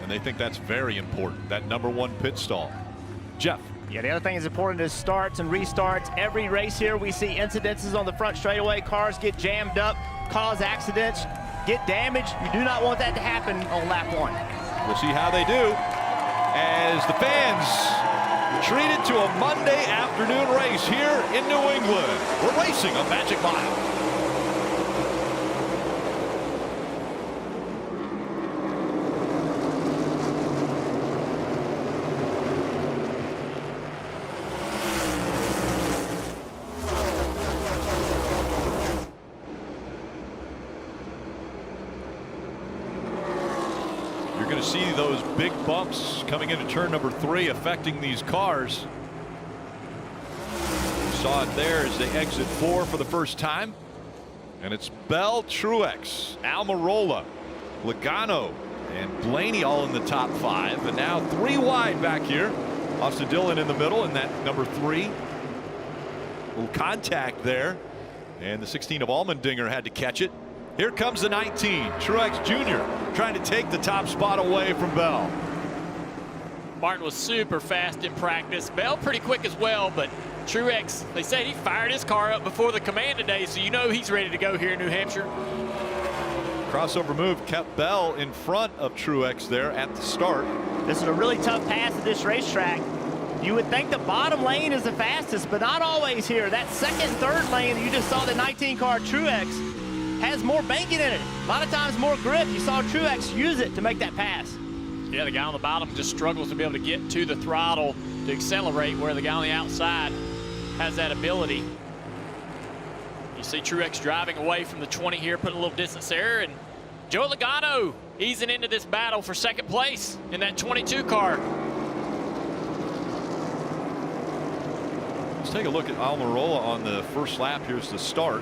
and they think that's very important, that #1 pit stall. Jeff. Yeah, the other thing that's important is starts and restarts. Every race here, we see incidences on the front straightaway. Cars get jammed up, cause accidents, get damaged. You do not want that to happen on lap 1. We'll see how they do as the fans treat it to a Monday afternoon race here in New England. We're racing on Magic Mile. You're going to see those big bumps coming into turn number 3 affecting these cars. You saw it there as they exit 4 for the first time. And it's Bell, Truex, Almirola, Logano, and Blaney all in the top 5. And now 3 wide back here. Austin Dillon in the middle in that number 3. Little contact there. And the 16 of Allmendinger had to catch it. Here comes the 19, Truex Jr. trying to take the top spot away from Bell. Martin was super fast in practice. Bell pretty quick as well, but Truex, they said he fired his car up before the command today, so you know he's ready to go here in New Hampshire. Crossover move kept Bell in front of Truex there at the start. This is a really tough pass at this racetrack. You would think the bottom lane is the fastest, but not always here. That second and third lane, you just saw the 19 car Truex has more banking in it. A lot of times more grip. You saw Truex use it to make that pass. Yeah, the guy on the bottom just struggles to be able to get to the throttle to accelerate, where the guy on the outside has that ability. You see Truex driving away from the 20 here, putting a little distance there, and Joe Logano easing into this battle for second place in that 22 car. Let's take a look at Almirola on the first lap. Here's the start.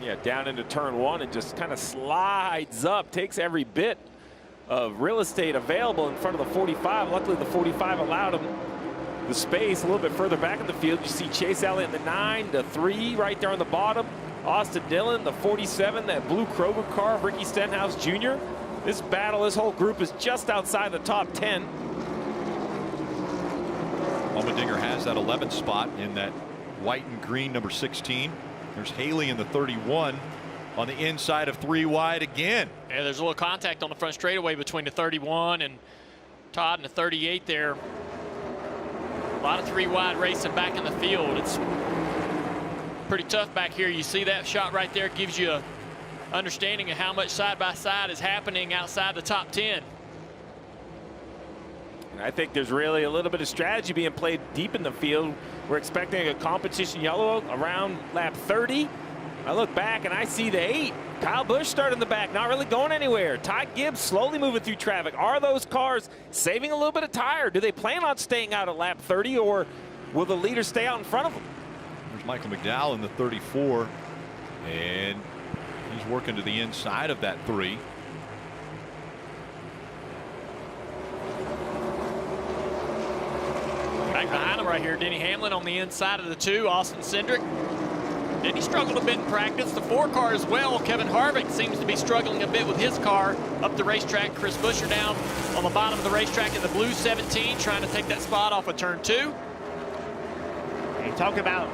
Yeah, down into turn 1 and just kind of slides up, takes every bit of real estate available in front of the 45. Luckily, the 45 allowed him the space a little bit further back in the field. You see Chase Elliott in the 9, the 3 right there on the bottom. Austin Dillon, the 47, that blue Kroger car, Ricky Stenhouse Jr. This battle, this whole group is just outside the top 10. Allmendinger has that 11th spot in that white and green number 16. There's Haley in the 31 on the inside of 3 wide again. Yeah, there's a little contact on the front straightaway between the 31 and Todd and the 38 there. A lot of 3 wide racing back in the field. It's pretty tough back here. You see that shot right there, gives you an understanding of how much side-by-side is happening outside the top 10. And I think there's really a little bit of strategy being played deep in the field. We're expecting a competition yellow around lap 30. I look back and I see the 8. Kyle Busch started in the back, not really going anywhere. Ty Gibbs slowly moving through traffic. Are those cars saving a little bit of tire? Do they plan on staying out at lap 30, or will the leader stay out in front of them? There's Michael McDowell in the 34, and he's working to the inside of that 3. Back behind him right here, Denny Hamlin on the inside of the 2, Austin Cindric. Denny struggled a bit in practice. The 4 car as well. Kevin Harvick seems to be struggling a bit with his car up the racetrack. Chris Buescher down on the bottom of the racetrack in the blue 17, trying to take that spot off of turn 2. And you talk about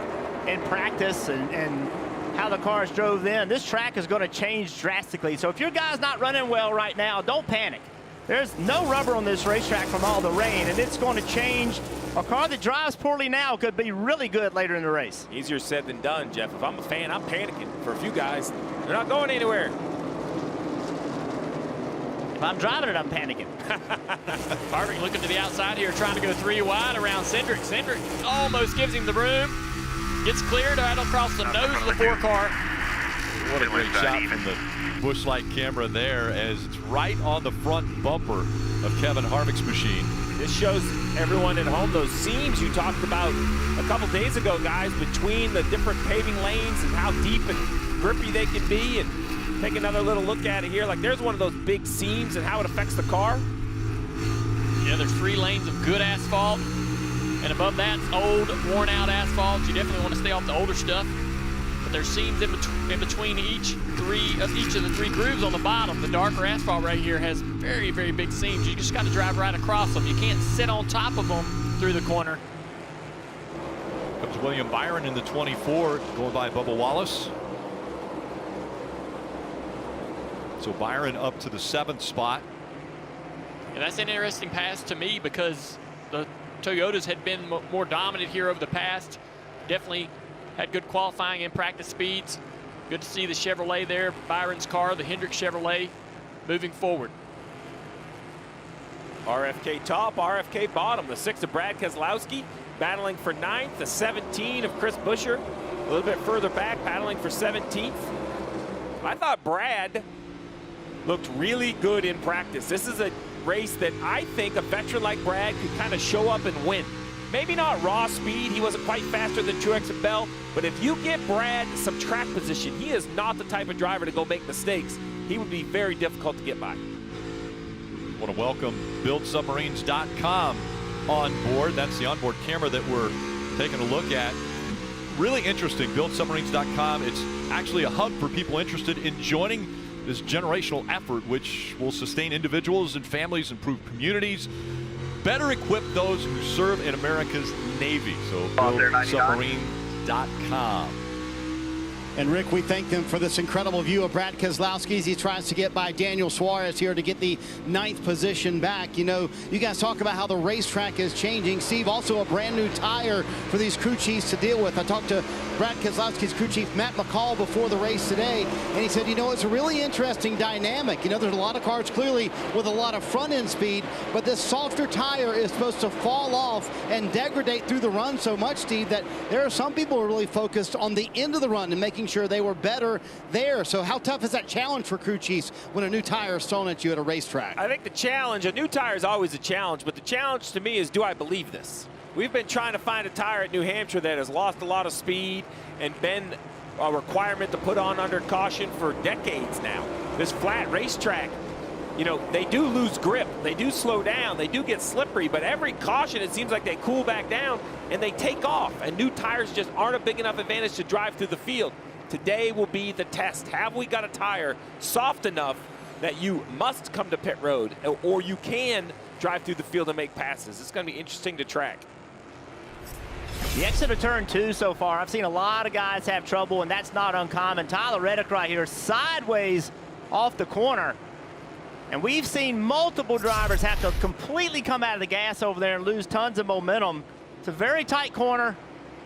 in practice and how the cars drove in. This track is going to change drastically. So if your guy's not running well right now, don't panic. There's no rubber on this racetrack from all the rain, and it's going to change. A car that drives poorly now could be really good later in the race. Easier said than done, Jeff. If I'm a fan, I'm panicking. For a few guys, they're not going anywhere. If I'm driving it, I'm panicking. Harvick looking to the outside here, trying to go 3 wide around Cindric. Cindric almost gives him the room. Gets cleared out across the nose of the 4 car. What a great shot from the Busch Light camera there, as it's right on the front bumper of Kevin Harvick's machine. This shows everyone at home those seams you talked about a couple days ago, guys, between the different paving lanes and how deep and grippy they can be. And take another little look at it here. Like, there's one of those big seams and how it affects the car. Yeah, there's 3 lanes of good asphalt, and above that's old, worn-out asphalt. You definitely want to stay off the older stuff. but there's seams in between each of the three grooves on the bottom. The darker asphalt right here has very, very big seams. You just got to drive right across them. You can't sit on top of them through the corner. Comes William Byron in the 24, going by Bubba Wallace. So Byron up to the 7th spot. And that's an interesting pass to me because the Toyotas had been more dominant here over the past. Definitely had good qualifying and practice speeds. Good to see the Chevrolet there, Byron's car, the Hendrick Chevrolet, moving forward. RFK top, RFK bottom. The 6 of Brad Keselowski battling for 9th. The 17 of Chris Buescher a little bit further back, battling for 17th. I thought Brad looked really good in practice. This is a race that I think a veteran like Brad could kind of show up and win. Maybe not raw speed. He wasn't quite faster than Truex and Bell. But if you get Brad some track position, he is not the type of driver to go make mistakes. He would be very difficult to get by. I want to welcome BuildSubmarines.com on board. That's the onboard camera that we're taking a look at. Really interesting, BuildSubmarines.com. It's actually a hub for people interested in joining this generational effort, which will sustain individuals and families, improve communities, better equip those who serve in America's Navy. So BuildSubmarine.com. And Rick, we thank them for this incredible view of Brad Keselowski as he tries to get by Daniel Suarez here to get the 9th position back. You know, you guys talk about how the racetrack is changing. Steve, also a brand new tire for these crew chiefs to deal with. I talked to Brad Keselowski's crew chief, Matt McCall, before the race today, and he said, you know, it's a really interesting dynamic. You know, there's a lot of cars clearly with a lot of front end speed, but this softer tire is supposed to fall off and degrade through the run so much, Steve, that there are some people who are really focused on the end of the run and making sure they were better there. So how tough is that challenge for crew chiefs when a new tire is thrown at you at a racetrack? I think the challenge, a new tire is always a challenge, but the challenge to me is, do I believe this? We've been trying to find a tire at New Hampshire that has lost a lot of speed and been a requirement to put on under caution for decades now. This flat racetrack, you know, they do lose grip, they do slow down, they do get slippery, but every caution it seems like they cool back down and they take off, and new tires just aren't a big enough advantage to drive through the field. Today will be the test. Have we got a tire soft enough that you must come to pit road, or you can drive through the field and make passes? It's going to be interesting to track. The exit of turn 2 so far, I've seen a lot of guys have trouble, and that's not uncommon. Tyler Reddick right here, sideways off the corner. And we've seen multiple drivers have to completely come out of the gas over there and lose tons of momentum. It's a very tight corner.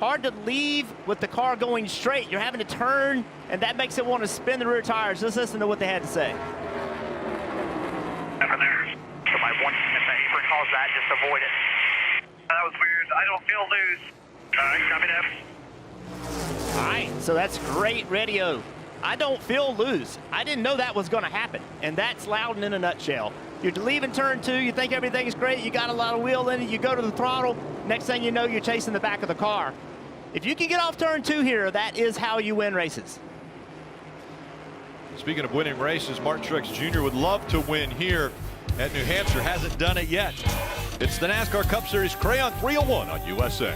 Hard to leave with the car going straight. You're having to turn, and that makes it want to spin the rear tires. Just listen to what they had to say. Over there. So my one, if the apron calls that, just avoid it. That was weird. I don't feel loose. All right, coming up. All right, so that's great radio. I don't feel loose. I didn't know that was going to happen, and that's Loudon in a nutshell. You're leaving turn 2, you think everything's great, you got a lot of wheel in it, you go to the throttle, next thing you know, you're chasing the back of the car. If you can get off turn 2 here, that is how you win races. Speaking of winning races, Martin Truex Jr. would love to win here at New Hampshire. Hasn't done it yet. It's the NASCAR Cup Series Crayon 301 on USA.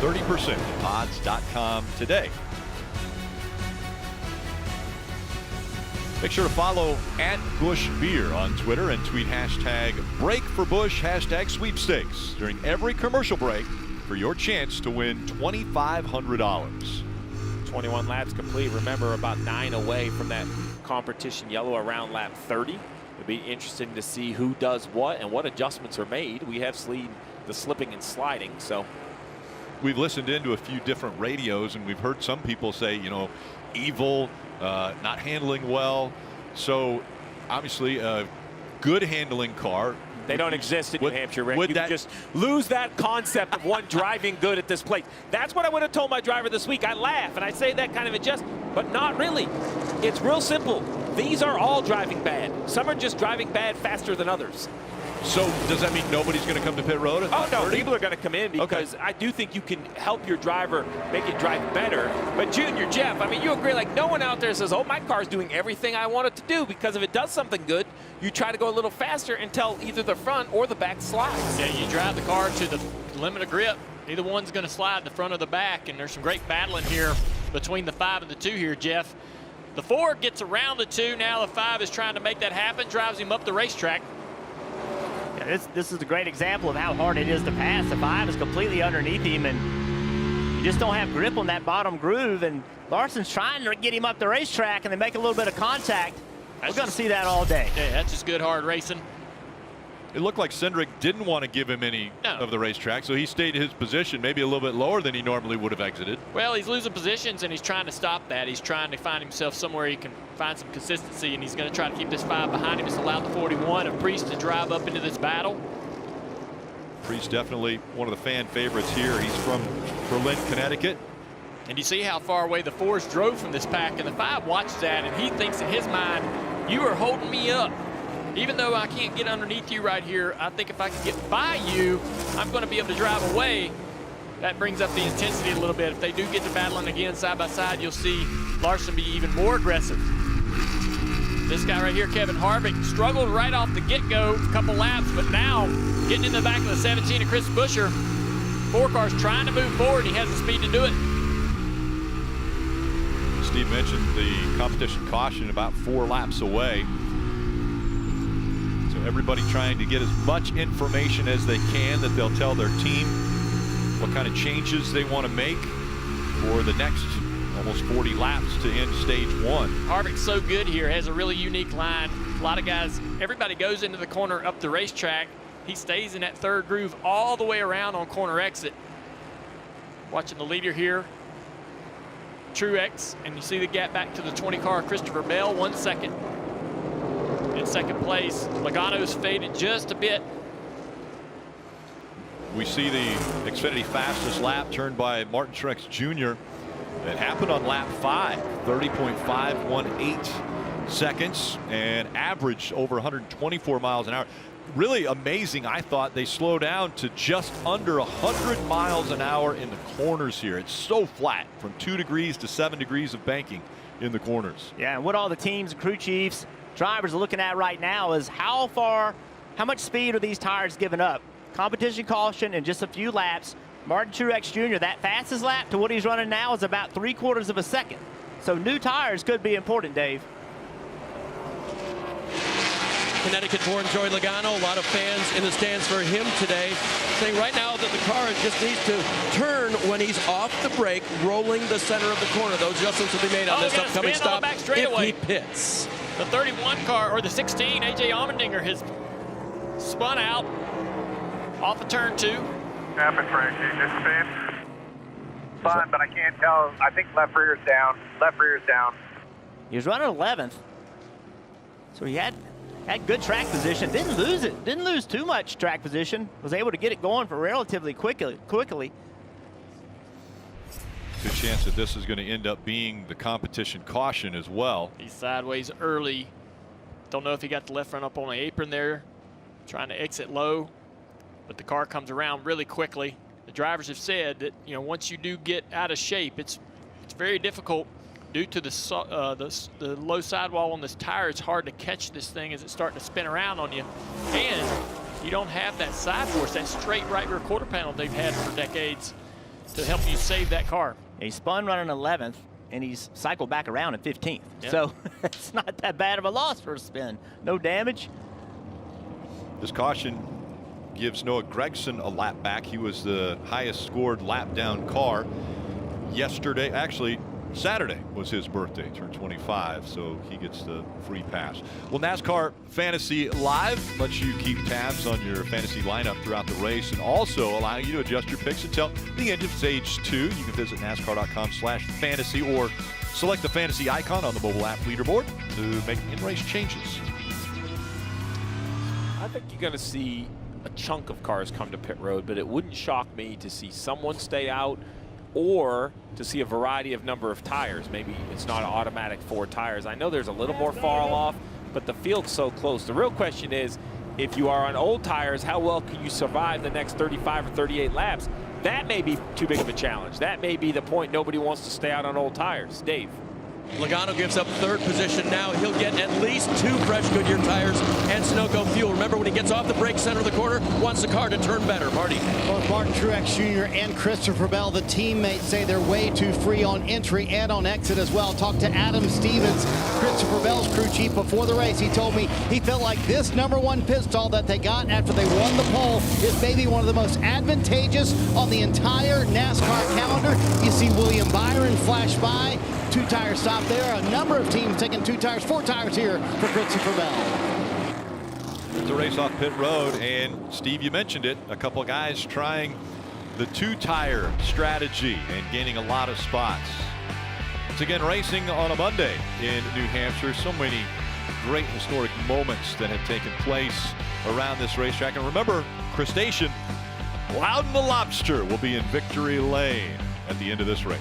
30% at odds.com today. Make sure to follow @BushBeer on Twitter and tweet #BreakForBush, #sweepstakes during every commercial break for your chance to win $2,500. 21 laps complete. Remember, about 9 away from that competition yellow around lap 30. It'll be interesting to see who does what and what adjustments are made. We have seen the slipping and sliding, so. We've listened into a few different radios, and we've heard some people say, you know, evil, not handling well. So obviously a good handling car. They don't exist in New Hampshire, Rick. You can just lose that concept of one driving good at this place. That's what I would have told my driver this week. I laugh and I say that kind of a jest, but not really. It's real simple. These are all driving bad. Some are just driving bad faster than others. So does that mean nobody's going to come to pit road? Oh, no, people are going to come in because I do think you can help your driver make it drive better. But Junior, Jeff, I mean, you agree, like no one out there says, oh, my car's doing everything I want it to do, because if it does something good, you try to go a little faster until either the front or the back slides. Yeah, you drive the car to the limit of grip. Either one's going to slide the front or the back, and there's some great battling here between the 5 and the 2 here, Jeff. The 4 gets around the 2. Now the 5 is trying to make that happen, drives him up the racetrack. Yeah, this is a great example of how hard it is to pass. The 5 is completely underneath him, and you just don't have grip on that bottom groove. And Larson's trying to get him up the racetrack, and they make a little bit of contact. We're going to see that all day. Yeah, that's just good hard racing. It looked like Cindric didn't want to give him any of the racetrack, so he stayed in his position, maybe a little bit lower than he normally would have exited. Well, he's losing positions, and he's trying to stop that. He's trying to find himself somewhere he can find some consistency, and he's going to try to keep this 5 behind him. It's allowed the 41 of Priest to drive up into this battle. Priest definitely one of the fan favorites here. He's from Berlin, Connecticut. And you see how far away the 4s drove from this pack, and the 5 watches that, and he thinks in his mind, you are holding me up. Even though I can't get underneath you right here, I think if I can get by you, I'm going to be able to drive away. That brings up the intensity a little bit. If they do get to battling again side by side, you'll see Larson be even more aggressive. This guy right here, Kevin Harvick, struggled right off the get-go, a couple laps, but now getting in the back of the 17 of Chris Buescher. 4 cars trying to move forward. He has the speed to do it. Steve mentioned the competition caution about 4 laps away. Everybody trying to get as much information as they can that they'll tell their team what kind of changes they want to make for the next almost 40 laps to end stage 1. Harvick's so good here, has a really unique line. A lot of guys, everybody goes into the corner up the racetrack. He stays in that 3rd groove all the way around on corner exit. Watching the leader here, Truex, and you see the gap back to the 20 car, Christopher Bell, 1 second. In 2nd place, Logano's faded just a bit. We see the Xfinity fastest lap turned by Martin Truex Jr. That happened on lap 5, 30.518 seconds, and averaged over 124 miles an hour. Really amazing. I thought they slow down to just under 100 miles an hour in the corners here. It's so flat, from 2 degrees to 7 degrees of banking in the corners. Yeah, and what all the teams and crew chiefs, drivers are looking at right now is how much speed are these tires giving up? Competition caution in just a few laps. Martin Truex Jr., that fastest lap to what he's running now is about 3/4 of a second. So new tires could be important, Dave. Connecticut-born Joey Logano, a lot of fans in the stands for him today, saying right now that the car just needs to turn when he's off the brake, rolling the center of the corner. Those adjustments will be made on this upcoming stop if he pits. The 31 car, or the 16, A.J. Allmendinger has spun out off of turn 2. Happened, Frank. Just spin. Fun, but I can't tell. I think left rear is down. Left rear is down. He was running 11th. So he had good track position. Didn't lose it. Didn't lose too much track position. Was able to get it going for relatively quickly. Good chance that this is going to end up being the competition caution as well. He's sideways early. Don't know if he got the left front up on the apron there, trying to exit low, but the car comes around really quickly. The drivers have said that, you know, once you do get out of shape, it's very difficult due to the low sidewall on this tire. It's hard to catch this thing as it's starting to spin around on you, and you don't have that side force, that straight right rear quarter panel they've had for decades. to help you save that car. He spun running 11th, and he's cycled back around in 15th. Yep. So it's not that bad of a loss for a spin. No damage. This caution gives Noah Gregson a lap back. He was the highest scored lap down car yesterday. Actually, Saturday was his birthday, turned 25, so he gets the free pass. Well, NASCAR Fantasy Live lets you keep tabs on your fantasy lineup throughout the race and also allowing you to adjust your picks until the end of stage 2. You can visit NASCAR.com/fantasy or select the fantasy icon on the mobile app leaderboard to make in-race changes. I think you're going to see a chunk of cars come to pit road, but it wouldn't shock me to see someone stay out or to see a variety of number of tires. Maybe it's not an automatic 4 tires. I know there's a little more fall off, but the field's so close. The real question is, if you are on old tires, how well can you survive the next 35 or 38 laps? That may be too big of a challenge. That may be the point. Nobody wants to stay out on old tires. Dave. Logano gives up 3rd position now. He'll get at least 2 fresh Goodyear tires and Sunoco fuel. Remember, when he gets off the brake center of the corner, wants the car to turn better. Marty. Both Martin Truex Jr. and Christopher Bell, the teammates, say they're way too free on entry and on exit as well. Talked to Adam Stevens, Christopher Bell's crew chief, before the race. He told me he felt like this #1 pit stall that they got after they won the pole is maybe one of the most advantageous on the entire NASCAR calendar. You see William Byron flash by. 2 tire stop there. A number of teams taking 2 tires, 4 tires here for Christopher Bell. To race off pit road, and Steve, you mentioned it, a couple of guys trying the 2 tire strategy and gaining a lot of spots. It's again racing on a Monday in New Hampshire. So many great historic moments that have taken place around this racetrack. And remember, Crustacean, Loudon the Lobster will be in Victory Lane at the end of this race.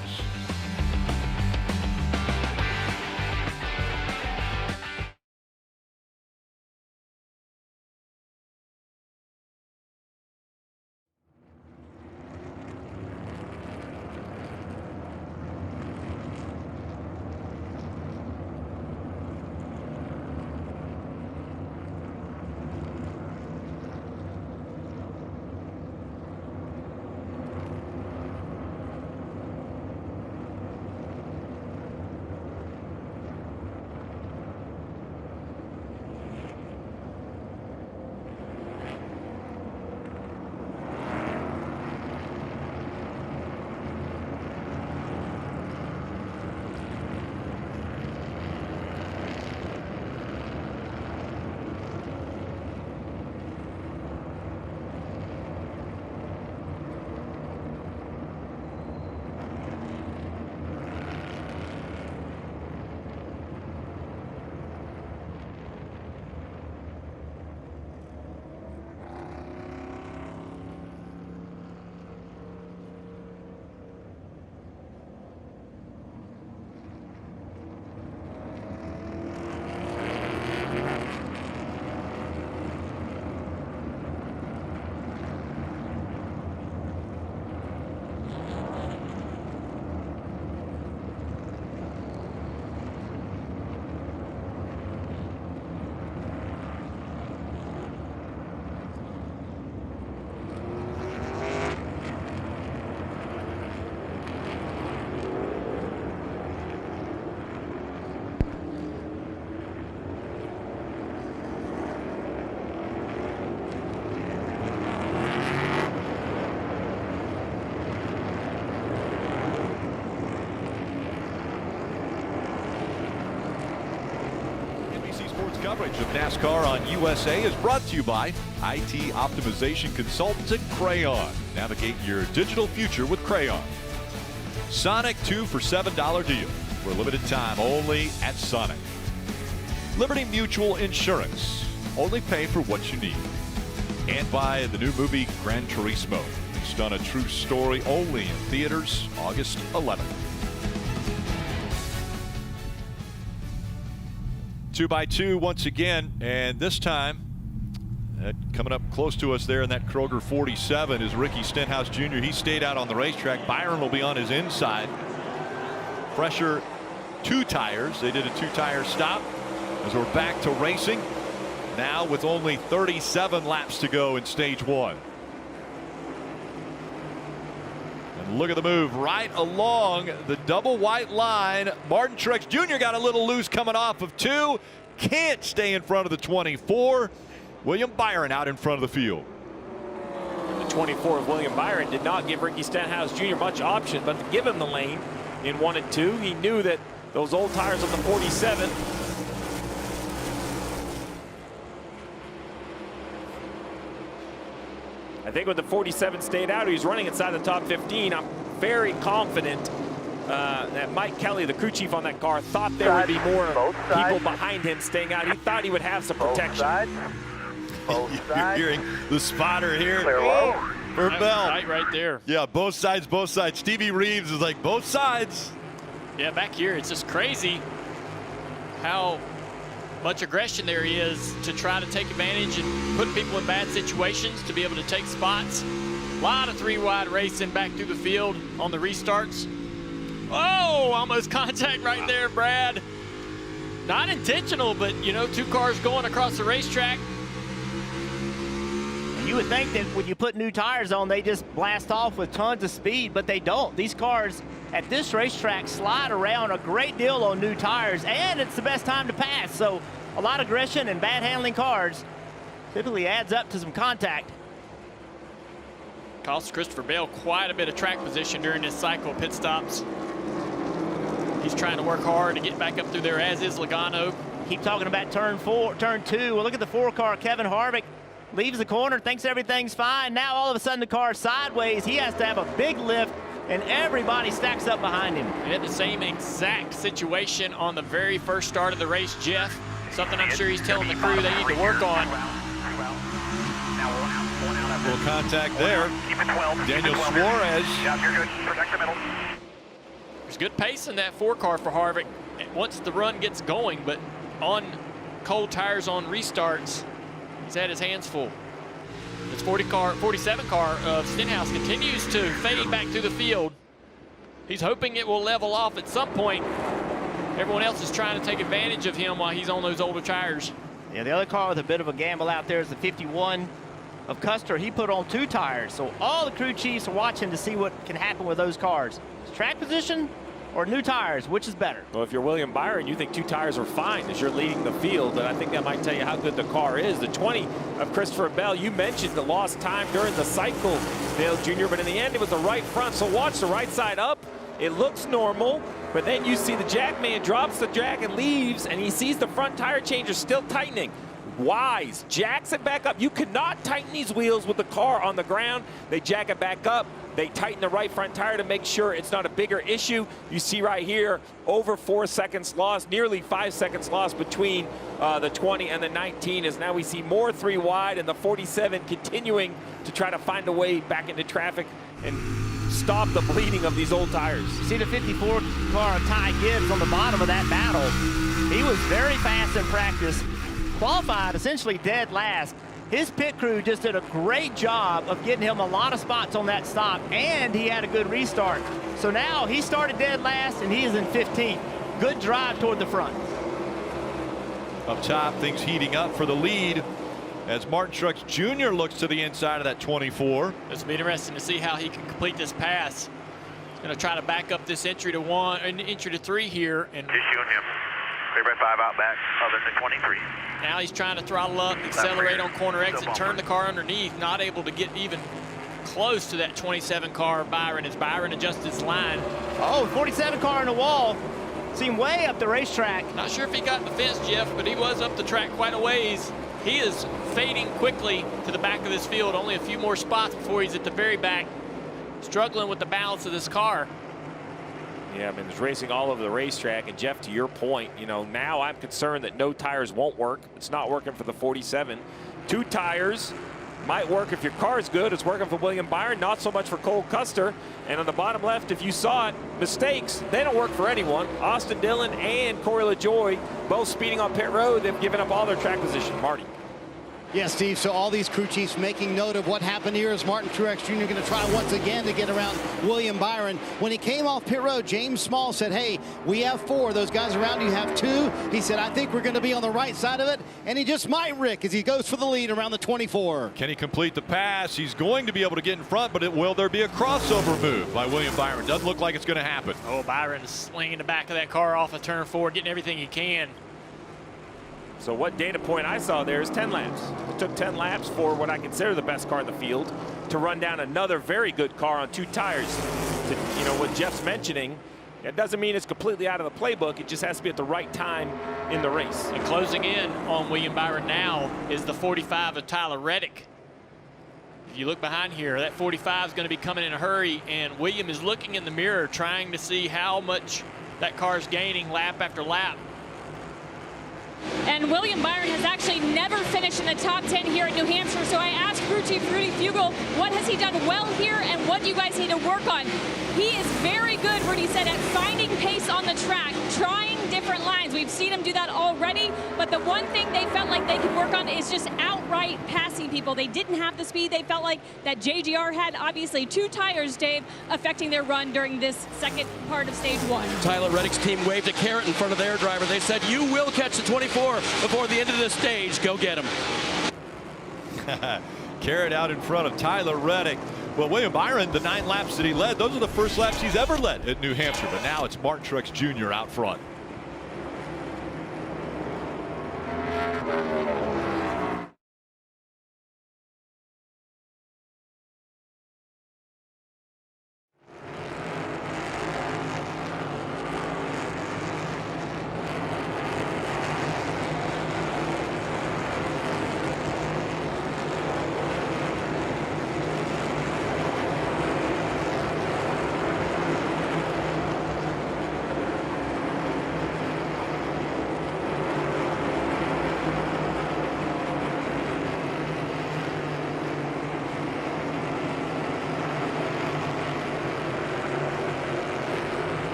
Coverage of NASCAR on USA is brought to you by IT optimization consultants at Crayon. Navigate your digital future with Crayon. Sonic 2 for $7 deal for a limited time only at Sonic. Liberty Mutual Insurance. Only pay for what you need. And by the new movie Gran Turismo. Based on a true story, only in theaters August 11th. 2x2 once again, and this time coming up close to us there in that Kroger 47 is Ricky Stenhouse Jr. He stayed out on the racetrack. Byron will be on his inside. Fresher 2 tires. They did a 2 tire stop as we're back to racing now with only 37 laps to go in stage 1. And look at the move right along the double white line. Martin Truex Jr. got a little loose coming off of 2. Can't stay in front of the 24. William Byron out in front of the field. The 24 of William Byron did not give Ricky Stenhouse Jr. much option, but to give him the lane in 1 and 2. He knew that those old tires on the 47 I think when the 47 stayed out, he was running inside the top 15. I'm very confident that Mike Kelly, the crew chief on that car, thought there would be more people behind him staying out. He thought he would have some protection. You're hearing the spotter here for Bell. Right there. Yeah, both sides, both sides. Stevie Reeves is like, both sides. Yeah, back here, it's just crazy how much aggression there is to try to take advantage and put people in bad situations to be able to take spots. A lot of 3 wide racing back through the field on the restarts. Oh, almost contact right there, Brad. Not intentional, but, you know, 2 cars going across the racetrack. You would think that when you put new tires on, they just blast off with tons of speed, but they don't. These cars at this racetrack slide around a great deal on new tires, and it's the best time to pass. So a lot of aggression and bad handling cars typically adds up to some contact. Cost Christopher Bell quite a bit of track position during this cycle of pit stops. He's trying to work hard to get back up through there, as is Logano. Keep talking about turn 2. Well, look at the 4 car, Kevin Harvick. Leaves the corner, thinks everything's fine. Now all of a sudden the car's sideways. He has to have a big lift, and everybody stacks up behind him. And had the same exact situation on the very first start of the race, Jeff. Something I'm sure he's telling the crew they need to work on. Little contact there. Daniel Suarez. Yeah, you're good. Protect the middle. There's good pace in that 4 car for Harvick once the run gets going, but on cold tires on restarts, he's had his hands full. This 47 car of Stenhouse continues to fade back through the field. He's hoping it will level off at some point. Everyone else is trying to take advantage of him while he's on those older tires. Yeah, the other car with a bit of a gamble out there is the 51 of Custer. He put on 2 tires, so all the crew chiefs are watching to see what can happen with those cars. Track position or new tires, which is better? Well, if you're William Byron, you think 2 tires are fine as you're leading the field, and I think that might tell you how good the car is. The 20 of Christopher Bell, you mentioned the lost time during the cycle, Dale Jr., but in the end, it was the right front. So watch the right side up. It looks normal, but then you see the jack man drops the jack and leaves, and he sees the front tire changer still tightening. Wise, jacks it back up. You cannot tighten these wheels with the car on the ground. They jack it back up. They tighten the right front tire to make sure it's not a bigger issue. You see right here, over 4 seconds lost, nearly 5 seconds lost between the 20 and the 19, as now we see more 3 wide, and the 47 continuing to try to find a way back into traffic and stop the bleeding of these old tires. You see the 54 car of Ty Gibbs on the bottom of that battle. He was very fast in practice, qualified essentially dead last. His pit crew just did a great job of getting him a lot of spots on that stop, and he had a good restart. So now he started dead last, and he is in 15th. Good drive toward the front. Up top, things heating up for the lead as Martin Truex Jr. looks to the inside of that 24. It's going to be interesting to see how he can complete this pass. He's going to try to back up this entry to 1 and entry to 3 here. And Just you and him. 3x5 out back, other than 23. now he's trying to throttle up, accelerate on corner exit, turn the car underneath, not able to get even close to that 27 car of Byron as Byron adjusts his line. Oh, 47 car in the wall. Seemed way up the racetrack. Not sure if he got in the fence, Jeff, but he was up the track quite a ways. He is fading quickly to the back of this field. Only a few more spots before he's at the very back, struggling with the balance of this car. Yeah, I mean, there's racing all over the racetrack, and Jeff, to your point, you know, now I'm concerned that no tires won't work. It's not working for the 47. 2 tires might work if your car's good. It's working for William Byron, not so much for Cole Custer. And on the bottom left, if you saw it, mistakes, they don't work for anyone. Austin Dillon and Corey LaJoie both speeding on pit road. They've given up all their track position. Marty. Yeah, Steve, so all these crew chiefs making note of what happened here as Martin Truex Jr. going to try once again to get around William Byron. When he came off pit road, James Small said, hey, we have 4. Those guys around you have 2. He said, I think we're going to be on the right side of it. And he just might, Rick, as he goes for the lead around the 24. Can he complete the pass? He's going to be able to get in front, but will there be a crossover move by William Byron? Doesn't look like it's going to happen. Oh, Byron is slinging the back of that car off of turn 4, getting everything he can. So what data point I saw there is 10 laps. It took 10 laps for what I consider the best car in the field to run down another very good car on 2 tires. You know, what Jeff's mentioning, it doesn't mean it's completely out of the playbook. It just has to be at the right time in the race. And closing in on William Byron now is the 45 of Tyler Reddick. If you look behind here, that 45 is going to be coming in a hurry, and William is looking in the mirror trying to see how much that car is gaining lap after lap. And William Byron has actually never finished in the top 10 here in New Hampshire. So I asked crew chief Rudy Fugel, what has he done well here and what do you guys need to work on? He is very good, Rudy said, at finding pace on the track, trying different lines. We've seen him do that already, but the one thing they felt like they could work on is just outright passing people. They didn't have the speed they felt like that JGR had. Obviously 2 tires, Dave, affecting their run during this second part of stage 1. Tyler Reddick's team waved a carrot in front of their driver. They said, you will catch the 24 before the end of this stage. Go get him. Carrot out in front of Tyler Reddick. Well, William Byron, the 9 laps that he led, those are the first laps he's ever led at New Hampshire. But now it's Martin Truex Jr. out front.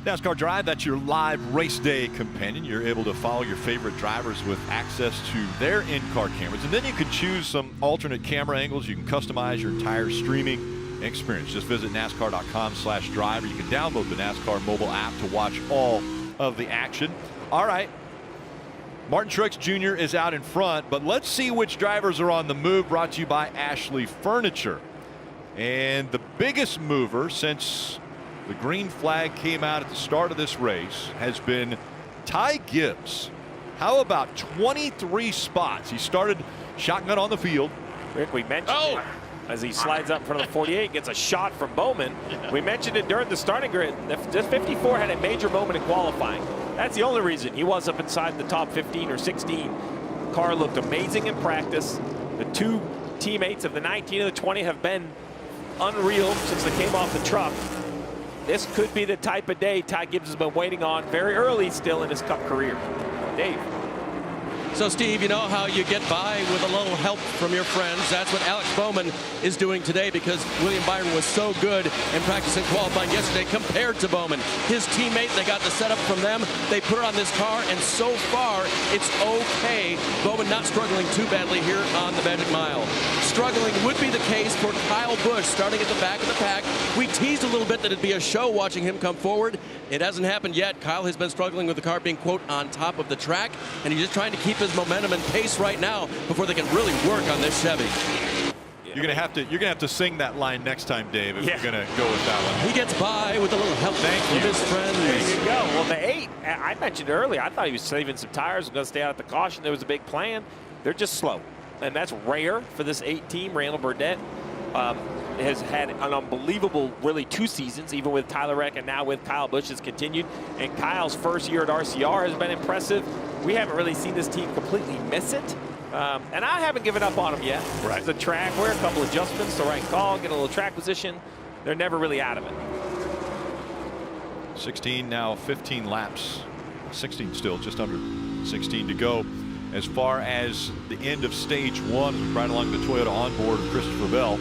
NASCAR Drive, that's your live race day companion. You're able to follow your favorite drivers with access to their in-car cameras. And then you can choose some alternate camera angles. You can customize your entire streaming experience. Just visit NASCAR.com/drive, or you can download the NASCAR mobile app to watch all of the action. All right, Martin Truex Jr. is out in front, but let's see which drivers are on the move, brought to you by Ashley Furniture. And the biggest mover since the green flag came out at the start of this race has been Ty Gibbs. How about 23 spots? He started shotgun on the field. Rick, we mentioned it. As he slides up in front of the 48, gets a shot from Bowman. We mentioned it during the starting grid. This 54 had a major moment in qualifying. That's the only reason he was up inside the top 15 or 16. Car looked amazing in practice. The 2 teammates of the 19 and the 20 have been unreal since they came off the truck. this could be the type of day Ty Gibbs has been waiting on very early still in his Cup career. Dave. So, Steve, you know how you get by with a little help from your friends. That's what Alex Bowman is doing today because William Byron was so good in practice and qualifying yesterday compared to Bowman. His teammate, they got the setup from them. They put it on this car, and so far, it's okay. Bowman not struggling too badly here on the Magic Mile. Struggling would be the case for Kyle Busch starting at the back of the pack. We teased a little bit that it'd be a show watching him come forward. It hasn't happened yet. Kyle has been struggling with the car being, quote, on top of the track, and he's just trying to keep his momentum and pace right now before they can really work on this Chevy. You're gonna have to sing that line next time, Dave, if you're gonna go with that one. He gets by with a little help from his friends. There you go. Well, the 8, I mentioned earlier, I thought he was saving some tires, going to stay out at the caution. There was a big plan. They're just slow, and that's rare for this 8 team. Randall Burdett has had an unbelievable, really, 2 seasons, even with Tyler Reddick and now with Kyle Busch has continued. And Kyle's first year at RCR has been impressive. We haven't really seen this team completely miss it. And I haven't given up on them yet. Right. The track, where a couple adjustments, the right call, get a little track position. They're never really out of it. 16 now, 15 laps. 16 still, just under 16 to go. As far as the end of stage 1, right along the Toyota onboard of Christopher Bell.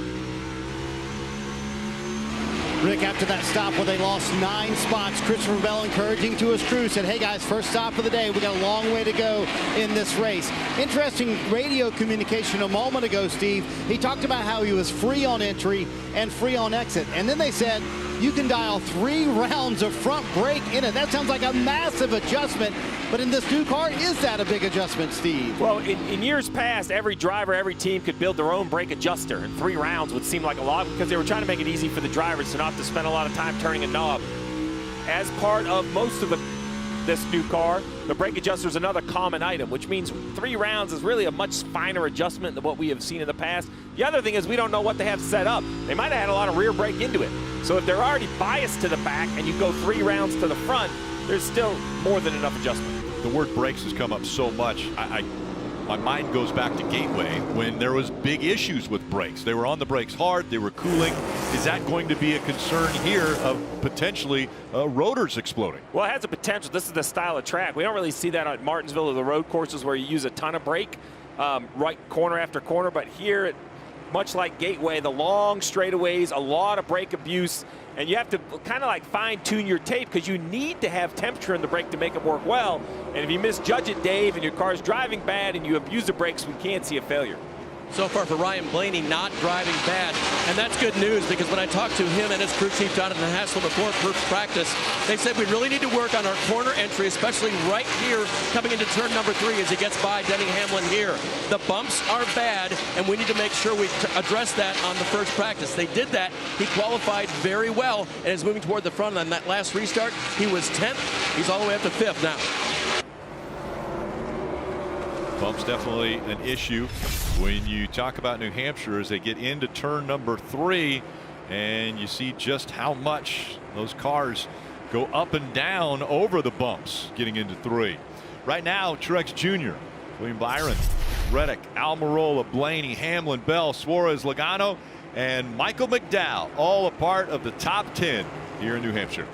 Rick, after that stop where they lost 9 spots, Christopher Bell encouraging to his crew, said, hey guys, first stop of the day. We got a long way to go in this race. Interesting radio communication a moment ago, Steve. He talked about how he was free on entry and free on exit. And then they said, you can dial 3 rounds of front brake in it. That sounds like a massive adjustment. But in this new car, is that a big adjustment, Steve? Well, in years past, every driver, every team could build their own brake adjuster. And 3 rounds would seem like a lot because they were trying to make it easy for the drivers to not have to spend a lot of time turning a knob. As part of most of this new car, the brake adjuster is another common item, which means 3 rounds is really a much finer adjustment than what we have seen in the past. The other thing is we don't know what they have set up. They might have had a lot of rear brake into it. So if they're already biased to the back and you go 3 rounds to the front, there's still more than enough adjustment. The word brakes has come up so much. My mind goes back to Gateway when there was big issues with brakes. They were on the brakes hard. They were cooling. Is that going to be a concern here of potentially rotors exploding? Well, it has a potential. This is the style of track. We don't really see that at Martinsville or the road courses where you use a ton of brake, right corner after corner. But here, much like Gateway, the long straightaways, a lot of brake abuse. And you have to kind of like fine-tune your tape because you need to have temperature in the brake to make it work well. And if you misjudge it, Dave, and your car's driving bad and you abuse the brakes, we can't see a failure. So far for Ryan Blaney, not driving bad. And that's good news because when I talked to him and his crew chief, Jonathan Hassel, before first practice, they said we really need to work on our corner entry, especially right here coming into turn number 3 as he gets by Denny Hamlin here. The bumps are bad, and we need to make sure we address that on the first practice. They did that. He qualified very well and is moving toward the front. On that last restart, he was 10th. He's all the way up to 5th now. Bumps definitely an issue when you talk about New Hampshire as they get into turn number 3, and you see just how much those cars go up and down over the bumps getting into 3. Right now, Truex Jr., William Byron, Reddick, Almirola, Blaney, Hamlin, Bell, Suarez, Logano, and Michael McDowell, all a part of the top 10 here in New Hampshire.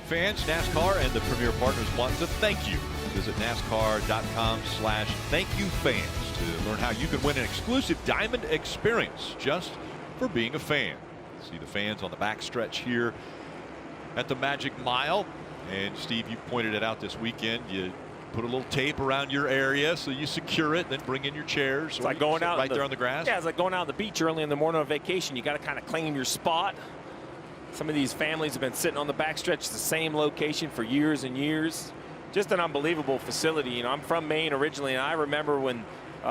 fans, NASCAR and the Premier Partners want to thank you. Visit NASCAR.com/thankyoufans to learn how you can win an exclusive diamond experience just for being a fan. See the fans on the backstretch here at the Magic Mile. And Steve, you pointed it out this weekend. You put a little tape around your area so you secure it, then bring in your chairs. It's like going out right there on the grass. Yeah, it's like going out on the beach early in the morning on vacation. You got to kind of claim your spot. Some of these families have been sitting on the backstretch, the same location for years and years. Just an unbelievable facility. You know, I'm from Maine originally, and I remember when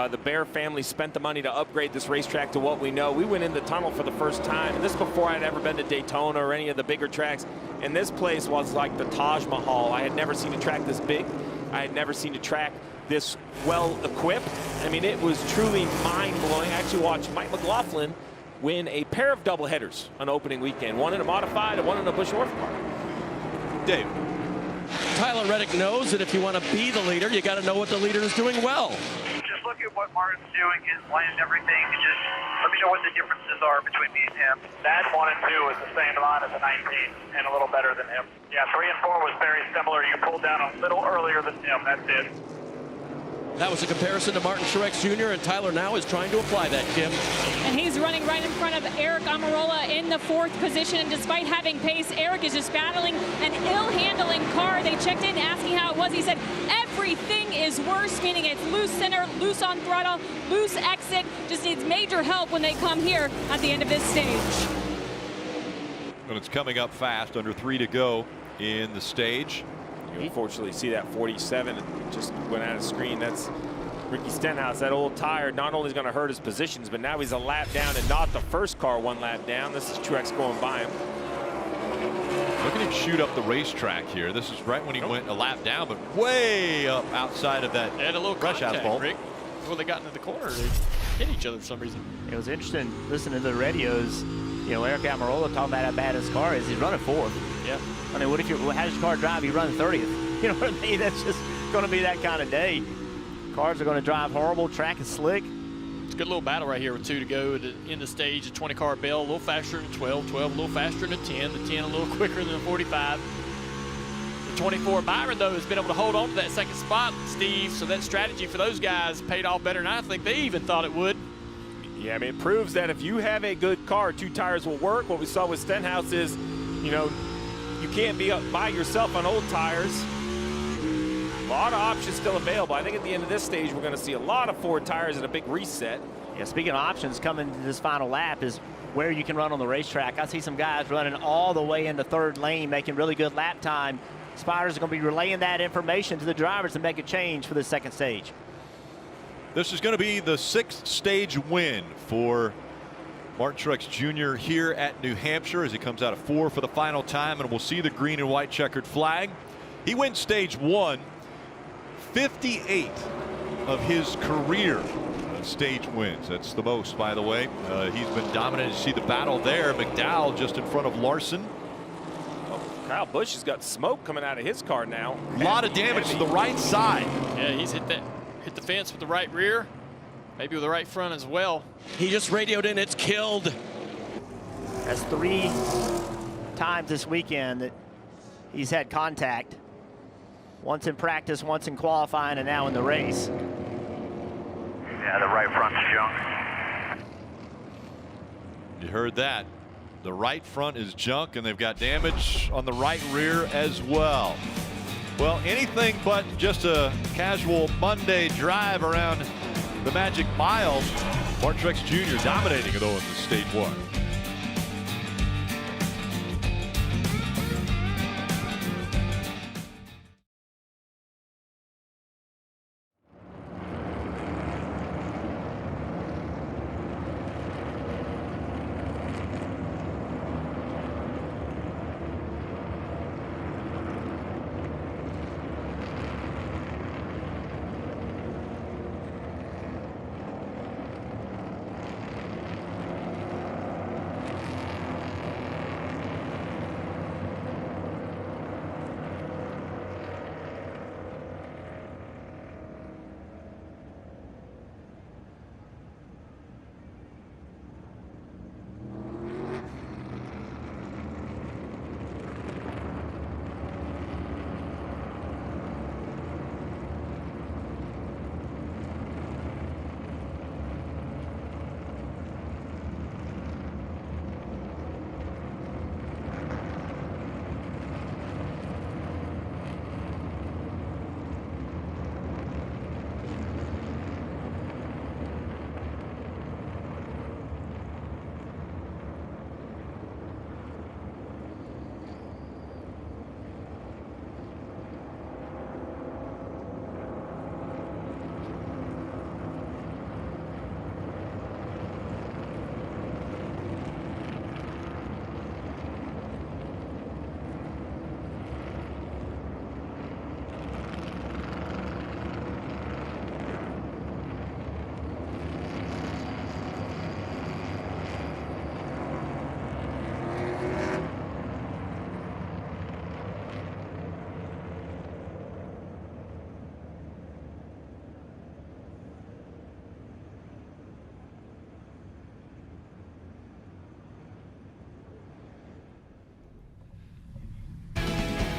the Bear family spent the money to upgrade this racetrack to what we know. We went in the tunnel for the first time, and this before I'd ever been to Daytona or any of the bigger tracks. And this place was like the Taj Mahal. I had never seen a track this big. I had never seen a track this well equipped. I mean, it was truly mind-blowing. I actually watched Mike McLaughlin win a pair of doubleheaders on opening weekend, one in a modified and one in a Busch North car. Dave. Tyler Reddick knows that if you want to be the leader, you got to know what the leader is doing well. Just look at what Martin's doing, his lane and everything, and just let me know what the differences are between me and him. That 1 and 2 is the same amount as a 19 and a little better than him. Yeah, 3 and 4 was very similar. You pulled down a little earlier than him, that's it. That was a comparison to Martin Truex Jr., and Tyler now is trying to apply that, Kim. And he's running right in front of Eric Almirola in the 4th position. And despite having pace, Eric is just battling an ill-handling car. They checked in asking how it was. He said, everything is worse, meaning it's loose center, loose on throttle, loose exit. Just needs major help when they come here at the end of this stage. And it's coming up fast, under 3 to go in the stage. You unfortunately see that 47 just went out of screen. That's Ricky Stenhouse. That old tire not only is going to hurt his positions, but now he's a lap down and not the first car 1 lap down. This is Truex going by him. Look at him shoot up the racetrack here. This is right when he went a lap down, but way up outside of that. They had a little rush contact, asphalt. Rick. Before they got into the corner, they hit each other for some reason. It was interesting listening to the radios. You know, Eric Almirola talking about how bad his car is. He's running 4th. Yeah. I mean, what if how does your car drive? You run 30th. You know what I mean? That's just going to be that kind of day. Cars are going to drive horrible. Track is slick. It's a good little battle right here with 2 to go in the stage. The 20-car Bell a little faster than 12, 12 a little faster than 10, the 10 a little quicker than the 45. The 24 Byron, though, has been able to hold on to that 2nd spot, Steve, so that strategy for those guys paid off better than I think they even thought it would. Yeah, I mean, it proves that if you have a good car, 2 tires will work. What we saw with Stenhouse is, you know, you can't be up by yourself on old tires. A lot of options still available. I think at the end of this stage, we're going to see a lot of Ford tires and a big reset. Yeah, speaking of options, coming to this final lap is where you can run on the racetrack. I see some guys running all the way into 3rd lane, making really good lap time. Spiders are going to be relaying that information to the drivers to make a change for the 2nd stage. This is going to be the 6th stage win for Martin Truex Jr. here at New Hampshire as he comes out of 4 for the final time, and we'll see the green and white checkered flag. He wins stage 1, 58 of his career stage wins. That's the most, by the way. He's been dominant. You see the battle there. McDowell just in front of Larson. Oh, Kyle Busch has got smoke coming out of his car now. A lot of damage to the right side. Yeah, he's hit the fence with the right rear, maybe with the right front as well. He just radioed in, it's killed. That's 3 times this weekend that he's had contact. Once in practice, once in qualifying, and now in the race. Yeah, the right front's junk. You heard that. The right front is junk, and they've got damage on the right rear as well. Well, anything but just a casual Monday drive around the Magic Mile. Martin Truex Jr. dominating it, though, in stage 1.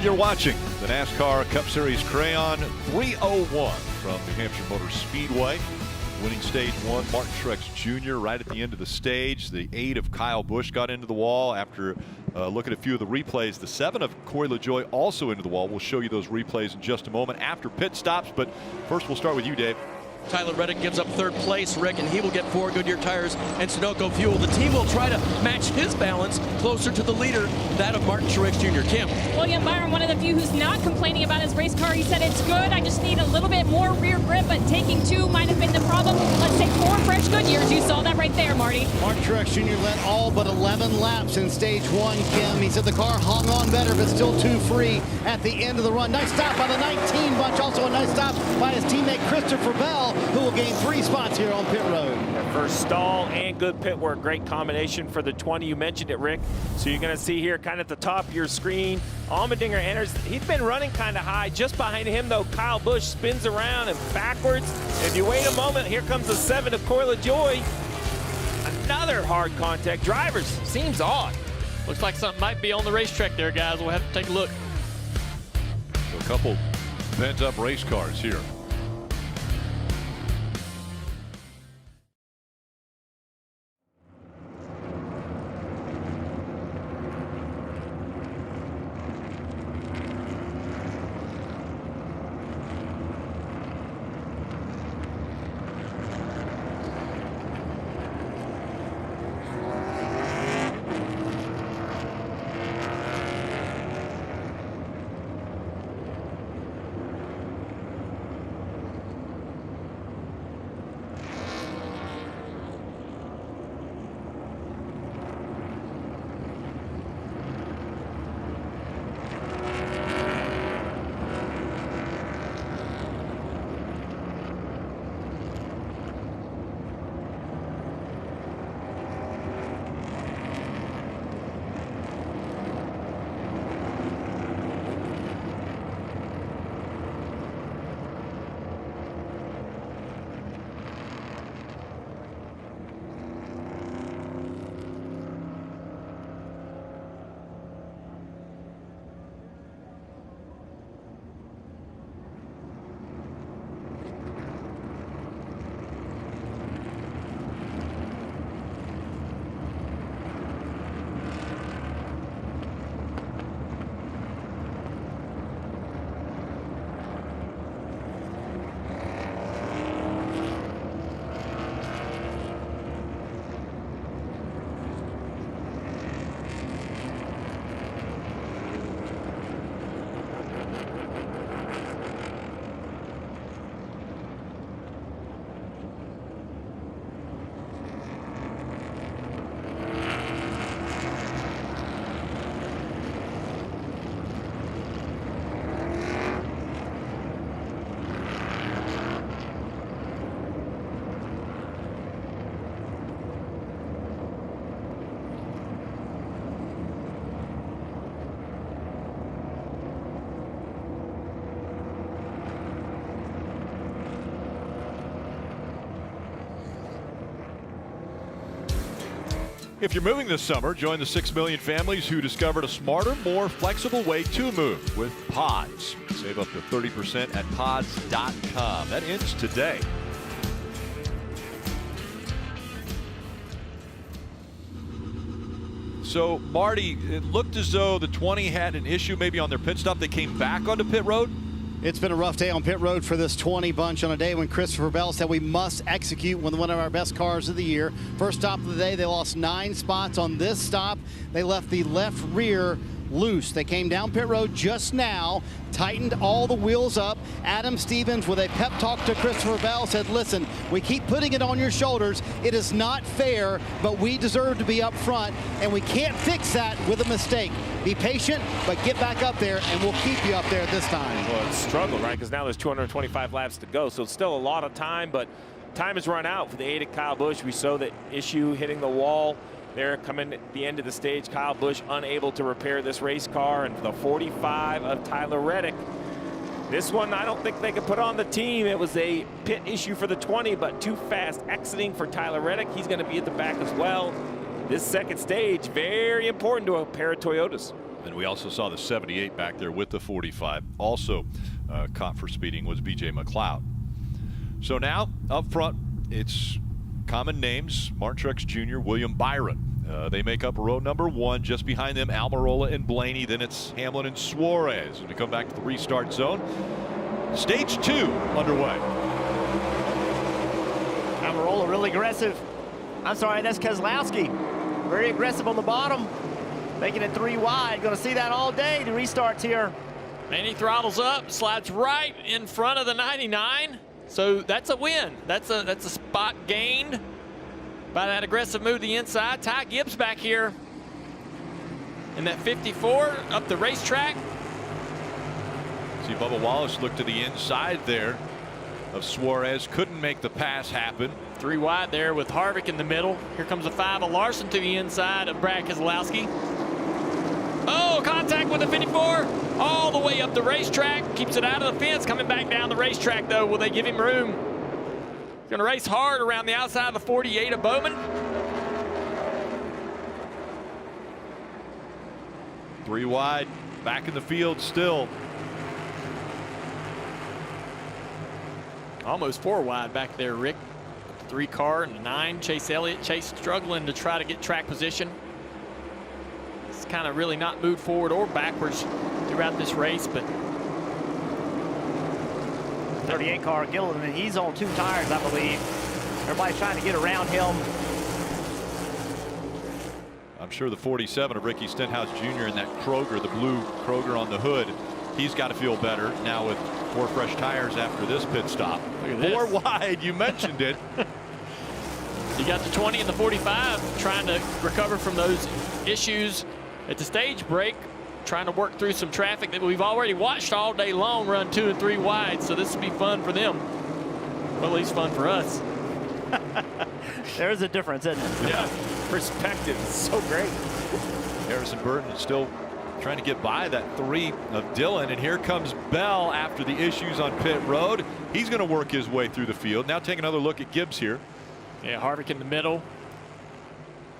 You're watching the NASCAR Cup Series Crayon 301 from New Hampshire Motor Speedway. Winning stage 1, Martin Truex Jr. right at the end of the stage. The 8 of Kyle Busch got into the wall after looking at a few of the replays. The 7 of Corey LaJoie also into the wall. We'll show you those replays in just a moment after pit stops. But first, we'll start with you, Dave. Tyler Reddick gives up 3rd place, Rick, and he will get 4 Goodyear tires and Sunoco fuel. The team will try to match his balance closer to the leader, that of Martin Truex Jr. Kim. William Byron, one of the few who's not complaining about his race car. He said it's good. I just need a little bit more rear grip, but taking 2 might have been the problem. Let's take 4 fresh Goodyears. You saw that right there, Marty. Martin Truex Jr. led all but 11 laps in stage 1, Kim. He said the car hung on better, but still too free at the end of the run. Nice stop by the 19 bunch. Also a nice stop by his teammate Christopher Bell, who will gain 3 spots here on pit road. That first stall and good pit work. Great combination for the 20. You mentioned it, Rick. So you're going to see here kind of at the top of your screen, Allmendinger enters. He's been running kind of high. Just behind him, though, Kyle Busch spins around and backwards. If you wait a moment, here comes the 7 of Corey LaJoie. Another hard contact. Drivers, seems odd. Looks like something might be on the racetrack there, guys. We'll have to take a look. So a couple bent up race cars here. If you're moving this summer, join the 6 million families who discovered a smarter, more flexible way to move with Pods. Save up to 30% at pods.com. That ends today. So, Marty, it looked as though the 20 had an issue maybe on their pit stop. They came back onto pit road. It's been a rough day on pit road for this 20 bunch on a day when Christopher Bell said we must execute with one of our best cars of the year. First stop of the day, they lost 9 spots. On this stop, they left the left rear loose. They came down pit road just now, tightened all the wheels up. Adam Stevens, with a pep talk to Christopher Bell, said, listen, we keep putting it on your shoulders. It is not fair, but we deserve to be up front, and we can't fix that with a mistake. Be patient, but get back up there, and we'll keep you up there this time. Well, it's a struggle, right? Because now there's 225 laps to go, so it's still a lot of time, but time has run out for the 8 of Kyle Busch. We saw the issue hitting the wall there coming at the end of the stage. Kyle Busch unable to repair this race car, and for the 45 of Tyler Reddick. This one, I don't think they could put on the team. It was a pit issue for the 20, but too fast exiting for Tyler Reddick. He's going to be at the back as well. This second stage, very important to a pair of Toyotas. And we also saw the 78 back there with the 45. Also caught for speeding was B.J. McLeod. So now up front, it's common names: Martin Truex Jr., William Byron. They make up row number 1. Just behind them, Almirola and Blaney. Then it's Hamlin and Suarez. As we come back to the restart zone, stage 2 underway. Almirola really aggressive. I'm sorry, that's Keselowski. Very aggressive on the bottom, making it 3 wide. Going to see that all day. The restarts here. And he throttles up, slides right in front of the 99. So that's a win. That's a spot gained by that aggressive move to the inside. Ty Gibbs back here in that 54 up the racetrack. See, Bubba Wallace looked to the inside there of Suarez. Couldn't make the pass happen. 3 wide there with Harvick in the middle. Here comes a 5 of Larson to the inside of Brad Keselowski. Oh, contact with the 54 all the way up the racetrack. Keeps it out of the fence. Coming back down the racetrack, though. Will they give him room? Going to race hard around the outside of the 48 of Bowman. 3 wide, back in the field still. Almost 4 wide back there, Rick. 3 car and a 9. Chase Elliott. Chase struggling to try to get track position. It's kind of really not moved forward or backwards throughout this race, but 38 car, Gilliland, and he's on 2 tires, I believe. Everybody's trying to get around him. I'm sure the 47 of Ricky Stenhouse Jr. and that Kroger, the blue Kroger on the hood, he's got to feel better now with 4 fresh tires after this pit stop. 4 wide, you mentioned it. You got the 20 and the 45 trying to recover from those issues at the stage break, trying to work through some traffic that we've already watched all day long run 2 and 3 wide, so this will be fun for them. Well, at least fun for us. There's a difference, isn't it? Yeah, perspective is so great. Harrison Burton is still trying to get by that 3 of Dillon, and here comes Bell after the issues on pit road. He's going to work his way through the field. Now take another look at Gibbs here. Yeah, Harvick in the middle.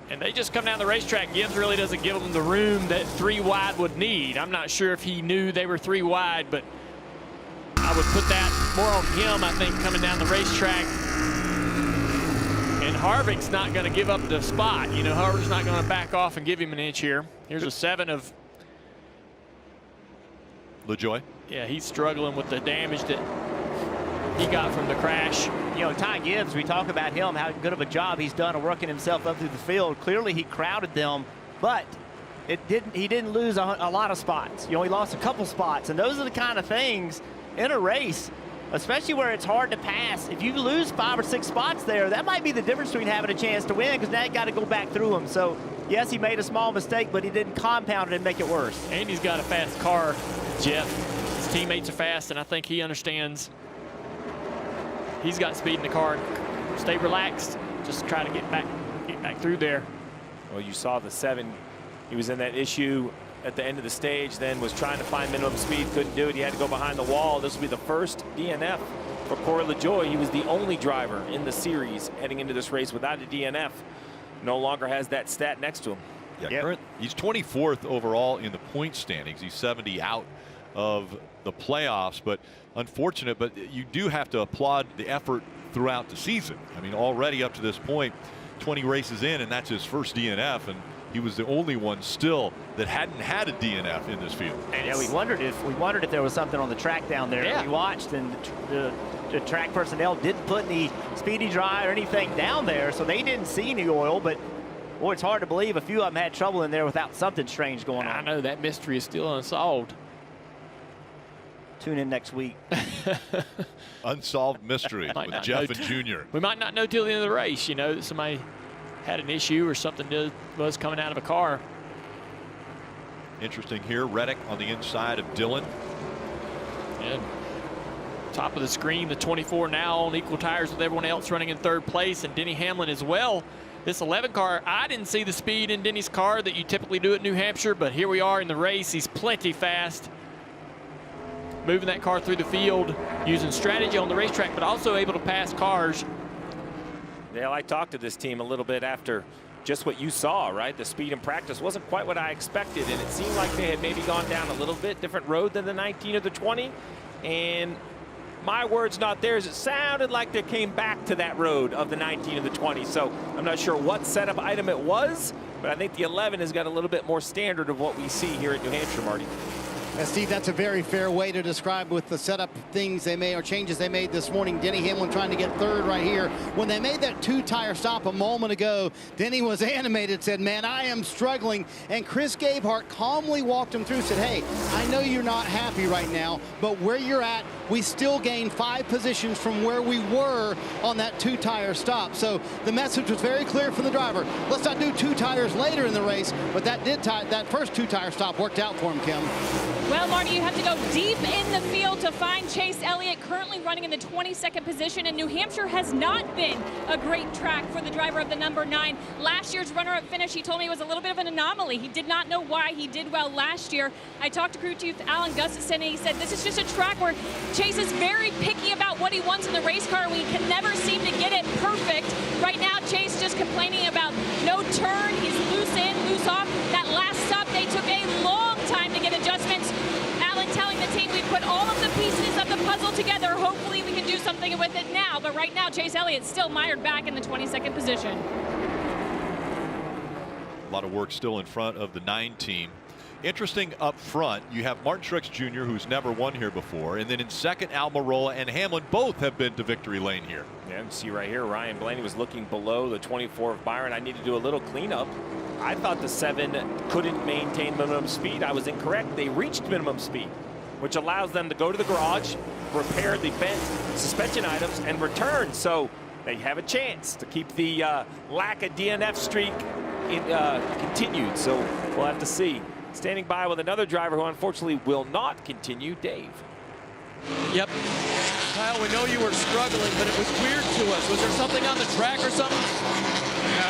And they just come down the racetrack. Gibbs really doesn't give them the room that 3 wide would need. I'm not sure if he knew they were 3 wide, but I would put that more on him, I think, coming down the racetrack. And Harvick's not going to give up the spot. You know, Harvick's not going to back off and give him an inch here. Here's a 7 of LaJoy. Yeah, he's struggling with the damage that he got from the crash. You know, Ty Gibbs, we talk about him, how good of a job he's done of working himself up through the field. Clearly he crowded them, but he didn't lose a lot of spots. You know, he lost a couple spots, and those are the kind of things in a race, especially where it's hard to pass. If you lose 5 or 6 spots there, that might be the difference between having a chance to win, because now you got to go back through them. So yes, he made a small mistake, but he didn't compound it and make it worse. And he's got a fast car, Jeff. His teammates are fast, and I think he understands he's got speed in the car. Stay relaxed. Just try to get back through there. Well, you saw the 7. He was in that issue at the end of the stage, then was trying to find minimum speed, couldn't do it. He had to go behind the wall. This will be the first DNF for Corey LaJoy. He was the only driver in the series heading into this race without a DNF. No longer has that stat next to him. Yeah, he's 24th overall in the point standings. He's 70 out of the playoffs, but unfortunate. But you do have to applaud the effort throughout the season. I mean, already up to this point, 20 races in, and that's his first DNF, and he was the only one still that hadn't had a DNF in this field. And yeah, we wondered if there was something on the track down there. Yeah. We watched, and the track personnel didn't put any speedy dry or anything down there, so they didn't see any oil. But boy, it's hard to believe a few of them had trouble in there without something strange going on. I know that mystery is still unsolved. Tune in next week. Unsolved mystery with Jeff and Junior. We might not know till the end of the race, you know, that somebody had an issue or something was coming out of a car. Interesting here, Reddick on the inside of Dillon. And top of the screen, the 24 now on equal tires with everyone else running in 3rd place, and Denny Hamlin as well. This 11 car, I didn't see the speed in Denny's car that you typically do at New Hampshire, but here we are in the race. He's plenty fast, moving that car through the field, using strategy on the racetrack, but also able to pass cars. Yeah, I talked to this team a little bit after just what you saw, right? The speed in practice wasn't quite what I expected, and it seemed like they had maybe gone down a little bit different road than the 19 or the 20. And my words, not theirs, it sounded like they came back to that road of the 19 or the 20. So I'm not sure what setup item it was, but I think the 11 has got a little bit more standard of what we see here at New Hampshire, Marty. Steve, that's a very fair way to describe with the setup things they made or changes they made this morning. Denny Hamlin trying to get third right here. When they made that 2-tire stop a moment ago, Denny was animated, said, man, I am struggling. And Chris Gabehart calmly walked him through, said, hey, I know you're not happy right now, but where you're at, we still gained 5 positions from where we were on that 2-tire stop. So the message was very clear from the driver. Let's not do 2 tires later in the race, but that first 2-tire stop worked out for him, Kim. Well, Marty, you have to go deep in the field to find Chase Elliott, currently running in the 22nd position, and New Hampshire has not been a great track for the driver of the number 9. Last year's runner-up finish, he told me, was a little bit of an anomaly. He did not know why he did well last year. I talked to crew chief Alan Gustafson, and he said this is just a track where Chase is very picky about what he wants in the race car, and we can never seem to get it perfect. Right now, Chase just complaining about no turn. He's loose in, loose off. That last stop, they took a long time to get adjustments. Alan telling the team we put all of the pieces of the puzzle together. Hopefully we can do something with it now. But right now, Chase Elliott's still mired back in the 22nd position. A lot of work still in front of the 9 team. Interesting up front, you have Martin Truex Jr., who's never won here before, and then in second, Almirola and Hamlin both have been to victory lane here. Yeah, and see right here, Ryan Blaney was looking below the 24 of Byron. I need to do a little cleanup. I thought the 7 couldn't maintain minimum speed. I was incorrect. They reached minimum speed, which allows them to go to the garage, repair the bent suspension items, and return. So they have a chance to keep the lack of DNF streak continued. So we'll have to see. Standing by with another driver who unfortunately will not continue, Dave. Yep. Kyle, we know you were struggling, but it was weird to us. Was there something on the track or something? No.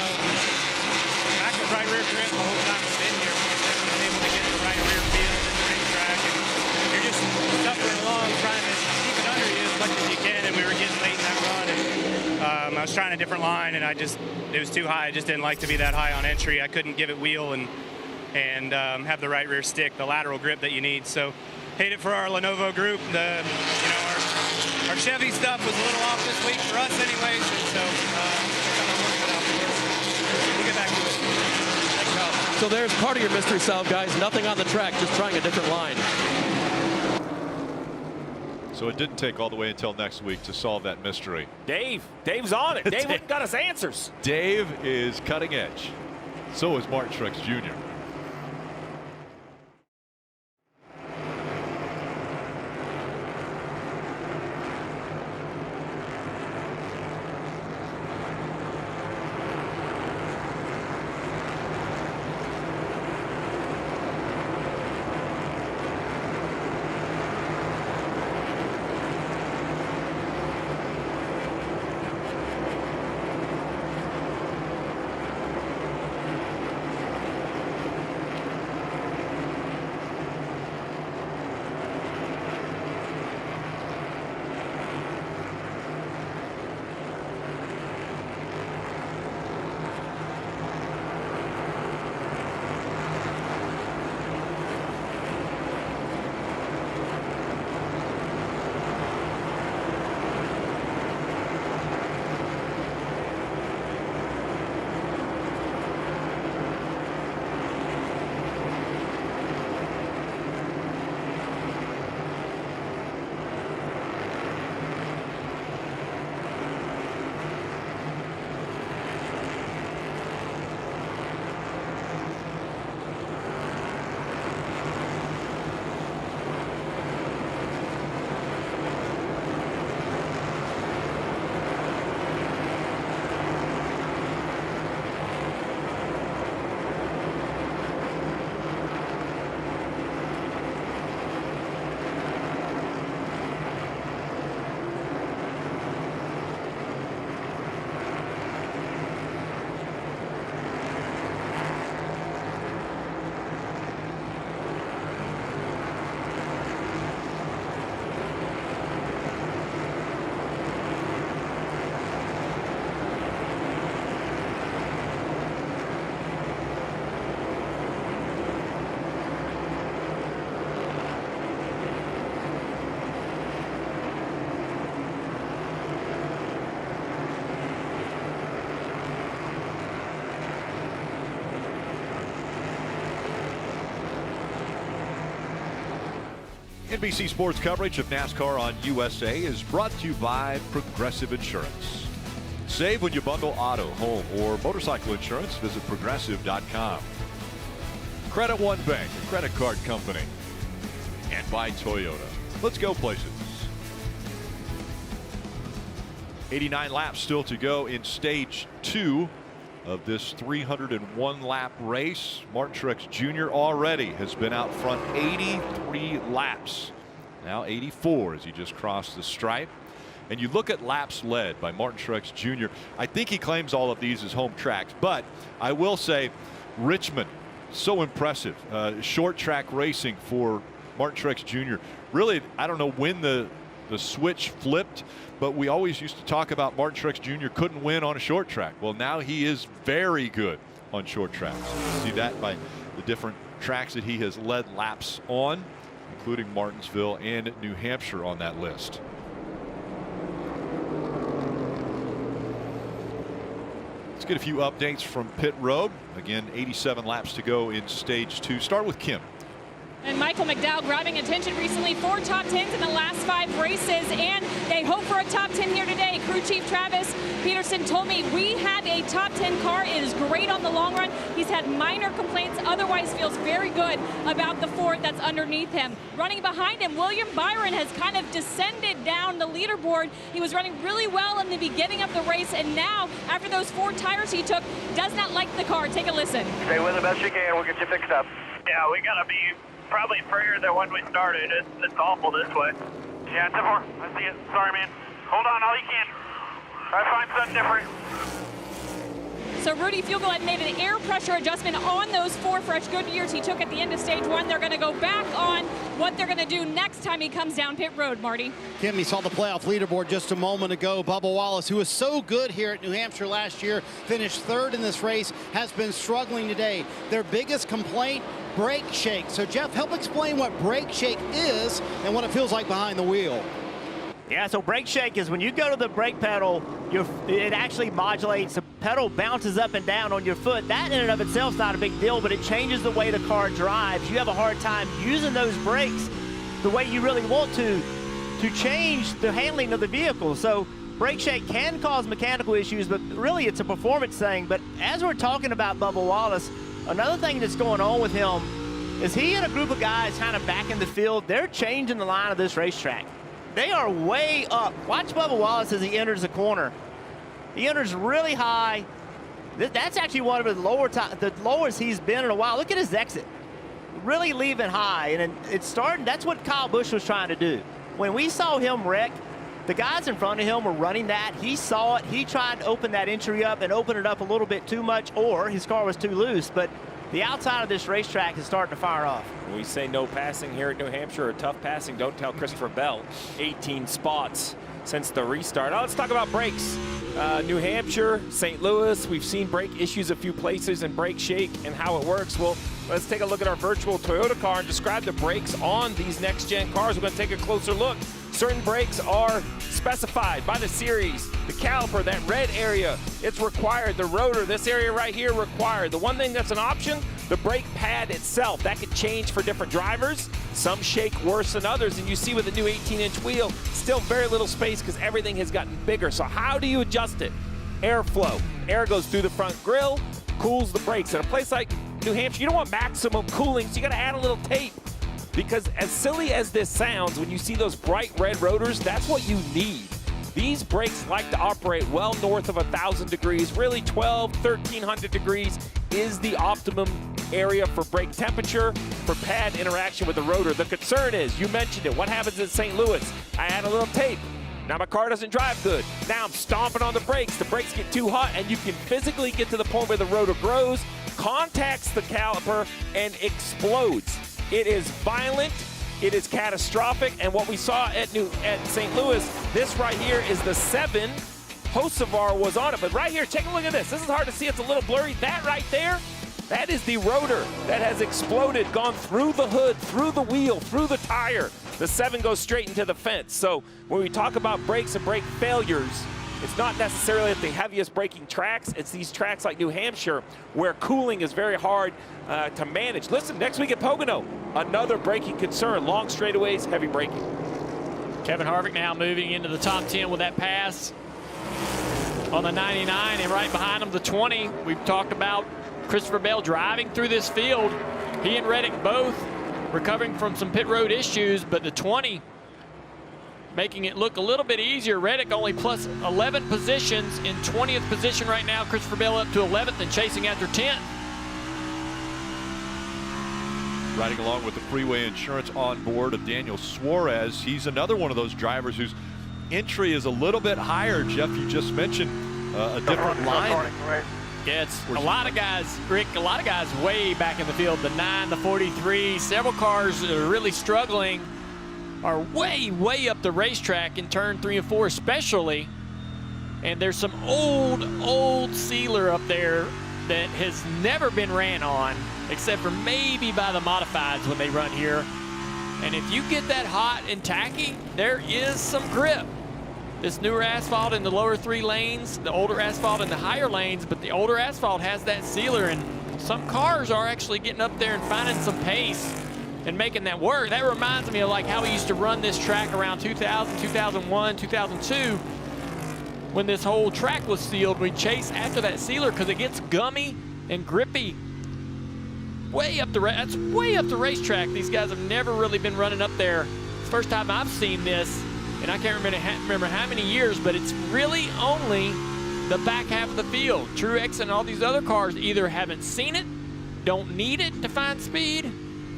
Back with right rear grip the whole time I've been here. I've been able to get the right rear feel in the racetrack, and you're just suffering along trying to keep it under you as much as you can, and we were getting late in that run, and I was trying a different line, and it was too high. I just didn't like to be that high on entry. I couldn't give it wheel and have the right rear stick, the lateral grip that you need. So hate it for our Lenovo group. Our Chevy stuff was a little off this week for us anyways, and so we'll get back to it. Thanks, Kyle. So there's part of your mystery solved, guys. Nothing on the track, just trying a different line. So it didn't take all the way until next week to solve that mystery. Dave's on it. Dave got us answers. Dave is cutting edge. So is Martin Truex Jr. NBC Sports coverage of NASCAR on USA is brought to you by Progressive Insurance. Save when you bundle auto, home, or motorcycle insurance. Visit progressive.com. Credit One Bank, a credit card company. And by Toyota. Let's go places. 89 laps still to go in stage 2 of this 301 lap race. Martin Truex Jr. already has been out front 83 laps. Now 84 as he just crossed the stripe. And you look at laps led by Martin Truex Jr. I think he claims all of these as home tracks, but I will say Richmond, so impressive. Short track racing for Martin Truex Jr. Really, I don't know when the switch flipped, but we always used to talk about Martin Truex Jr. couldn't win on a short track. Well, now he is very good on short tracks. You see that by the different tracks that he has led laps on, including Martinsville and New Hampshire on that list. Let's get a few updates from pit road. Again, 87 laps to go in stage 2. Start with Kim. And Michael McDowell grabbing attention recently. 4 top 10s in the last 5 races, and they hope for a top 10 here today. Crew Chief Travis Peterson told me we have a top 10 car. It is great on the long run. He's had minor complaints, otherwise feels very good about the Ford that's underneath him. Running behind him, William Byron has kind of descended down the leaderboard. He was running really well in the beginning of the race, and now, after those 4 tires he took, does not like the car. Take a listen. Stay with it best you can. We'll get you fixed up. Yeah, we got to be probably prayer that when we started, it's awful this way. Yeah, 10-4. I see it. Sorry, man. Hold on all you can. Try to find something different. So Rudy Fugle had made an air pressure adjustment on those 4 fresh Goodyears he took at the end of stage 1. They're going to go back on what they're going to do next time he comes down pit road, Marty. Kim, you saw the playoff leaderboard just a moment ago. Bubba Wallace, who was so good here at New Hampshire last year, finished 3rd in this race, has been struggling today. Their biggest complaint, brake shake. So Jeff, help explain what brake shake is and what it feels like behind the wheel. Yeah, so brake shake is when you go to the brake pedal, it actually modulates. The pedal bounces up and down on your foot. That in and of itself is not a big deal, but it changes the way the car drives. You have a hard time using those brakes the way you really want to change the handling of the vehicle. So brake shake can cause mechanical issues, but really it's a performance thing. But as we're talking about Bubba Wallace, another thing that's going on with him is he and a group of guys kind of back in the field, they're changing the line of this racetrack. They are way up. Watch Bubba Wallace as he enters the corner. He enters really high. That's actually one of the lowest he's been in a while. Look at his exit. Really leaving high, and it's starting. That's what Kyle Busch was trying to do. When we saw him wreck, the guys in front of him were running that. He saw it. He tried to open that entry up and open it up a little bit too much, or his car was too loose. But the outside of this racetrack is starting to fire off. When we say no passing here at New Hampshire or tough passing, don't tell Christopher Bell. 18 spots since the restart. Let's talk about brakes. New Hampshire, St. Louis, we've seen brake issues a few places and brake shake and how it works. Well, let's take a look at our virtual Toyota car and describe the brakes on these next-gen cars. We're going to take a closer look. Certain brakes are specified by the series. The caliper, that red area, it's required. The rotor, this area right here, required. The one thing that's an option, the brake pad itself. That could change for different drivers. Some shake worse than others, and you see with the new 18-inch wheel, still very little space because everything has gotten bigger. So how do you adjust it? Airflow. Air goes through the front grille, cools the brakes. At a place like New Hampshire, you don't want maximum cooling, so you got to add a little tape. Because as silly as this sounds, when you see those bright red rotors, that's what you need. These brakes like to operate well north of 1,000 degrees. Really 1,300 degrees is the optimum area for brake temperature, for pad interaction with the rotor. The concern is, you mentioned it, what happens in St. Louis? I add a little tape. Now my car doesn't drive good. Now I'm stomping on the brakes get too hot, and you can physically get to the point where the rotor grows, contacts the caliper, and explodes. It is violent, it is catastrophic, and what we saw at St. Louis, this right here is the 7. Hocevar was on it, but right here, take a look at this. This is hard to see, it's a little blurry. That right there, that is the rotor that has exploded, gone through the hood, through the wheel, through the tire. The 7 goes straight into the fence. So when we talk about brakes and brake failures, It's not necessarily at the heaviest braking tracks. It's these tracks like New Hampshire where cooling is very hard to manage. Listen, next week at Pocono, another braking concern. Long straightaways, heavy braking. Kevin Harvick now moving into the top 10 with that pass on the 99, and right behind him the 20. We've talked about Christopher Bell driving through this field. He and Reddick both recovering from some pit road issues, but the 20 making it look a little bit easier. Reddick only plus 11 positions in 20th position right now. Christopher Bell up to 11th and chasing after 10th. Riding along with the Freeway Insurance on board of Daniel Suarez. He's another one of those drivers whose entry is a little bit higher. Jeff, you just mentioned a different line. Yeah, it's a lot of guys, Rick, a lot of guys way back in the field. The 9, the 43, several cars that are really struggling are way up the racetrack in turn 3 and 4 especially. And there's some old sealer up there that has never been ran on, except for maybe by the modifieds when they run here. And if you get that hot and tacky, there is some grip. This newer asphalt in the lower 3 lanes, the older asphalt in the higher lanes, but the older asphalt has that sealer, and some cars are actually getting up there and finding some pace and making that work. That reminds me of like how we used to run this track around 2000, 2001, 2002, when this whole track was sealed. We chase after that sealer because it gets gummy and grippy. That's way up the racetrack. These guys have never really been running up there. It's the first time I've seen this, and I can't remember how many years, but it's really only the back half of the field. Truex and all these other cars either haven't seen it, don't need it to find speed,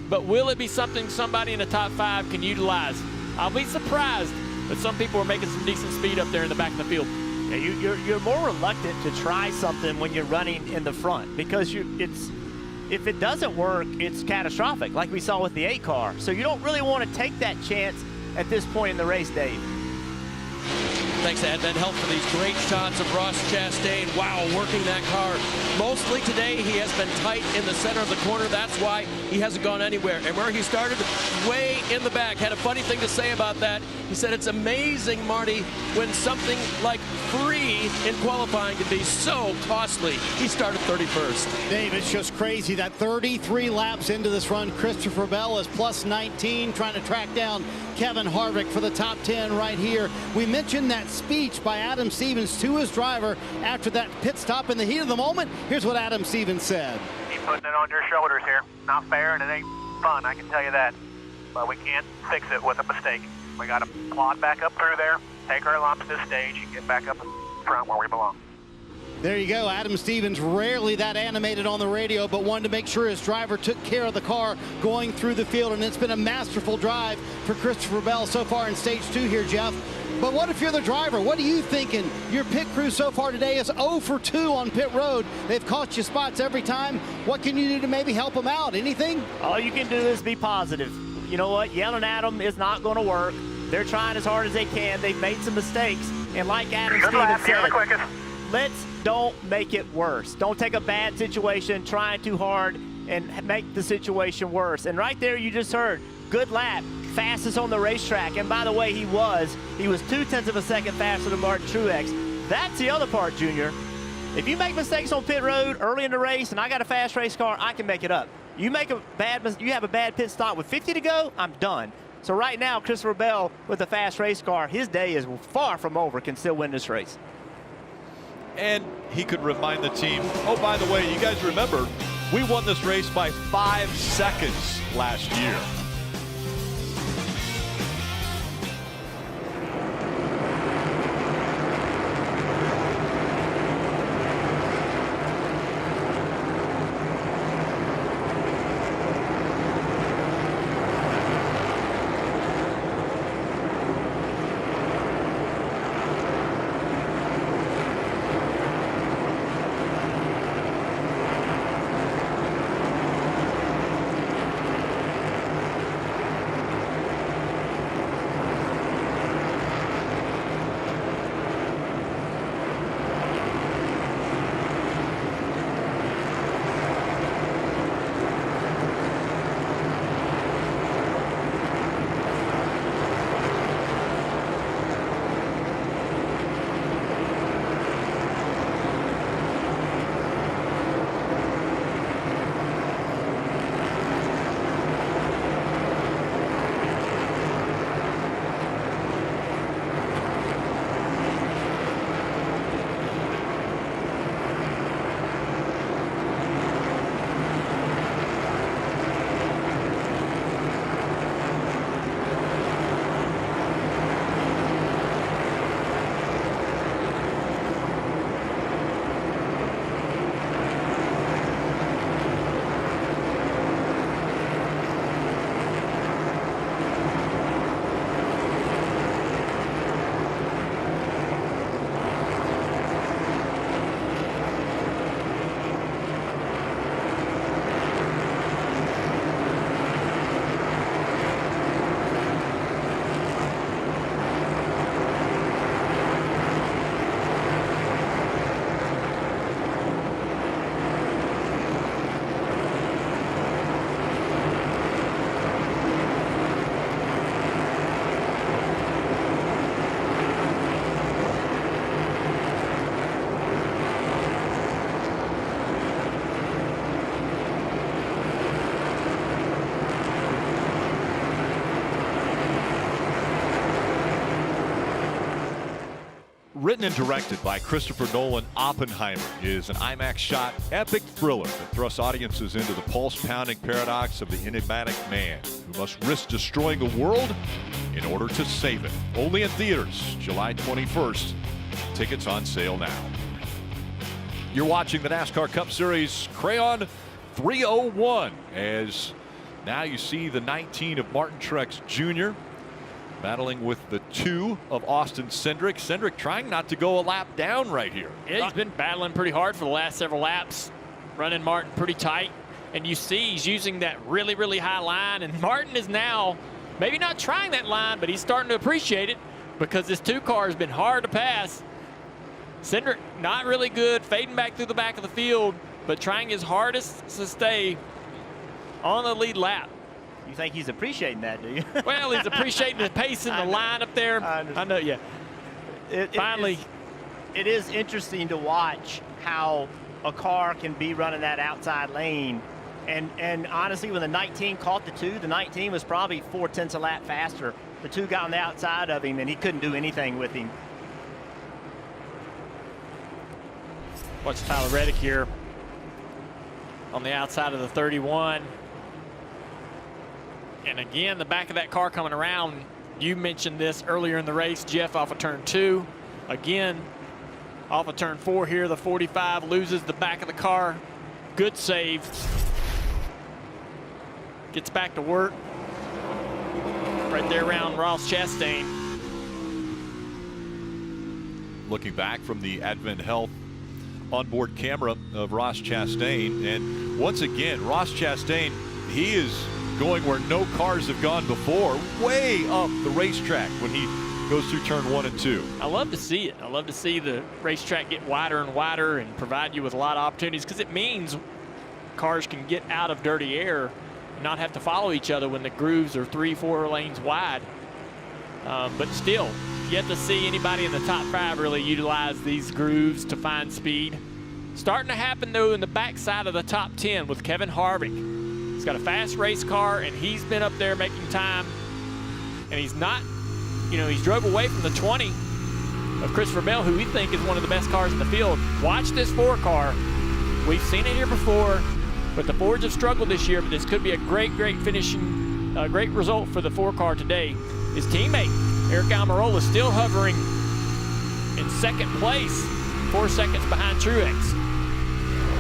but will it be something somebody in the top 5 can utilize? I'll be surprised, but some people are making some decent speed up there in the back of the field. Yeah, you're more reluctant to try something when you're running in the front because if it doesn't work, it's catastrophic, like we saw with the 8 car. So you don't really want to take that chance at this point in the race, Dave. Thanks to Advent Health for these great shots of Ross Chastain. Wow, working that car. Mostly today, he has been tight in the center of the corner. That's why he hasn't gone anywhere. And where he started, way in the back. Had a funny thing to say about that. He said, it's amazing, Marty, when something like free in qualifying can be so costly. He started 31st. Dave, it's just crazy that 33 laps into this run, Christopher Bell is plus 19, trying to track down Kevin Harvick for the top 10 right here. We mentioned that speech by Adam Stevens to his driver after that pit stop in the heat of the moment. Here's what Adam Stevens said. Keep putting it on your shoulders here. Not fair, and it ain't fun, I can tell you that. But we can't fix it with a mistake. We got to plod back up through there, take our lumps this stage, and get back up in front where we belong. There you go. Adam Stevens, rarely that animated on the radio, but wanted to make sure his driver took care of the car going through the field, and it's been a masterful drive for Christopher Bell so far in stage 2 here, Jeff. But what if you're the driver? What are you thinking? Your pit crew so far today is 0 for 2 on pit road. They've cost you spots every time. What can you do to maybe help them out? Anything? All you can do is be positive. You know what? Yelling at them is not going to work. They're trying as hard as they can. They've made some mistakes. And like Adam Stevens said, don't make it worse. Don't take a bad situation trying too hard and make the situation worse. And right there you just heard, good lap, fastest on the racetrack. And by the way, he was 0.2 of a second faster than Martin Truex. That's the other part, Junior. If you make mistakes on pit road early in the race and I got a fast race car, I can make it up. You have a bad pit stop with 50 to go, I'm done. So right now, Christopher Bell with a fast race car, his day is far from over, can still win this race. And he could remind the team, oh, by the way, you guys remember, we won this race by 5 seconds last year. Written and directed by Christopher Nolan, Oppenheimer is an IMAX shot epic thriller that thrusts audiences into the pulse-pounding paradox of the enigmatic man who must risk destroying the world in order to save it. Only in theaters, July 21st. Tickets on sale now. You're watching the NASCAR Cup Series Crayon 301 as now you see the 19 of Martin Truex Jr. battling with the 2 of Austin Cindric. Cindric trying not to go a lap down right here. Yeah, he's been battling pretty hard for the last several laps, running Martin pretty tight. And you see he's using that really, really high line. And Martin is now maybe not trying that line, but he's starting to appreciate it because this 2 car has been hard to pass. Cindric not really good, fading back through the back of the field, but trying his hardest to stay on the lead lap. You think he's appreciating that, do you? Well, he's appreciating the pace and the line up there. I know, yeah. Finally. It is interesting to watch how a car can be running that outside lane. And honestly, when the 19 caught the 2, the 19 was probably 4/10 a lap faster. The 2 got on the outside of him, and he couldn't do anything with him. Watch Tyler Reddick here on the outside of the 31. And again, the back of that car coming around. You mentioned this earlier in the race, Jeff, off of turn 2. Again, off of turn 4 here, the 45 loses the back of the car. Good save. Gets back to work. Right there around Ross Chastain. Looking back from the Advent Health onboard camera of Ross Chastain. And once again, Ross Chastain, he is going where no cars have gone before, way up the racetrack when he goes through turn 1 and 2. I love to see it. I love to see the racetrack get wider and wider and provide you with a lot of opportunities because it means cars can get out of dirty air and not have to follow each other when the grooves are 3-4 lanes wide. But still, yet to see anybody in the top 5 really utilize these grooves to find speed. Starting to happen though in the backside of the top 10 with Kevin Harvick. He's got a fast race car and he's been up there making time. And he's not, you know, he's drove away from the 20 of Christopher Bell, who we think is one of the best cars in the field. Watch this 4 car. We've seen it here before, but the Fords have struggled this year, but this could be a great finishing, great result for the 4 car today. His teammate, Eric Almirola, still hovering in 2nd place, 4 seconds behind Truex.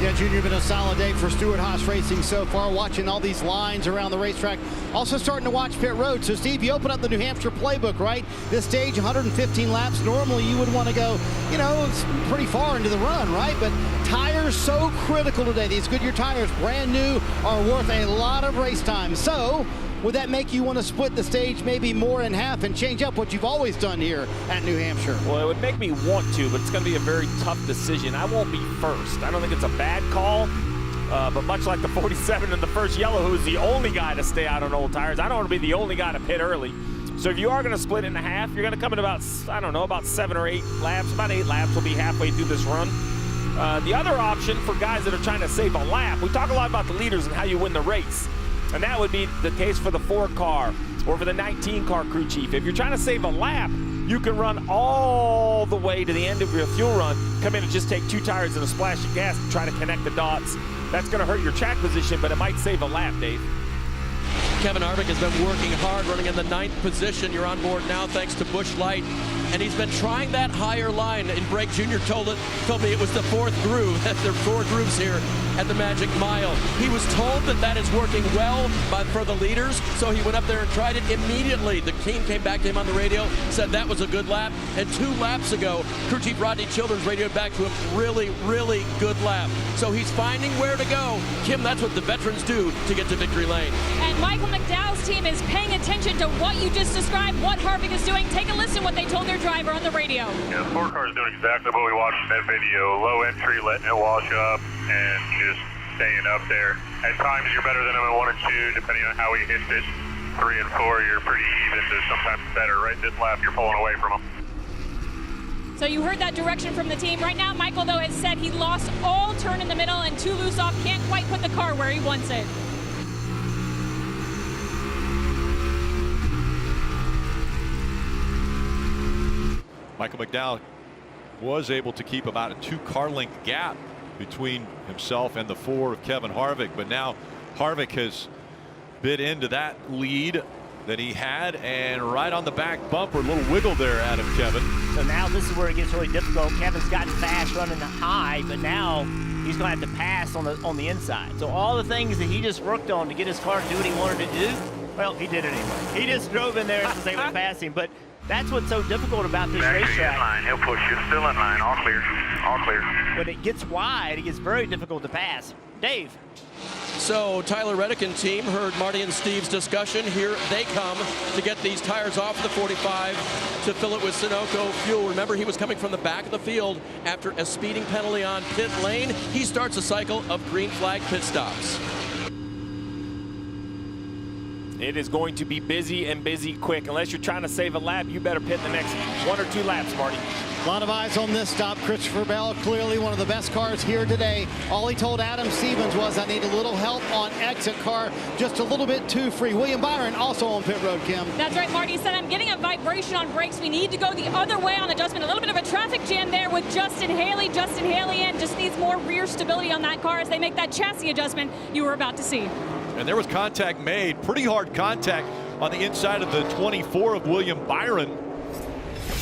Yeah, Junior, been a solid day for Stewart-Haas Racing so far, watching all these lines around the racetrack. Also starting to watch pit road. So, Steve, you open up the New Hampshire playbook, right? This stage, 115 laps. Normally, you would want to go, you know, it's pretty far into the run, right? But tires so critical today. These Goodyear tires, brand new, are worth a lot of race time. So, would that make you want to split the stage maybe more in half and change up what you've always done here at New Hampshire? Well, it would make me want to, but it's going to be a very tough decision. I won't be first. I don't think it's a bad call, but much like the 47 in the first yellow, who's the only guy to stay out on old tires, I don't want to be the only guy to pit early. So if you are going to split it in half, you're going to come in about, I don't know, about 7 or 8 laps. About 8 laps will be halfway through this run. The other option for guys that are trying to save a lap, we talk a lot about the leaders and how you win the race. And that would be the case for the 4 car or for the 19 car crew chief. If you're trying to save a lap, you can run all the way to the end of your fuel run, come in and just take 2 tires and a splash of gas and try to connect the dots. That's going to hurt your track position, but it might save a lap, Dave. Kevin Harvick has been working hard, running in the 9th position. You're on board now thanks to Busch Light. And he's been trying that higher line. And Brake Jr. told me it was the 4th groove. There are 4 grooves here at the Magic Mile. He was told that is working well for the leaders, so he went up there and tried it immediately. The team came back to him on the radio, said that was a good lap. And 2 laps ago, crew chief Rodney Childers radioed back to him, really good lap. So he's finding where to go. Kim, that's what the veterans do to get to victory lane. And Michael McDowell's team is paying attention to what you just described, what Harvick is doing. Take a listen what they told their driver on the radio. Yeah, the 4 car is doing exactly what we watched in that video. Low entry, letting it wash up, and just staying up there. At times you're better than him in 1 and 2, depending on how he hits it. 3 and 4, you're pretty even to sometimes better. Right this lap, you're pulling away from him. So you heard that direction from the team. Right now, Michael, though, has said he lost all turn in the middle and 2 loose off, can't quite put the car where he wants it. Michael McDowell was able to keep about a 2-car length gap between himself and the 4 of Kevin Harvick, but now Harvick has bit into that lead that he had, and right on the back bumper, a little wiggle there out of Kevin. So now this is where it gets really difficult. Kevin's gotten fast running high, but now he's going to have to pass on the inside. So all the things that he just worked on to get his car to do what he wanted to do, well, he did it anyway. He just drove in there and was able to pass him. But that's what's so difficult about this racetrack. In line. He'll push you. Still in line. All clear. All clear. When it gets wide, it gets very difficult to pass. Dave. So Tyler Reddick and team heard Marty and Steve's discussion. Here they come to get these tires off the 45 to fill it with Sunoco fuel. Remember, he was coming from the back of the field after a speeding penalty on pit lane. He starts a cycle of green flag pit stops. It is going to be busy and busy quick. Unless you're trying to save a lap, you better pit the next 1 or 2 laps, Marty. A lot of eyes on this stop. Christopher Bell, clearly one of the best cars here today. All he told Adam Stevens was, I need a little help on exit car, just a little bit too free. William Byron also on pit road, Kim. That's right, Marty said, I'm getting a vibration on brakes. We need to go the other way on adjustment. A little bit of a traffic jam there with Justin Haley. Justin Haley in just needs more rear stability on that car as they make that chassis adjustment you were about to see. And there was contact made, pretty hard contact on the inside of the 24 of William Byron.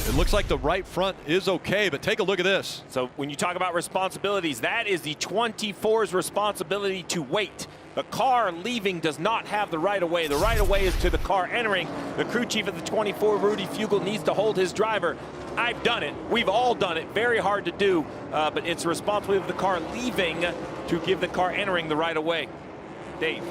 It looks like the right front is okay, but take a look at this. So when you talk about responsibilities, that is the 24's responsibility to wait. The car leaving does not have the right-of-way. The right-of-way is to the car entering. The crew chief of the 24, Rudy Fugel, needs to hold his driver. I've done it. We've all done it. Very hard to do, but it's the responsibility of the car leaving to give the car entering the right-of-way. Dave.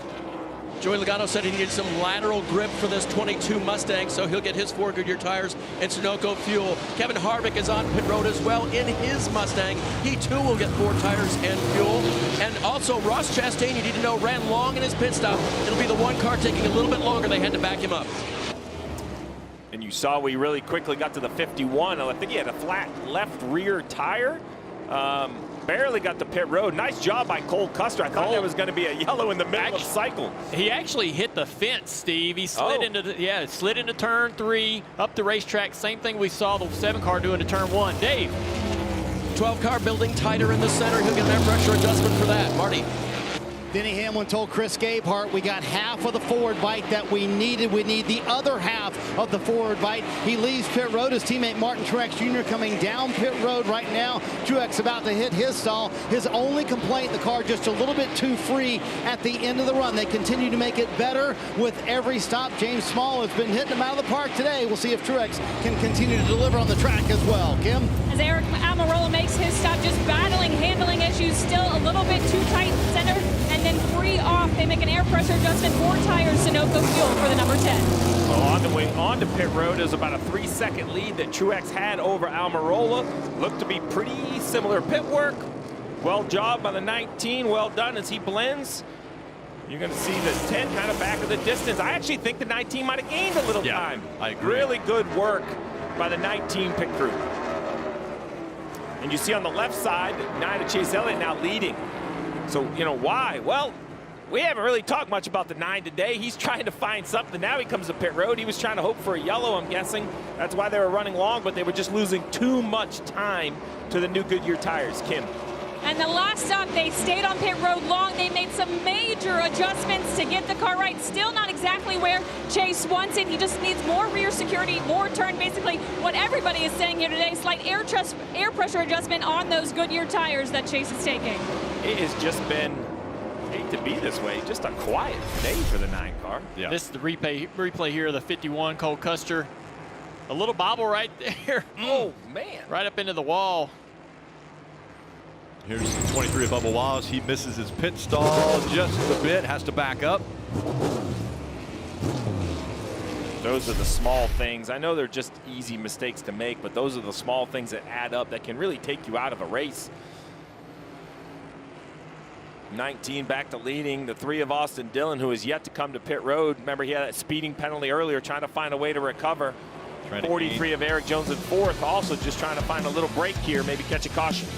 Joey Logano said he needed some lateral grip for this 22 Mustang, so he'll get his 4 Goodyear tires and Sunoco fuel. Kevin Harvick is on pit road as well in his Mustang. He too will get 4 tires and fuel. And also Ross Chastain, you need to know, ran long in his pit stop. It'll be the 1 car taking a little bit longer. They had to back him up. And you saw we really quickly got to the 51. I think he had a flat left rear tire. Barely got to pit road. Nice job by Cole Custer. I thought there was going to be a yellow in the middle of the cycle. He actually hit the fence, Steve. He slid slid into turn 3, up the racetrack. Same thing we saw the 7 car do into turn 1. Dave. 12 car building tighter in the center. He'll get an air pressure adjustment for that. Marty. Denny Hamlin told Chris Gabehart, we got half of the forward bite that we needed. We need the other half of the forward bite. He leaves pit road. His teammate Martin Truex Jr. coming down pit road right now. Truex about to hit his stall. His only complaint, the car just a little bit too free at the end of the run. They continue to make it better with every stop. James Small has been hitting them out of the park today. We'll see if Truex can continue to deliver on the track as well. Kim? As Eric Almirola makes his stop, just battling handling issues, still a little bit too tight center, and then 3 off. They make an air pressure adjustment, 4 tires, Sunoco fuel for the number 10. Well, on the way onto pit road is about a 3-second lead that Truex had over Almirola. Looked to be pretty similar pit work. Well job by the 19. Well done as he blends. You're going to see the 10 kind of back of the distance. I actually think the 19 might have gained a little time. I agree. Really good work by the 19 pit crew. And you see on the left side, 9 of Chase Elliott now leading. So, you know, why? Well, we haven't really talked much about the 9 today. He's trying to find something. Now he comes to pit road. He was trying to hope for a yellow, I'm guessing. That's why they were running long, but they were just losing too much time to the new Goodyear tires. Kim. And the last stop, they stayed on pit road long. They made some major adjustments to get the car right. Still not exactly where Chase wants it. He just needs more rear security, more turn. Basically, what everybody is saying here today, slight air pressure adjustment on those Goodyear tires that Chase is taking. It has just been, hate to be this way, just a quiet day for the 9 car. Yeah. This is the replay here of the 51, Cole Custer. A little bobble right there. Oh, man. Right up into the wall. Here's the 23 of Bubba Wallace. He misses his pit stall just a bit, has to back up. Those are the small things. I know they're just easy mistakes to make, but those are the small things that add up that can really take you out of a race. 19 back to leading. The 3 of Austin Dillon, who is yet to come to pit road. Remember, he had that speeding penalty earlier, trying to find a way to recover. 43 of Eric Jones in 4th, also just trying to find a little break here, maybe catch a caution.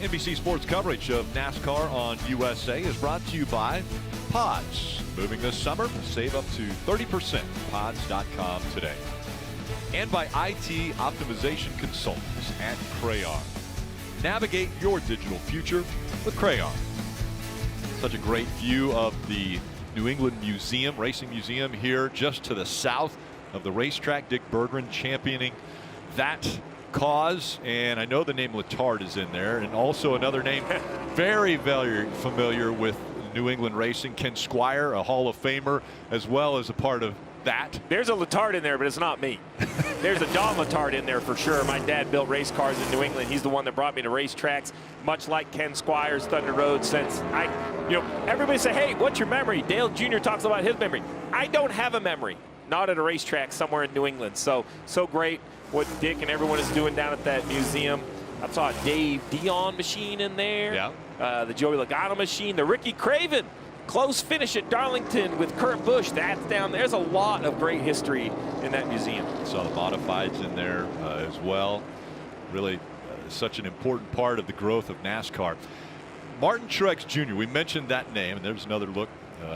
NBC Sports coverage of NASCAR on USA is brought to you by Pods. Moving this summer, save up to 30%. Pods.com today. And by IT Optimization Consultants at Crayon. Navigate your digital future with Crayon. Such a great view of the New England Museum, Racing Museum here just to the south of the racetrack. Dick Berggren championing that cause, and I know the name Letard is in there, and also another name very familiar with New England racing, Ken Squire, a Hall of Famer, as well as a part of that. There's a Letard in there, but it's not me. There's a Don Letard in there for sure. My dad built race cars in New England. He's the one that brought me to racetracks, much like Ken Squire's Thunder Road. Since everybody say, hey, what's your memory? Dale Jr. talks about his memory. I don't have a memory, not at a racetrack somewhere in New England. So great what Dick and everyone is doing down at that museum. I saw a Dave Dion machine in there. Yeah. The Joey Logano machine, the Ricky Craven close finish at Darlington with Kurt Busch. That's down there. There's a lot of great history in that museum. Saw the modifieds in there as well. Really such an important part of the growth of NASCAR. Martin Truex Jr., we mentioned that name, and there's another look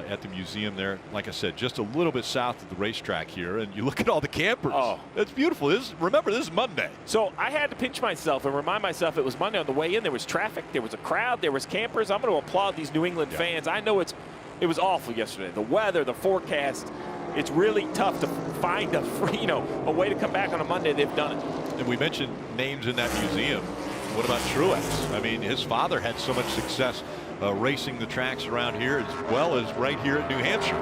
at the museum there. Like I said, just a little bit south of the racetrack here, and you look at all the campers. Oh, it's beautiful. Remember, this is Monday. So I had to pinch myself and remind myself it was Monday. On the way in, there was traffic, there was a crowd, there was campers. I'm going to applaud these New England fans. I know it was awful yesterday. The weather, the forecast, it's really tough to find a way to come back on a Monday. They've done it. And we mentioned names in that museum. What about Truex? I mean, his father had so much success racing the tracks around here, as well as right here at New Hampshire.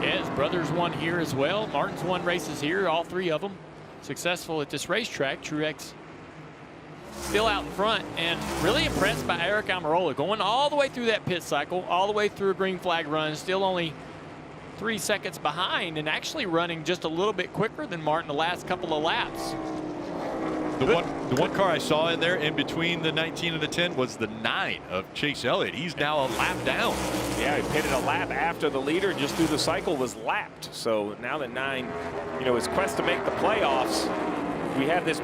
Yeah, his brothers won here as well. Martin's won races here, all three of them successful at this racetrack. Truex still out in front, and really impressed by Eric Almirola, going all the way through that pit cycle, all the way through a green flag run, still only 3 seconds behind, and actually running just a little bit quicker than Martin the last couple of laps. The one car I saw in there in between the 19 and the 10 was the 9 of Chase Elliott. He's now a lap down. Yeah, he pitted a lap after the leader, just through the cycle was lapped. So now the 9, his quest to make the playoffs. We have this,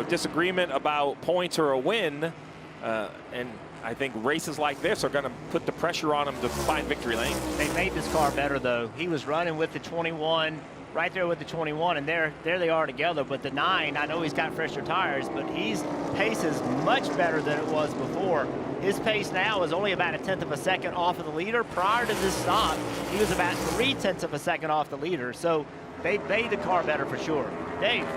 disagreement about points or a win, and I think races like this are going to put the pressure on him to find victory lane. They made this car better, though. He was running with the 21. Right there with the 21, and there they are together. But the 9, I know he's got fresher tires, but his pace is much better than it was before. His pace now is only about 1/10 of a second off of the leader. Prior to this stop, he was about 3/10 of a second off the leader. So they made the car better for sure. Dave.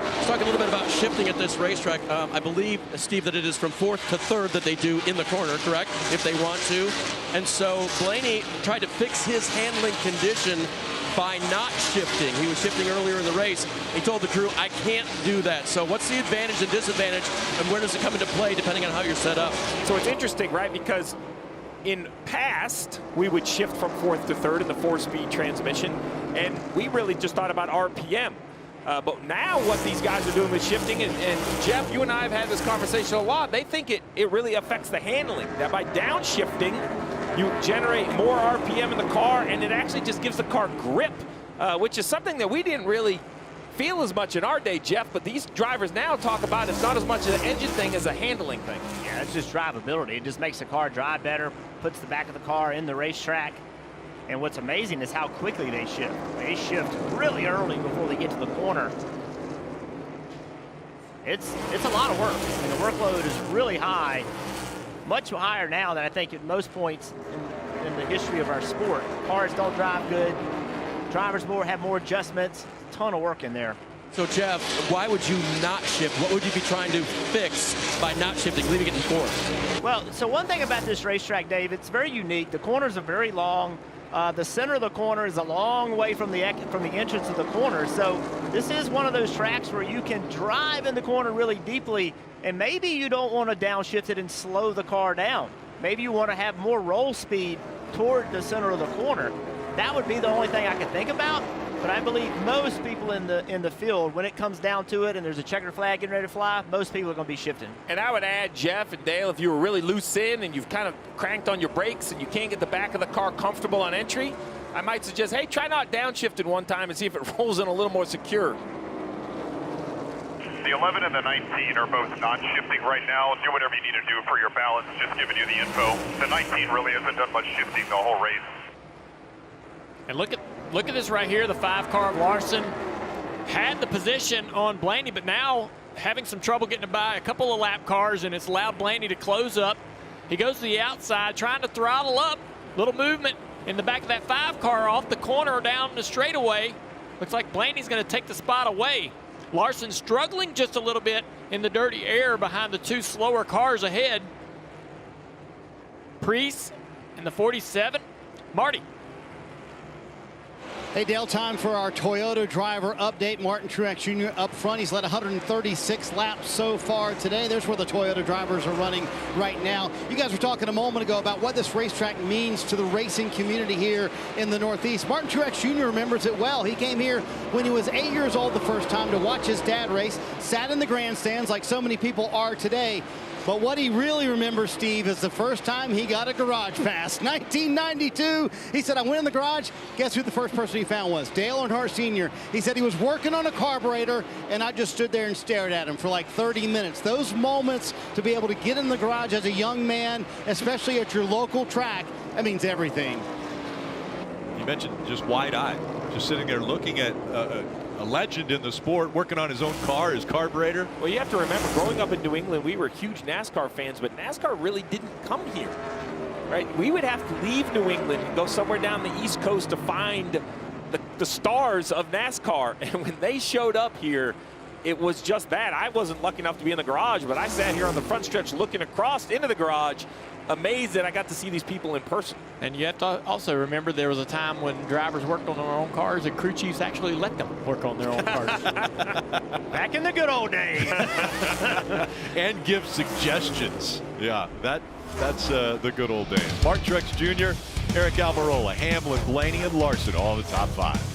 Let's talk a little bit about shifting at this racetrack. I believe, Steve, that it is from 4th to 3rd that they do in the corner, correct? If they want to. And so Blaney tried to fix his handling condition by not shifting. He was shifting earlier in the race. He told the crew, I can't do that. So what's the advantage and disadvantage, and where does it come into play depending on how you're set up? So it's interesting, right? Because in past, we would shift from 4th to 3rd in the 4-speed transmission, and we really just thought about RPM. But now what these guys are doing with shifting, and Jeff, you and I have had this conversation a lot, they think it really affects the handling. That by downshifting, you generate more RPM in the car, and it actually just gives the car grip, which is something that we didn't really feel as much in our day, Jeff, but these drivers now talk about it's not as much of an engine thing as a handling thing. Yeah, it's just drivability. It just makes the car drive better, puts the back of the car in the racetrack. And what's amazing is how quickly they shift. They shift really early before they get to the corner. It's a lot of work, and the workload is really high, much higher now than I think at most points in the history of our sport. Cars don't drive good. Drivers have more adjustments. Ton of work in there. So, Jeff, why would you not shift? What would you be trying to fix by not shifting, leaving it in 4th? Well, so one thing about this racetrack, Dave, it's very unique. The corners are very long. The center of the corner is a long way from the entrance of the corner. So this is one of those tracks where you can drive in the corner really deeply, and maybe you don't want to downshift it and slow the car down. Maybe you want to have more roll speed toward the center of the corner. That would be the only thing I could think about. But I believe most people in the field, when it comes down to it and there's a checkered flag getting ready to fly, most people are going to be shifting. And I would add, Jeff and Dale, if you were really loose in and you've kind of cranked on your brakes and you can't get the back of the car comfortable on entry, I might suggest, hey, try not downshifting one time and see if it rolls in a little more secure. The 11 and the 19 are both non-shifting right now. Do whatever you need to do for your balance, just giving you the info. The 19 really hasn't done much shifting the whole race. And look at this right here. The 5 car of Larson had the position on Blaney, but now having some trouble getting by a couple of lap cars, and it's allowed Blaney to close up. He goes to the outside, trying to throttle up. Little movement in the back of that 5 car off the corner down the straightaway. Looks like Blaney's going to take the spot away. Larson struggling just a little bit in the dirty air behind the 2 slower cars ahead. Priest in the 47. Marty. Hey, Dale, time for our Toyota driver update. Martin Truex Jr. up front. He's led 136 laps so far today. There's where the Toyota drivers are running right now. You guys were talking a moment ago about what this racetrack means to the racing community here in the Northeast. Martin Truex Jr. remembers it well. He came here when he was 8 years old the first time to watch his dad race, sat in the grandstands like so many people are today. But what he really remembers, Steve, is the first time he got a garage pass. 1992, he said, I went in the garage. Guess who the first person he found was? Dale Earnhardt Sr. He said he was working on a carburetor, and I just stood there and stared at him for like 30 minutes. Those moments to be able to get in the garage as a young man, especially at your local track, that means everything. You mentioned just wide-eyed, just sitting there looking at a legend in the sport, working on his own car, his carburetor. Well, you have to remember, growing up in New England, we were huge NASCAR fans, but NASCAR really didn't come here, right? We would have to leave New England and go somewhere down the East Coast to find the stars of NASCAR. And when they showed up here, it was just that. I wasn't lucky enough to be in the garage, but I sat here on the front stretch looking across into the garage, amazed that I got to see these people in person. And you have to also remember there was a time when drivers worked on their own cars and crew chiefs actually let them work on their own cars. Back in the good old days. And give suggestions. Yeah, that's the good old days. Martin Truex Jr., Eric Almirola, Hamlin, Blaney, and Larson, all in the top 5.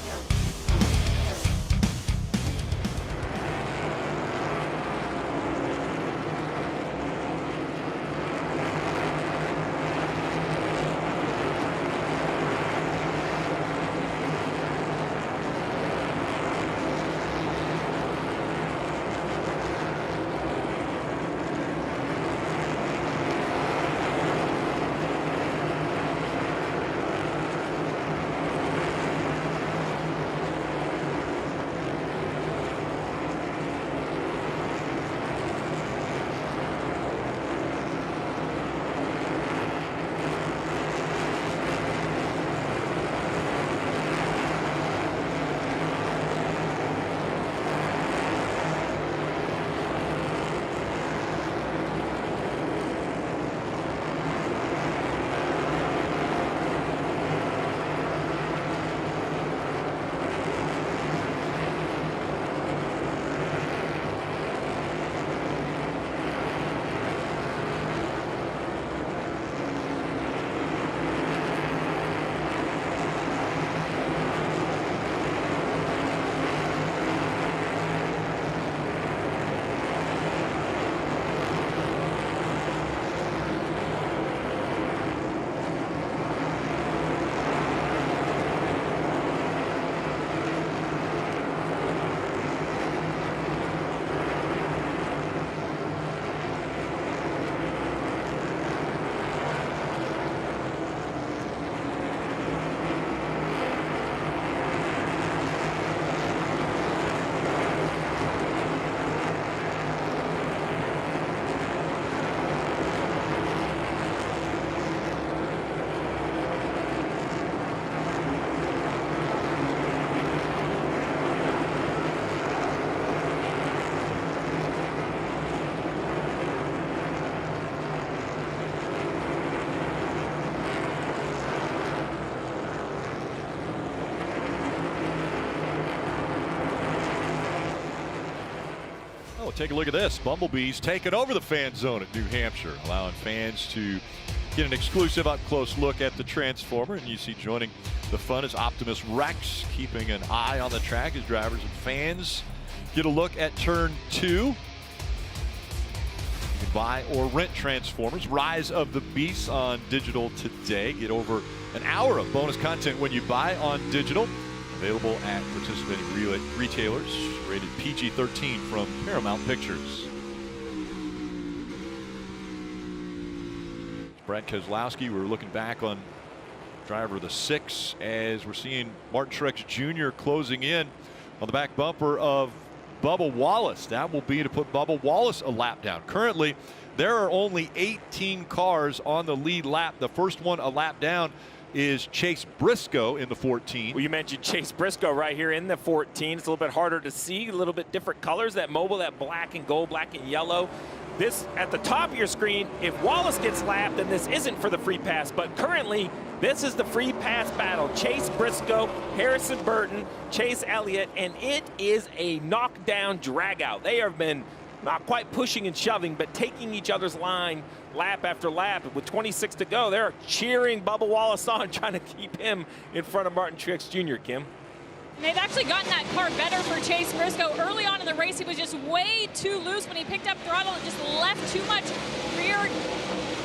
Take a look at this. Bumblebees taking over the fan zone at New Hampshire, allowing fans to get an exclusive up-close look at the Transformer. And you see joining the fun is Optimus Rex, keeping an eye on the track as drivers and fans get a look at Turn 2. You can buy or rent Transformers. Rise of the Beasts on digital today. Get over an hour of bonus content when you buy on digital. Available at participating retailers. Rated PG-13 from Paramount Pictures. Brad Keselowski, we're looking back on driver of the 6 as we're seeing Martin Truex Jr. closing in on the back bumper of Bubba Wallace. That will be to put Bubba Wallace a lap down. Currently, there are only 18 cars on the lead lap. The first one a lap down is Chase Briscoe in the 14. Well, you mentioned Chase Briscoe right here in the 14. It's a little bit harder to see, a little bit different colors. That mobile, that black and gold, black and yellow. This, at the top of your screen, if Wallace gets lapped, then this isn't for the free pass. But currently, this is the free pass battle. Chase Briscoe, Harrison Burton, Chase Elliott, and it is a knockdown drag-out. They have been not quite pushing and shoving, but taking each other's line lap after lap. With 26 to go, they're cheering Bubba Wallace on, trying to keep him in front of Martin Truex Jr., Kim. And they've actually gotten that car better for Chase Briscoe. Early on in the race, he was just way too loose when he picked up throttle and just left too much rear.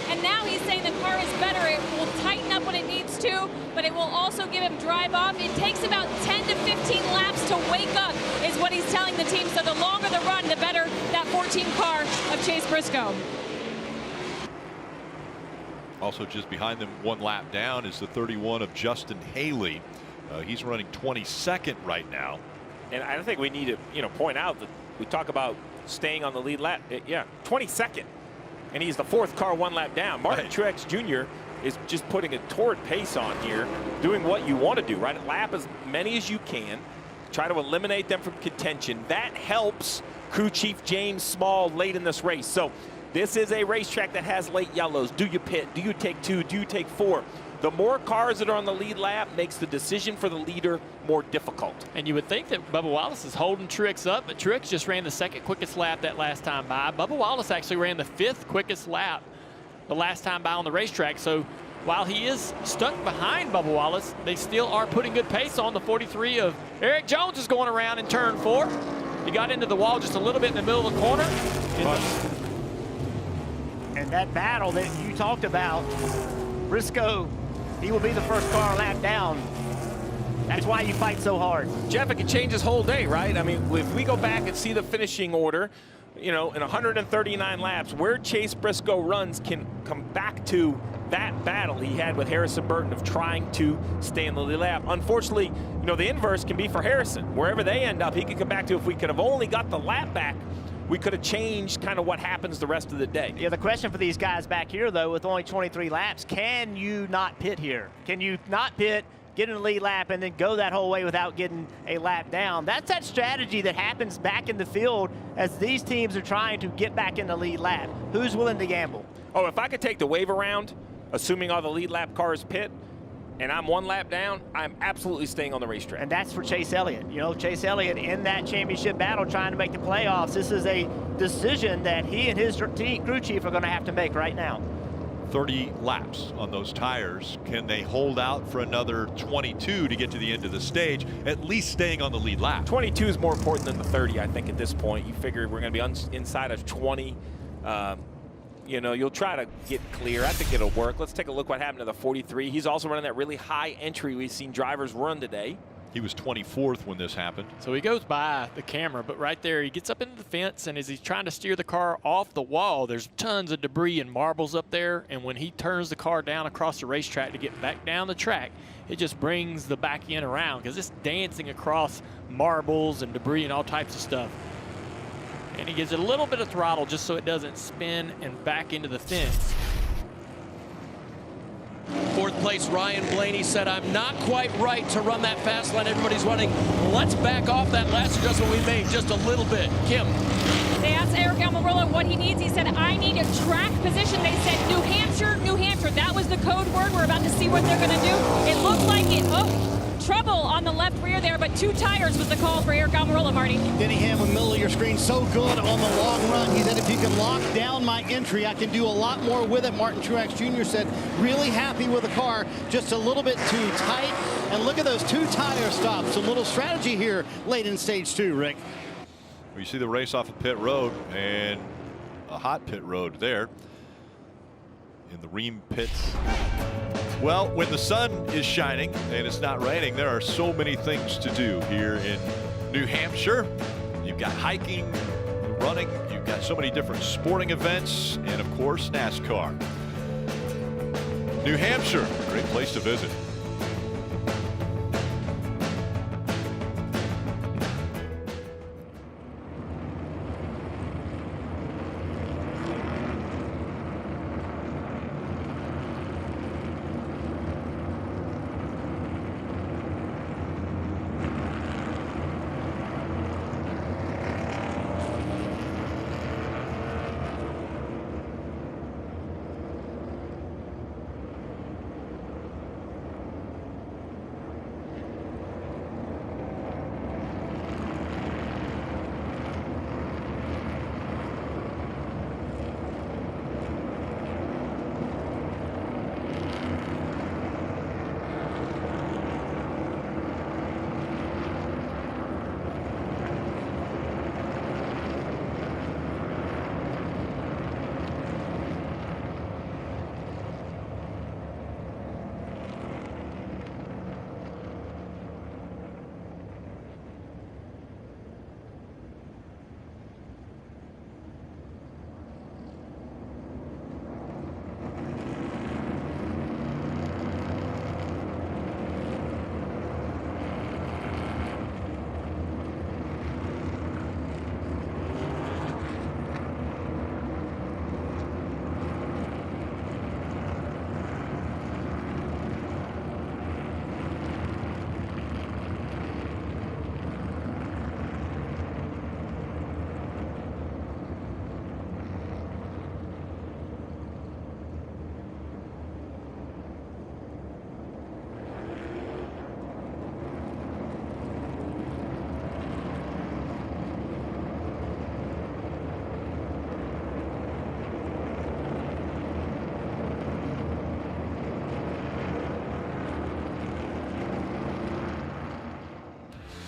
And now he's saying the car is better. It will tighten up when it needs to, but it will also give him drive off. It takes about 10 to 15 laps to wake up, is what he's telling the team. So the longer the run, the better that 14 car of Chase Briscoe. Also just behind them, one lap down, is the 31 of Justin Haley. He's running 22nd right now. And I think we need to, point out that we talk about staying on the lead lap. 22nd. And he's the 4th car one lap down. Martin Truex Jr. is just putting a torrid pace on here, doing what you want to do, right? Lap as many as you can. Try to eliminate them from contention. That helps crew chief James Small late in this race. So this is a racetrack that has late yellows. Do you pit? Do you take 2? Do you take 4? The more cars that are on the lead lap makes the decision for the leader more difficult. And you would think that Bubba Wallace is holding Truex up, but Truex just ran the 2nd quickest lap that last time by. Bubba Wallace actually ran the 5th quickest lap the last time by on the racetrack. So while he is stuck behind Bubba Wallace, they still are putting good pace on. The 43 of Eric Jones is going around in turn 4. He got into the wall just a little bit in the middle of the corner. And that battle that you talked about, Briscoe, he will be the first car lap down. That's why you fight so hard. Jeff, it can change his whole day, right? I mean, if we go back and see the finishing order, in 139 laps, where Chase Briscoe runs can come back to that battle he had with Harrison Burton of trying to stay in the lead lap. Unfortunately, the inverse can be for Harrison. Wherever they end up, he can come back to, if we could have only got the lap back, we could have changed kind of what happens the rest of the day. Yeah, the question for these guys back here, though, with only 23 laps, can you not pit here? Can you not pit, get in the lead lap, and then go that whole way without getting a lap down? That's that strategy that happens back in the field as these teams are trying to get back in the lead lap. Who's willing to gamble? Oh, if I could take the wave around, assuming all the lead lap cars pit, and I'm one lap down, I'm absolutely staying on the racetrack. And that's for Chase Elliott. Chase Elliott in that championship battle trying to make the playoffs. This is a decision that he and his crew chief are going to have to make right now. 30 laps on those tires. Can they hold out for another 22 to get to the end of the stage, at least staying on the lead lap? 22 is more important than the 30, I think, at this point. You figure we're going to be inside of 20. You'll try to get clear. I think it'll work. Let's take a look what happened to the 43. He's also running that really high entry we've seen drivers run today. He was 24th when this happened. So he goes by the camera, but right there he gets up into the fence, and as he's trying to steer the car off the wall, there's tons of debris and marbles up there, and when he turns the car down across the racetrack to get back down the track, it just brings the back end around because it's dancing across marbles and debris and all types of stuff. And he gives it a little bit of throttle just so it doesn't spin and back into the fence. 4th place, Ryan Blaney said, I'm not quite right to run that fast line everybody's running. Let's back off that last adjustment we made just a little bit. Kim. They asked Eric Almirola what he needs. He said, I need a track position. They said, New Hampshire, New Hampshire. That was the code word. We're about to see what they're going to do. It looked like it. Oh, trouble on the left rear there, but 2 tires was the call for Eric Almirola, Marty. Denny Hamlin, middle of your screen, so good on the long run. He said, if you can lock down my entry, I can do a lot more with it. Martin Truex Jr. said, really happy with the car, just a little bit too tight. And look at those 2 tire stops. A little strategy here late in stage 2, Rick. You see the race off of pit road, and a hot pit road there. in the Ream pits. Well, when the sun is shining and it's not raining, there are so many things to do here in New Hampshire. You've got hiking, running, you've got so many different sporting events, and of course, NASCAR. New Hampshire, great place to visit.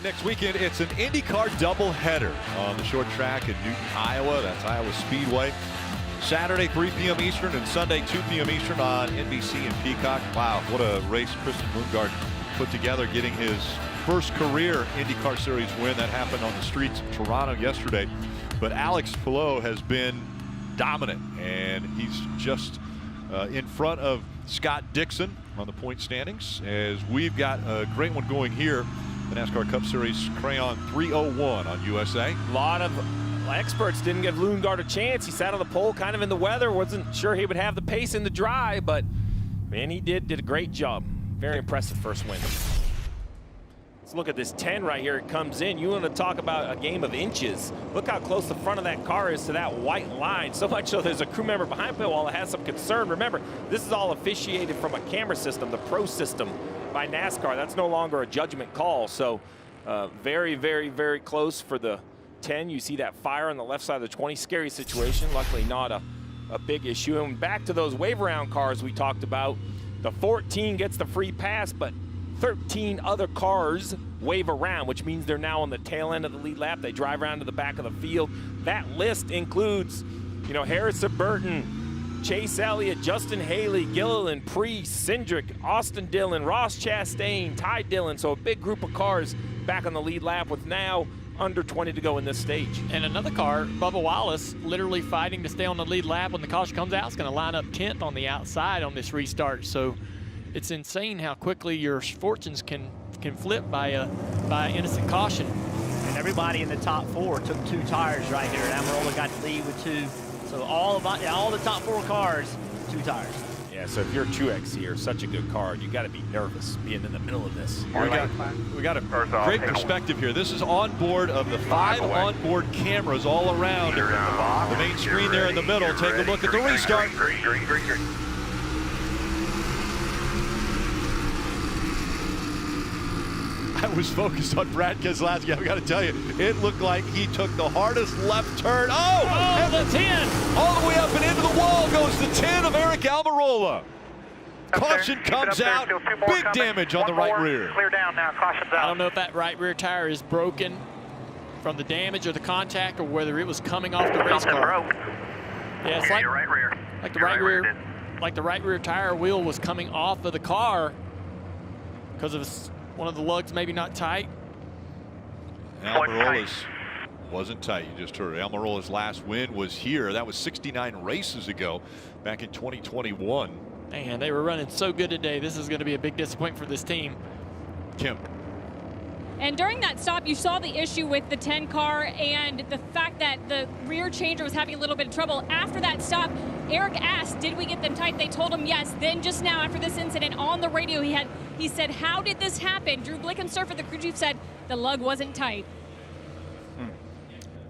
Next weekend, it's an IndyCar doubleheader on the short track in Newton, Iowa. That's Iowa Speedway. Saturday, 3 p.m. Eastern, and Sunday, 2 p.m. Eastern on NBC and Peacock. Wow, what a race Kristen Lundgaard put together, getting his first career IndyCar Series win. That happened on the streets of Toronto yesterday. But Alex Palou has been dominant, and he's just in front of Scott Dixon on the point standings, as we've got a great one going here. The NASCAR Cup Series Crayon 301 on USA. A lot of experts didn't give Lundgaard a chance. He sat on the pole kind of in the weather. Wasn't sure he would have the pace in the dry, but man, he did a great job. Very impressive first win. Let's look at this 10 right here. It comes in. You want to talk about a game of inches. Look how close the front of that car is to that white line. So much so there's a crew member behind pit wall that has some concern. Remember, this is all officiated from a camera system, the Pro system by NASCAR. That's no longer a judgment call. So very, very, very close for the 10. You see that fire on the left side of the 20. Scary situation. Luckily not a big issue. And back to those wave around cars we talked about. The 14 gets the free pass, but 13 other cars wave around, which means they're now on the tail end of the lead lap. They drive around to the back of the field. That list includes, you know, Harrison Burton, Chase Elliott, Justin Haley, Gilliland, Priest, Cindric, Austin Dillon, Ross Chastain, Ty Dillon. So a big group of cars back on the lead lap with now under 20 to go in this stage. And another car, Bubba Wallace, literally fighting to stay on the lead lap when the caution comes out. It's going to line up 10th on the outside on this restart. So it's insane how quickly your fortunes can flip by innocent caution. And everybody in the top 4 took 2 tires right here. And Almirola got the lead with 2. So all the top 4 cars, 2 tires. Yeah, so if you're Truex here, such a good car, you got to be nervous being in the middle of this. We got a great perspective here. This is on board of the 5 onboard cameras all around the main screen there in the middle. Take a look at the restart. I was focused on Brad Keselowski. I've got to tell you, it looked like he took the hardest left turn. Oh, the 10! All the way up and into the wall goes the 10 of Eric Almirola. Caution comes out. Big damage on the right rear. Clear down now. Caution's out. I don't know if that right rear tire is broken from the damage or the contact, or whether it was coming off the race car. Broke. Yeah, it's like, Your right rear. like the right rear like the right rear tire wheel was coming off of the car because of one of the lugs maybe not tight. Almirola's wasn't tight. You just heard Almirola's last win was here. That was 69 races ago, back in 2021. Man, they were running so good today. This is going to be a big disappointment for this team. Kim. And during that stop, you saw the issue with the 10 car and the fact that the rear changer was having a little bit of trouble. After that stop, Eric asked, did we get them tight? They told him yes. Then just now after this incident on the radio, he said, how did this happen? Drew Blickensurfer, the crew chief, said the lug wasn't tight.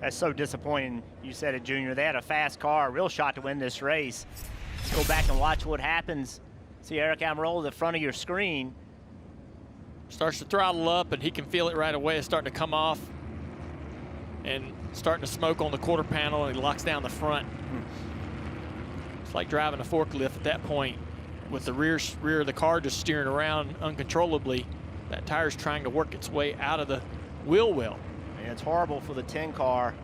That's so disappointing. You said it, Junior. They had a fast car, a real shot to win this race. Let's go back and watch what happens. See Eric Almirola at the front of your screen. Starts to throttle up, and he can feel it right away. It's starting to come off and starting to smoke on the quarter panel, and he locks down the front. It's like driving a forklift at that point with the rear of the car just steering around uncontrollably. That tire's trying to work its way out of the wheel well. And it's horrible for the 10 car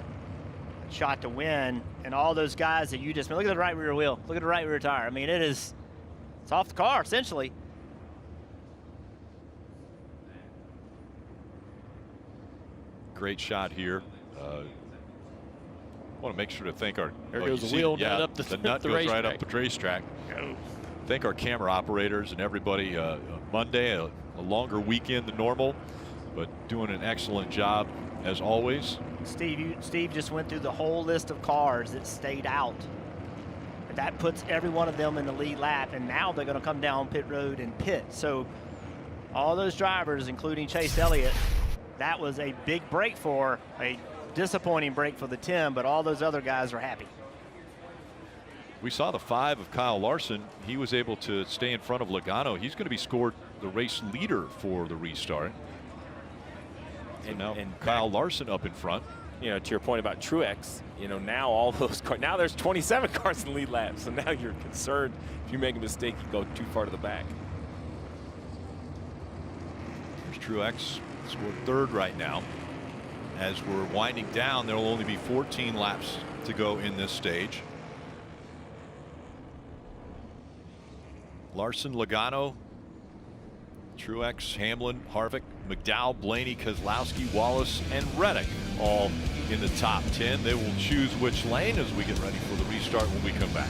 shot to win, and all those guys that you just look at the right rear wheel, look at the right rear tire. I mean, it's off the car essentially. Great shot here. Want to make sure to thank our. There goes the wheel nut up the nut goes right up the racetrack. Thank our camera operators and everybody. Monday, a longer weekend than normal, but doing an excellent job as always. Steve just went through the whole list of cars that stayed out. And that puts every one of them in the lead lap, and now they're going to come down pit road and pit. So all those drivers, including Chase Elliott, that was a big break for, a disappointing break for the 10, but all those other guys are happy. We saw the 5 of Kyle Larson. He was able to stay in front of Logano. He's going to be scored the race leader for the restart. And now Kyle Larson up in front. You know, to your point about Truex, you know, now all those cars, now there's 27 cars in the lead lap, so now you're concerned if you make a mistake, you go too far to the back. There's Truex scored 3rd right now. As we're winding down, there will only be 14 laps to go in this stage. Larson, Logano, Truex, Hamlin, Harvick, McDowell, Blaney, Keselowski, Wallace, and Reddick all in the top 10. They will choose which lane as we get ready for the restart when we come back.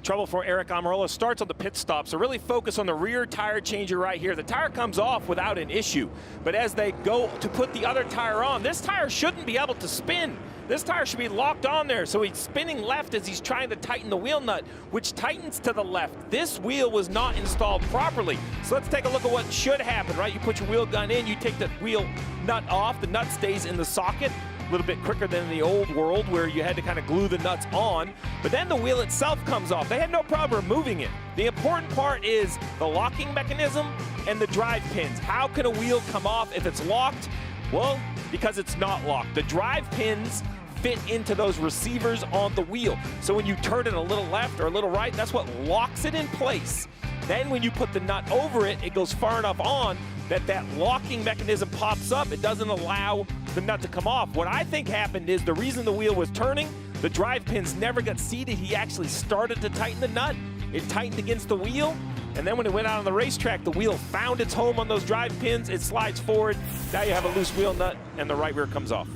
trouble for Eric Almirola starts on the pit stop, so really focus on the rear tire changer right here. The tire comes off without an issue, but as they go to put the other tire on, this tire shouldn't be able to spin. This tire should be locked on there, so he's spinning left as he's trying to tighten the wheel nut, which tightens to the left. This wheel was not installed properly. So let's take a look at what should happen, right? You put your wheel gun in, you take the wheel nut off, the nut stays in the socket, a little bit quicker than in the old world where you had to kind of glue the nuts on, but then the wheel itself comes off. They had no problem removing it. The important part is the locking mechanism and the drive pins. How can a wheel come off if it's locked? Well, because it's not locked. The drive pins fit into those receivers on the wheel. So when you turn it a little left or a little right, that's what locks it in place. Then when you put the nut over it, it goes far enough on that that locking mechanism pops up. It doesn't allow the nut to come off. What I think happened is the reason the wheel was turning, the drive pins never got seated. He actually started to tighten the nut. It tightened against the wheel. And then when it went out on the racetrack, the wheel found its home on those drive pins. It slides forward. Now you have a loose wheel nut and the right rear comes off.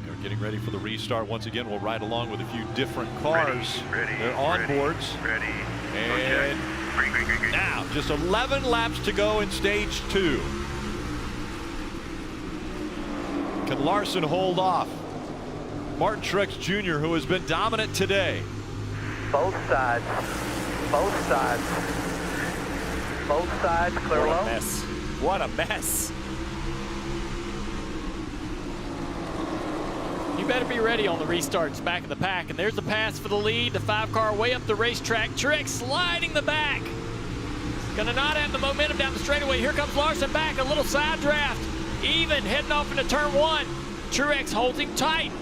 They're getting ready for the restart. Once again, we'll ride along with a few different cars. They're on boards. And now just 11 laps to go in stage 2. Can Larson hold off Martin Truex Jr., who has been dominant today? Both sides. Both sides. Both sides, clear low. What a mess. What a mess. You better be ready on the restarts back of the pack. And there's the pass for the lead. The 5-car way up the racetrack. Truex sliding the back. Gonna not have the momentum down the straightaway. Here comes Larson back. A little side draft. Even heading off into turn 1. Truex holds him tight.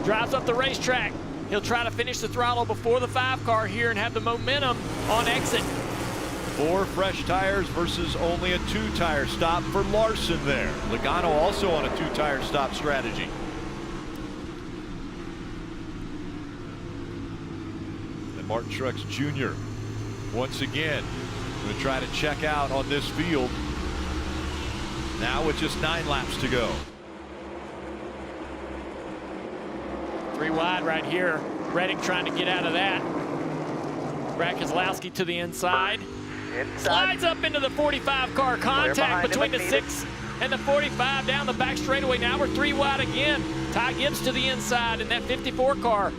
Drives up the racetrack. He'll try to finish the throttle before the 5-car here and have the momentum on exit. 4 fresh tires versus only a 2-tire stop for Larson there. Logano also on a 2-tire stop strategy. And Martin Truex Jr. once again going to try to check out on this field. Now with just 9 laps to go. 3 wide right here. Reddick trying to get out of that. Brad Keselowski to the inside. Slides up into the 45-car contact between the 6 and the 45 down the back straightaway. Now we're 3 wide again. Ty Gibbs to the inside in that 54 car.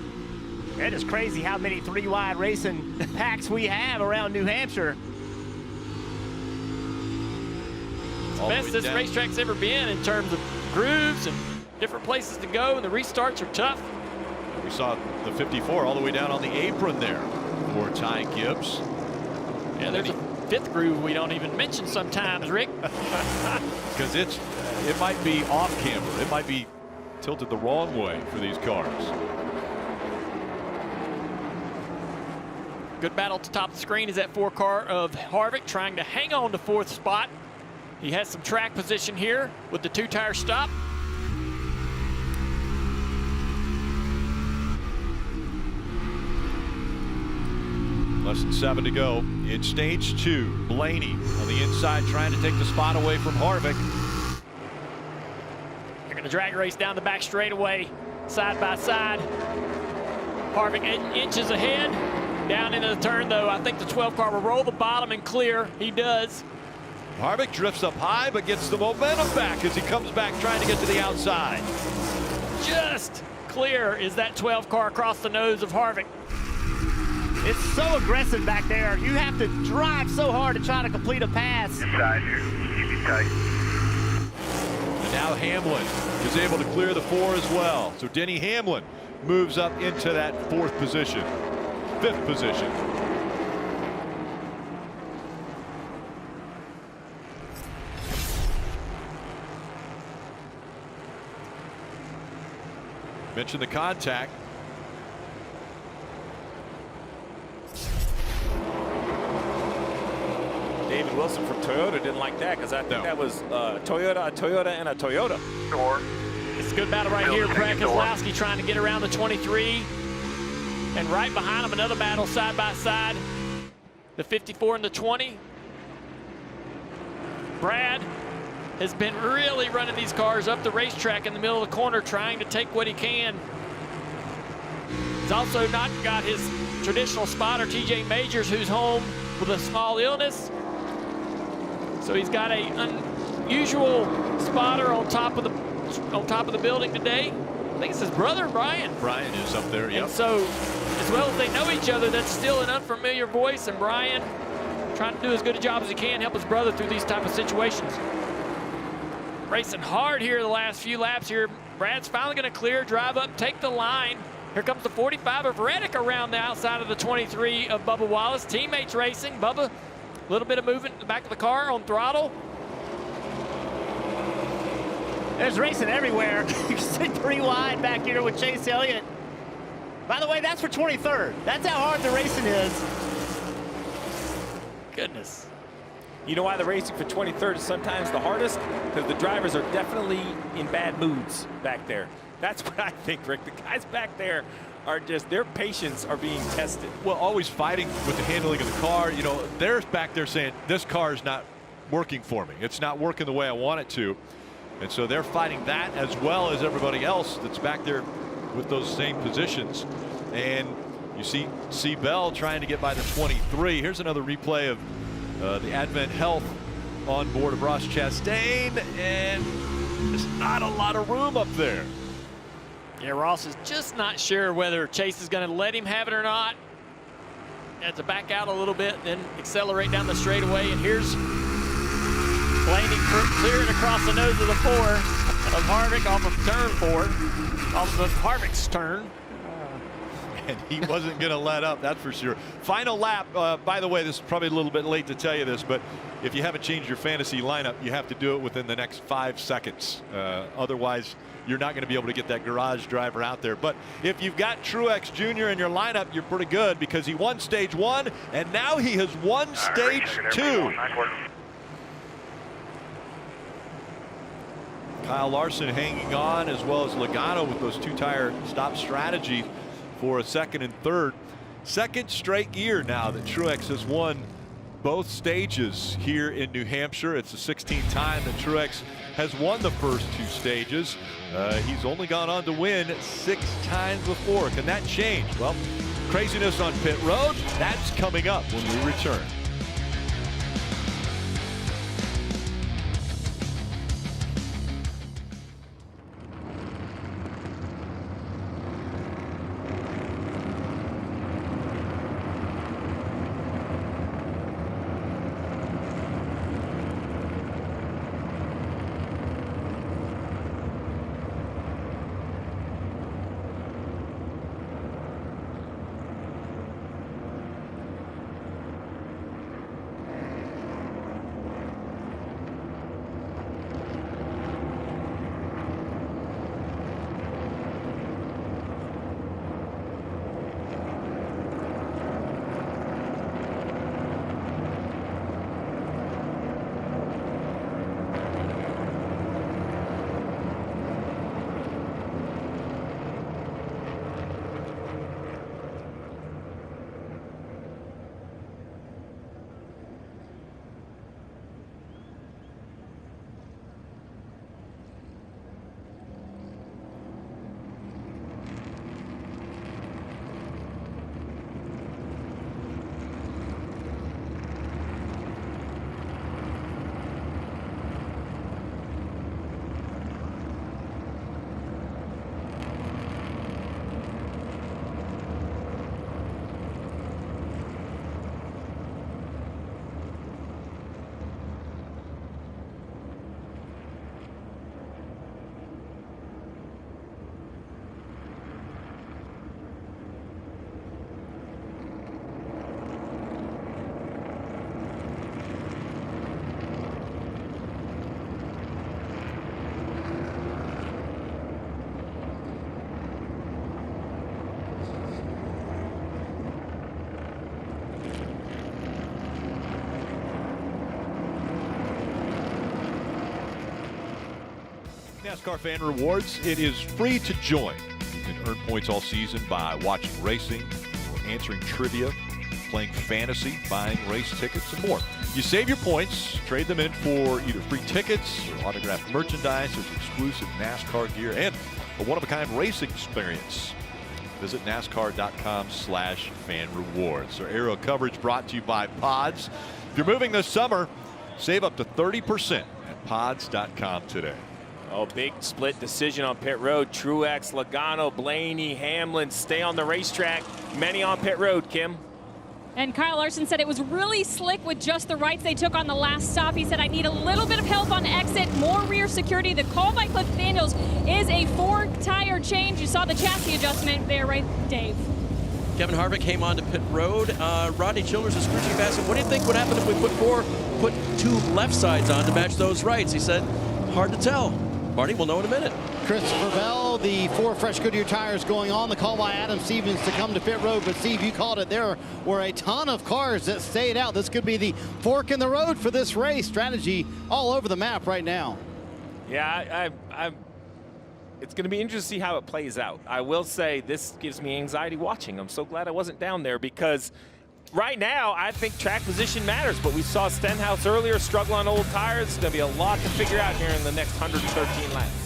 It is crazy how many 3-wide racing packs we have around New Hampshire. It's the best this racetrack's ever been in terms of grooves and different places to go, and the restarts are tough. We saw the 54 all the way down on the apron there for Ty Gibbs. Yeah, there's a 5th groove we don't even mention sometimes, Rick. Because it might be off camber. It might be tilted the wrong way for these cars. Good battle at the top of the screen is that 4-car of Harvick trying to hang on to 4th spot. He has some track position here with the 2-tire stop. Less than 7 to go in stage 2. Blaney on the inside trying to take the spot away from Harvick. They're going to drag race down the back straightaway, side by side. Harvick inches ahead. Down into the turn, though, I think the 12-car will roll the bottom and clear. He does. Harvick drifts up high, but gets the momentum back as he comes back trying to get to the outside. Just clear is that 12-car across the nose of Harvick. It's so aggressive back there. You have to drive so hard to try to complete a pass. Inside here. Keep it tight. And now Hamlin is able to clear the 4 as well. So Denny Hamlin moves up into that 4th position. 5th position. Mention the contact. David Wilson from Toyota didn't like that because I think that was Toyota, a Toyota, and a Toyota. Door. It's a good battle right here. Brad Keselowski trying to get around the 23. And right behind him, another battle side by side. The 54 and the 20. Brad has been really running these cars up the racetrack in the middle of the corner, trying to take what he can. He's also not got his traditional spotter, TJ Majors, who's home with a small illness. So he's got a unusual spotter on top of the building today. I think it's his brother, Brian. Brian is up there, yep. And so, as well as they know each other, that's still an unfamiliar voice, and Brian trying to do as good a job as he can, help his brother through these type of situations. Racing hard here the last few laps here. Brad's finally going to clear, drive up, take the line. Here comes the 45 of Reddick around the outside of the 23 of Bubba Wallace. Teammates racing. Bubba, a little bit of movement in the back of the car on throttle. There's racing everywhere. You can see 3 wide back here with Chase Elliott. By the way, that's for 23rd. That's how hard the racing is. Goodness. You know why the racing for 23rd is sometimes the hardest? Because the drivers are definitely in bad moods back there. That's what I think, Rick. The guys back there are just, their patience are being tested. Well, always fighting with the handling of the car. You know, they're back there saying, this car is not working for me. It's not working the way I want it to. And so they're fighting that as well as everybody else that's back there with those same positions. And you see Bell trying to get by the 23. Here's another replay of the Advent Health on board of Ross Chastain, and there's not a lot of room up there. Yeah, Ross is just not sure whether Chase is going to let him have it or not. Has to back out a little bit, then accelerate down the straightaway. And here's Blaney clearing across the nose of the 4 of Harvick off of turn 4, off of Harvick's turn. And he wasn't going to let up, that's for sure. Final lap, by the way, this is probably a little bit late to tell you this, but if you haven't changed your fantasy lineup, you have to do it within the next 5 seconds. Otherwise, you're not going to be able to get that garage driver out there. But if you've got Truex Jr. in your lineup, you're pretty good because he won stage 1, and now he has won stage 2. Kyle Larson hanging on, as well as Logano with those 2-tire stop strategies for a 2nd and 3rd. 2nd straight year now that Truex has won both stages here in New Hampshire. It's the 16th time that Truex has won the first 2 stages. He's only gone on to win 6 times before. Can that change? Well, craziness on pit road, that's coming up when we return. NASCAR Fan Rewards, it is free to join. You can earn points all season by watching racing, or answering trivia, playing fantasy, buying race tickets, and more. You save your points, trade them in for either free tickets or autographed merchandise, there's exclusive NASCAR gear, and a one-of-a-kind racing experience. Visit NASCAR.com/fan rewards. So aerial coverage brought to you by Pods. If you're moving this summer, save up to 30% at pods.com today. Oh, big split decision on pit road. Truex, Logano, Blaney, Hamlin stay on the racetrack. Many on pit road, Kim. And Kyle Larson said it was really slick with just the rights they took on the last stop. He said, I need a little bit of help on exit, more rear security. The call by Cliff Daniels is a 4-tire change. You saw the chassis adjustment there, right, Dave? Kevin Harvick came on to pit road. Rodney Childers was screeching past him. What do you think would happen if we put 2 left sides on to match those rights? He said, hard to tell. Marty, we'll know in a minute. Christopher Bell, the 4 fresh Goodyear tires going on. The call by Adam Stevens to come to pit road. But Steve, you called it. There were a ton of cars that stayed out. This could be the fork in the road for this race. Strategy all over the map right now. Yeah, it's going to be interesting to see how it plays out. I will say this gives me anxiety watching. I'm so glad I wasn't down there because right now I think track position matters. But we saw Stenhouse earlier struggle on old tires. It's going to be a lot to figure out here in the next 113 laps.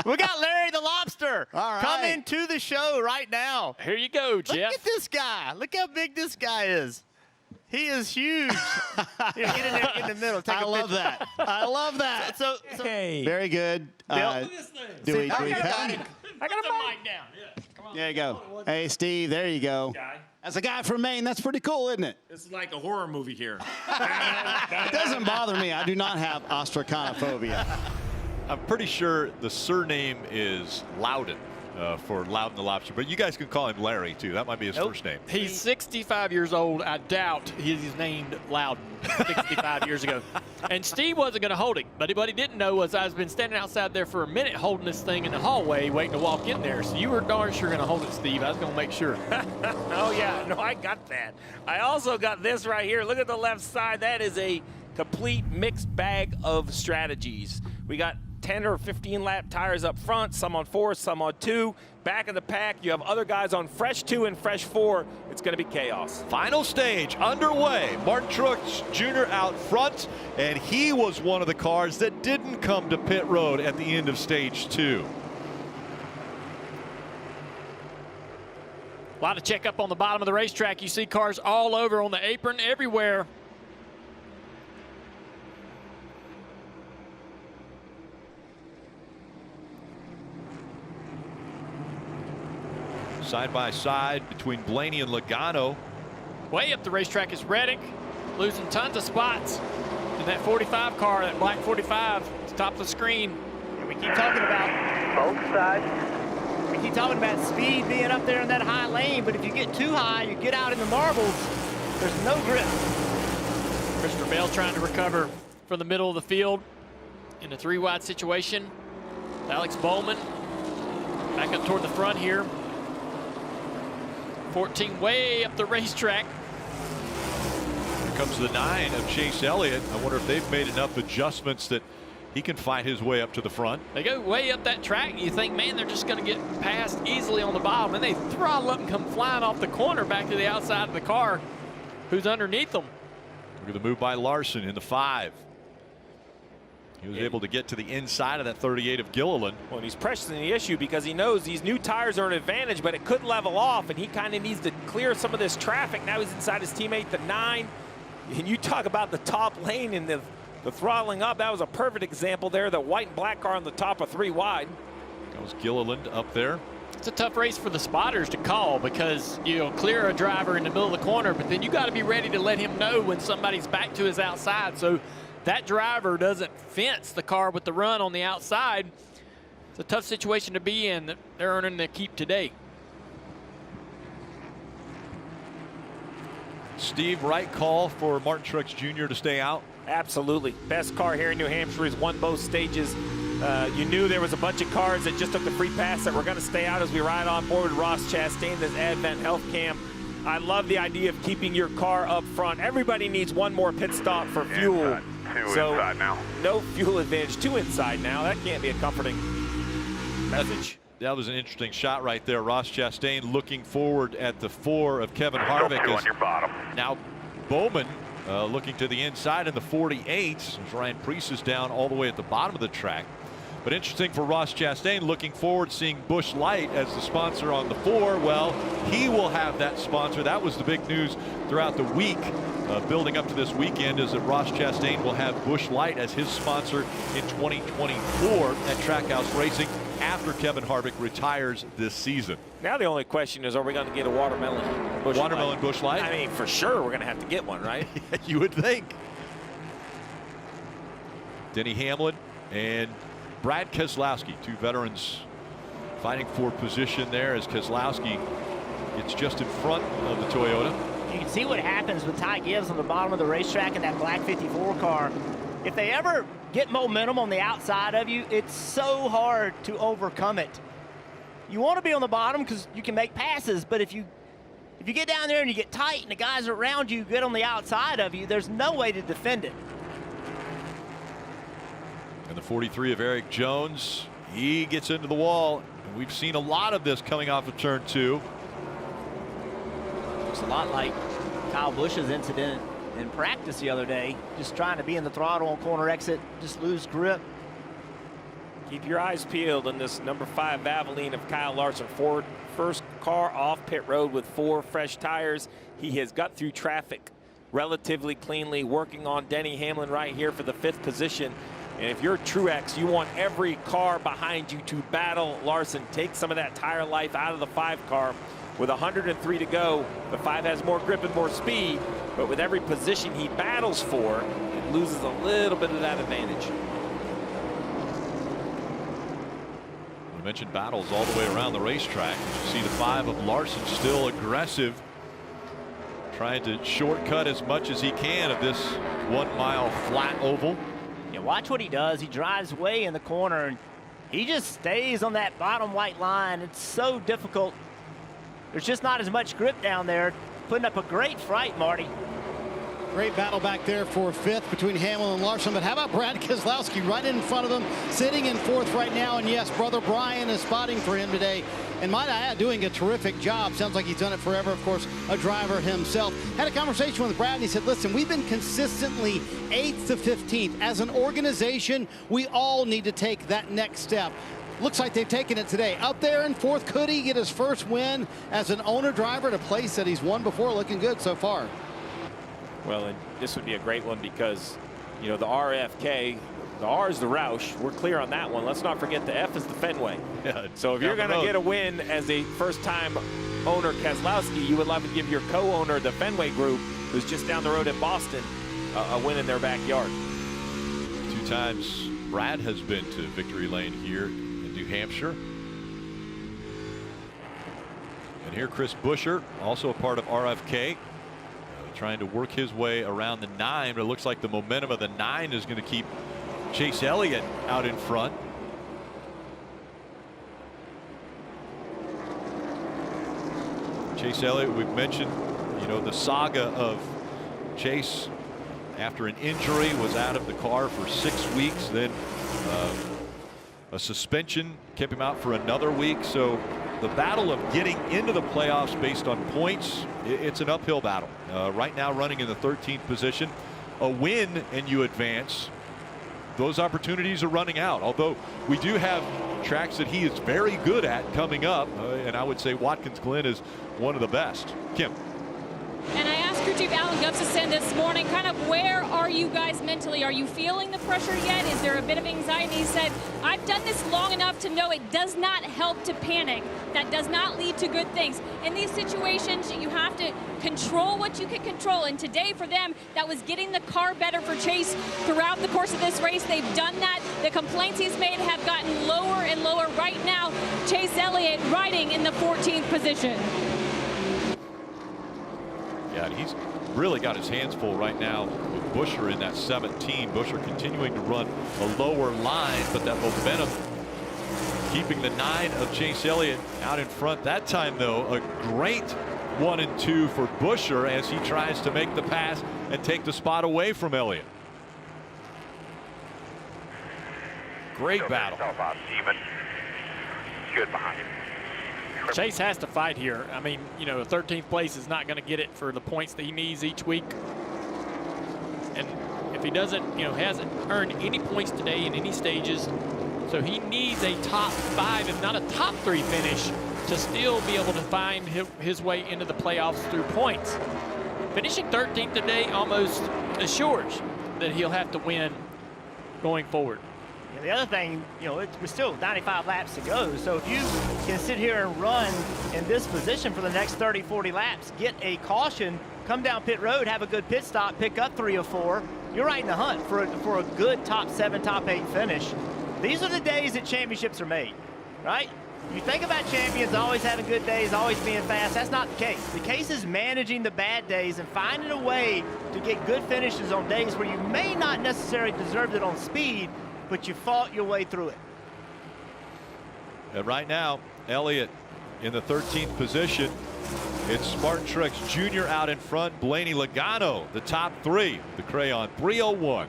We got Larry the Lobster All right. coming to the show right now. Here you go, Jeff. Look at this guy. Look how big this guy is. He is huge. Here, get in there in the middle. Take I a love picture. that. I love that. So Very good. Bill, Do we I got pen? it. I got a mic down. Yeah. Come on. There you go. Hey, Steve, there you go. As a guy from Maine, that's pretty cool, isn't it? It's like a horror movie here. It doesn't bother me. I do not have ostraconophobia. I'm pretty sure the surname is Loudon for Loudon the Lobster, but you guys can call him Larry too. That might be his first name. He's 65 years old. I doubt he's named Loudon 65 years ago. And Steve wasn't going to hold it, but what he didn't know was I've been standing outside there for a minute holding this thing in the hallway waiting to walk in there. So you were darn sure going to hold it, Steve. I was going to make sure. Oh, yeah. No, I got that. I also got this right here. Look at the left side. That is a complete mixed bag of strategies. We got 10 or 15 lap tires up front, some on 4, some on 2. Back in the pack, you have other guys on fresh 2 and fresh 4. It's going to be chaos. Final stage underway. Martin Truex Jr. out front, and he was one of the cars that didn't come to pit road at the end of stage 2. A lot of checkup on the bottom of the racetrack. You see cars all over on the apron, everywhere. Side by side between Blaney and Logano. Way up the racetrack is Reddick, losing tons of spots in that 45 car, that black 45, at the top of the screen. And we keep talking about Both sides. we keep talking about speed being up there in that high lane, but if you get too high, you get out in the marbles, there's no grip. Christopher Bell trying to recover from the middle of the field in a 3-wide situation. Alex Bowman back up toward the front here. 14 way up the racetrack. comes the 9 of Chase Elliott. I wonder if they've made enough adjustments that he can find his way up to the front. They go way up that track, and you think, man, they're just going to get past easily on the bottom, and they throttle up and come flying off the corner back to the outside of the car. Who's underneath them? Look at the move by Larson in the 5. He was able to get to the inside of that 38 of Gilliland. Well, he's pressing the issue because he knows these new tires are an advantage, but it could level off, and he kind of needs to clear some of this traffic. Now he's inside his teammate, the 9. And you talk about the top lane and the throttling up. That was a perfect example there. The white and black car on the top of 3 wide. That was Gilliland up there. It's a tough race for the spotters to call because you'll clear a driver in the middle of the corner, but then you got to be ready to let him know when somebody's back to his outside, so that driver doesn't fence the car with the run on the outside. It's a tough situation to be in. They're earning their keep today. Steve, right call for Martin Truex Jr. to stay out? Absolutely. Best car here in New Hampshire. He's won both stages. You knew there was a bunch of cars that just took the free pass that were going to stay out as we ride on board with Ross Chastain, this Advent Health Cam. I love the idea of keeping your car up front. Everybody needs one more pit stop for fuel. So inside now. No fuel advantage. 2 inside now. That can't be a comforting message. That was an interesting shot right there. Ross Chastain looking forward at the 4 of Kevin Harvick. On your bottom. Now Bowman looking to the inside in the 48. As Ryan Preece is down all the way at the bottom of the track. But interesting for Ross Chastain, looking forward seeing Busch Light as the sponsor on the 4. Well, he will have that sponsor. That was the big news throughout the week. Building up to this weekend is that Ross Chastain will have Busch Light as his sponsor in 2024 at Trackhouse Racing after Kevin Harvick retires this season. Now the only question is, are we going to get a watermelon Busch Light? Busch Light? I mean, for sure we're going to have to get one, right? You would think. Denny Hamlin and Brad Keselowski, 2 veterans fighting for position there as Keselowski gets just in front of the Toyota. You can see what happens with Ty Gibbs on the bottom of the racetrack in that black 54 car. If they ever get momentum on the outside of you, it's so hard to overcome it. You want to be on the bottom because you can make passes, but if you get down there and you get tight and the guys around you get on the outside of you, there's no way to defend it. And the 43 of Eric Jones, he gets into the wall. And we've seen a lot of this coming off of turn 2. Looks a lot like Kyle Busch's incident in practice the other day. Just trying to be in the throttle on corner exit, just lose grip. Keep your eyes peeled on this number 5 Valvoline of Kyle Larson. First car off pit road with 4 fresh tires. He has got through traffic relatively cleanly, working on Denny Hamlin right here for the 5th position. And if you're Truex, you want every car behind you to battle Larson. Take some of that tire life out of the 5 car. With 103 to go, the 5 has more grip and more speed, but with every position he battles for, it loses a little bit of that advantage. We mentioned battles all the way around the racetrack. You see the 5 of Larson still aggressive, trying to shortcut as much as he can of this 1 mile flat oval. Yeah, watch what he does. He drives way in the corner and he just stays on that bottom white line. It's so difficult. There's just not as much grip down there. Putting up a great fight, Marty. Great battle back there for 5th between Hamlin and Larson. But how about Brad Keselowski right in front of him, sitting in 4th right now? And yes, brother Brian is spotting for him today. And might I add, doing a terrific job. Sounds like he's done it forever. Of course, a driver himself. Had a conversation with Brad and he said, listen, we've been consistently 8th to 15th. As an organization, we all need to take that next step. Looks like they've taken it today. Up there in 4th, could he get his first win as an owner driver at a place that he's won before? Looking good so far. Well, and this would be a great one because, you know, the RFK, the R is the Roush. We're clear on that one. Let's not forget the F is the Fenway. Yeah, so if you're going to get a win as a first-time owner, Keselowski, you would love to give your co-owner, the Fenway Group, who's just down the road in Boston, a win in their backyard. 2 times Brad has been to victory lane here in New Hampshire. And here Chris Buescher, also a part of RFK, trying to work his way around the 9, but it looks like the momentum of the 9 is going to keep Chase Elliott out in front. Chase Elliott, we've mentioned, you know, the saga of Chase, after an injury, was out of the car for 6 weeks. Then a suspension kept him out for another week. So the battle of getting into the playoffs based on points, it's an uphill battle. Right now running in the 13th position. A win and you advance. Those opportunities are running out. Although we do have tracks that he is very good at coming up. And I would say Watkins Glen is one of the best. Kim. And I asked crew chief Alan Gustafson this morning, kind of where are you guys mentally? Are you feeling the pressure yet? Is there a bit of anxiety? He said, I've done this long enough to know it does not help to panic. That does not lead to good things. In these situations, you have to control what you can control. And today for them, that was getting the car better for Chase throughout the course of this race. They've done that. The complaints he's made have gotten lower and lower. Right now, Chase Elliott riding in the 14th position. Yeah, he's really got his hands full right now with Buescher in that 17. Buescher continuing to run a lower line, but that momentum keeping the 9 of Chase Elliott out in front. That time, though, a great 1 and 2 for Buescher as he tries to make the pass and take the spot away from Elliott. Great battle. Good behind him. Chase has to fight here. I mean, you know, 13th place is not going to get it for the points that he needs each week. And if he doesn't, you know, hasn't earned any points today in any stages, so he needs a top 5, if not a top 3 finish to still be able to find his way into the playoffs through points. Finishing 13th today almost assures that he'll have to win going forward. And the other thing, you know, we're still 95 laps to go. So if you can sit here and run in this position for the next 30, 40 laps, get a caution, come down pit road, have a good pit stop, pick up 3 or 4, you're right in the hunt for a good top 7, top 8 finish. These are the days that championships are made, right? You think about champions always having good days, always being fast. That's not the case. The case is managing the bad days and finding a way to get good finishes on days where you may not necessarily deserve it on speed, but you fought your way through it. And right now, Elliott in the 13th position. It's Spartan Truex Jr. out in front. Blaney Logano, the top 3. The Crayon 301.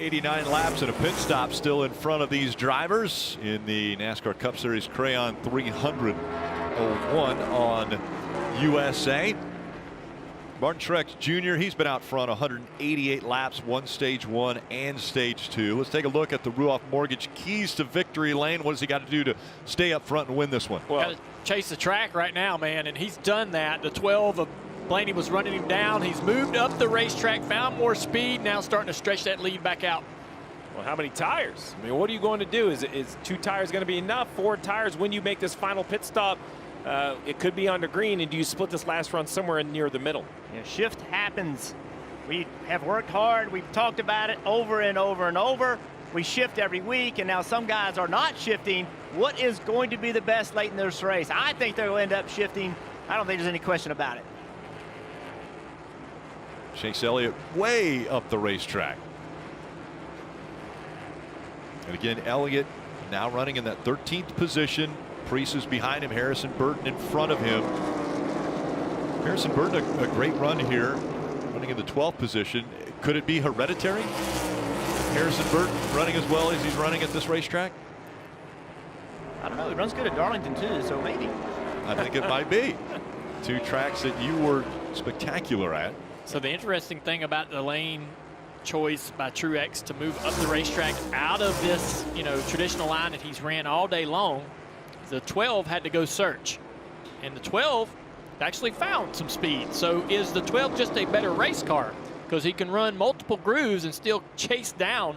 89 laps and a pit stop still in front of these drivers in the NASCAR Cup Series Crayon 301 on USA. Martin Truex Jr., he's been out front 188 laps, won stage 1 and stage 2. Let's take a look at the Ruoff Mortgage keys to victory lane. What does he got to do to stay up front and win this one? Well, got to chase the track right now, man, and he's done that. The 12 of Blaney was running him down. He's moved up the racetrack, found more speed, now starting to stretch that lead back out. Well, how many tires? I mean, what are you going to do? Is 2 tires going to be enough? 4 tires when you make this final pit stop? It could be under green, and do you split this last run somewhere near the middle? Yeah, shift happens. We have worked hard. We've talked about it over and over and over. We shift every week, and now some guys are not shifting. What is going to be the best late in this race? I think they'll end up shifting. I don't think there's any question about it. Chase Elliott way up the racetrack. And again, Elliott now running in that 13th position. Preece is behind him. Harrison Burton in front of him. Harrison Burton, a great run here, running in the 12th position. Could it be hereditary? Harrison Burton running as well as he's running at this racetrack? I don't know. He runs good at Darlington, too, so maybe. I think it might be. 2 tracks that you were spectacular at. So the interesting thing about the lane choice by Truex to move up the racetrack out of this, traditional line that he's ran all day long, the 12 had to go search, and the 12 actually found some speed. So is the 12 just a better race car because he can run multiple grooves and still chase down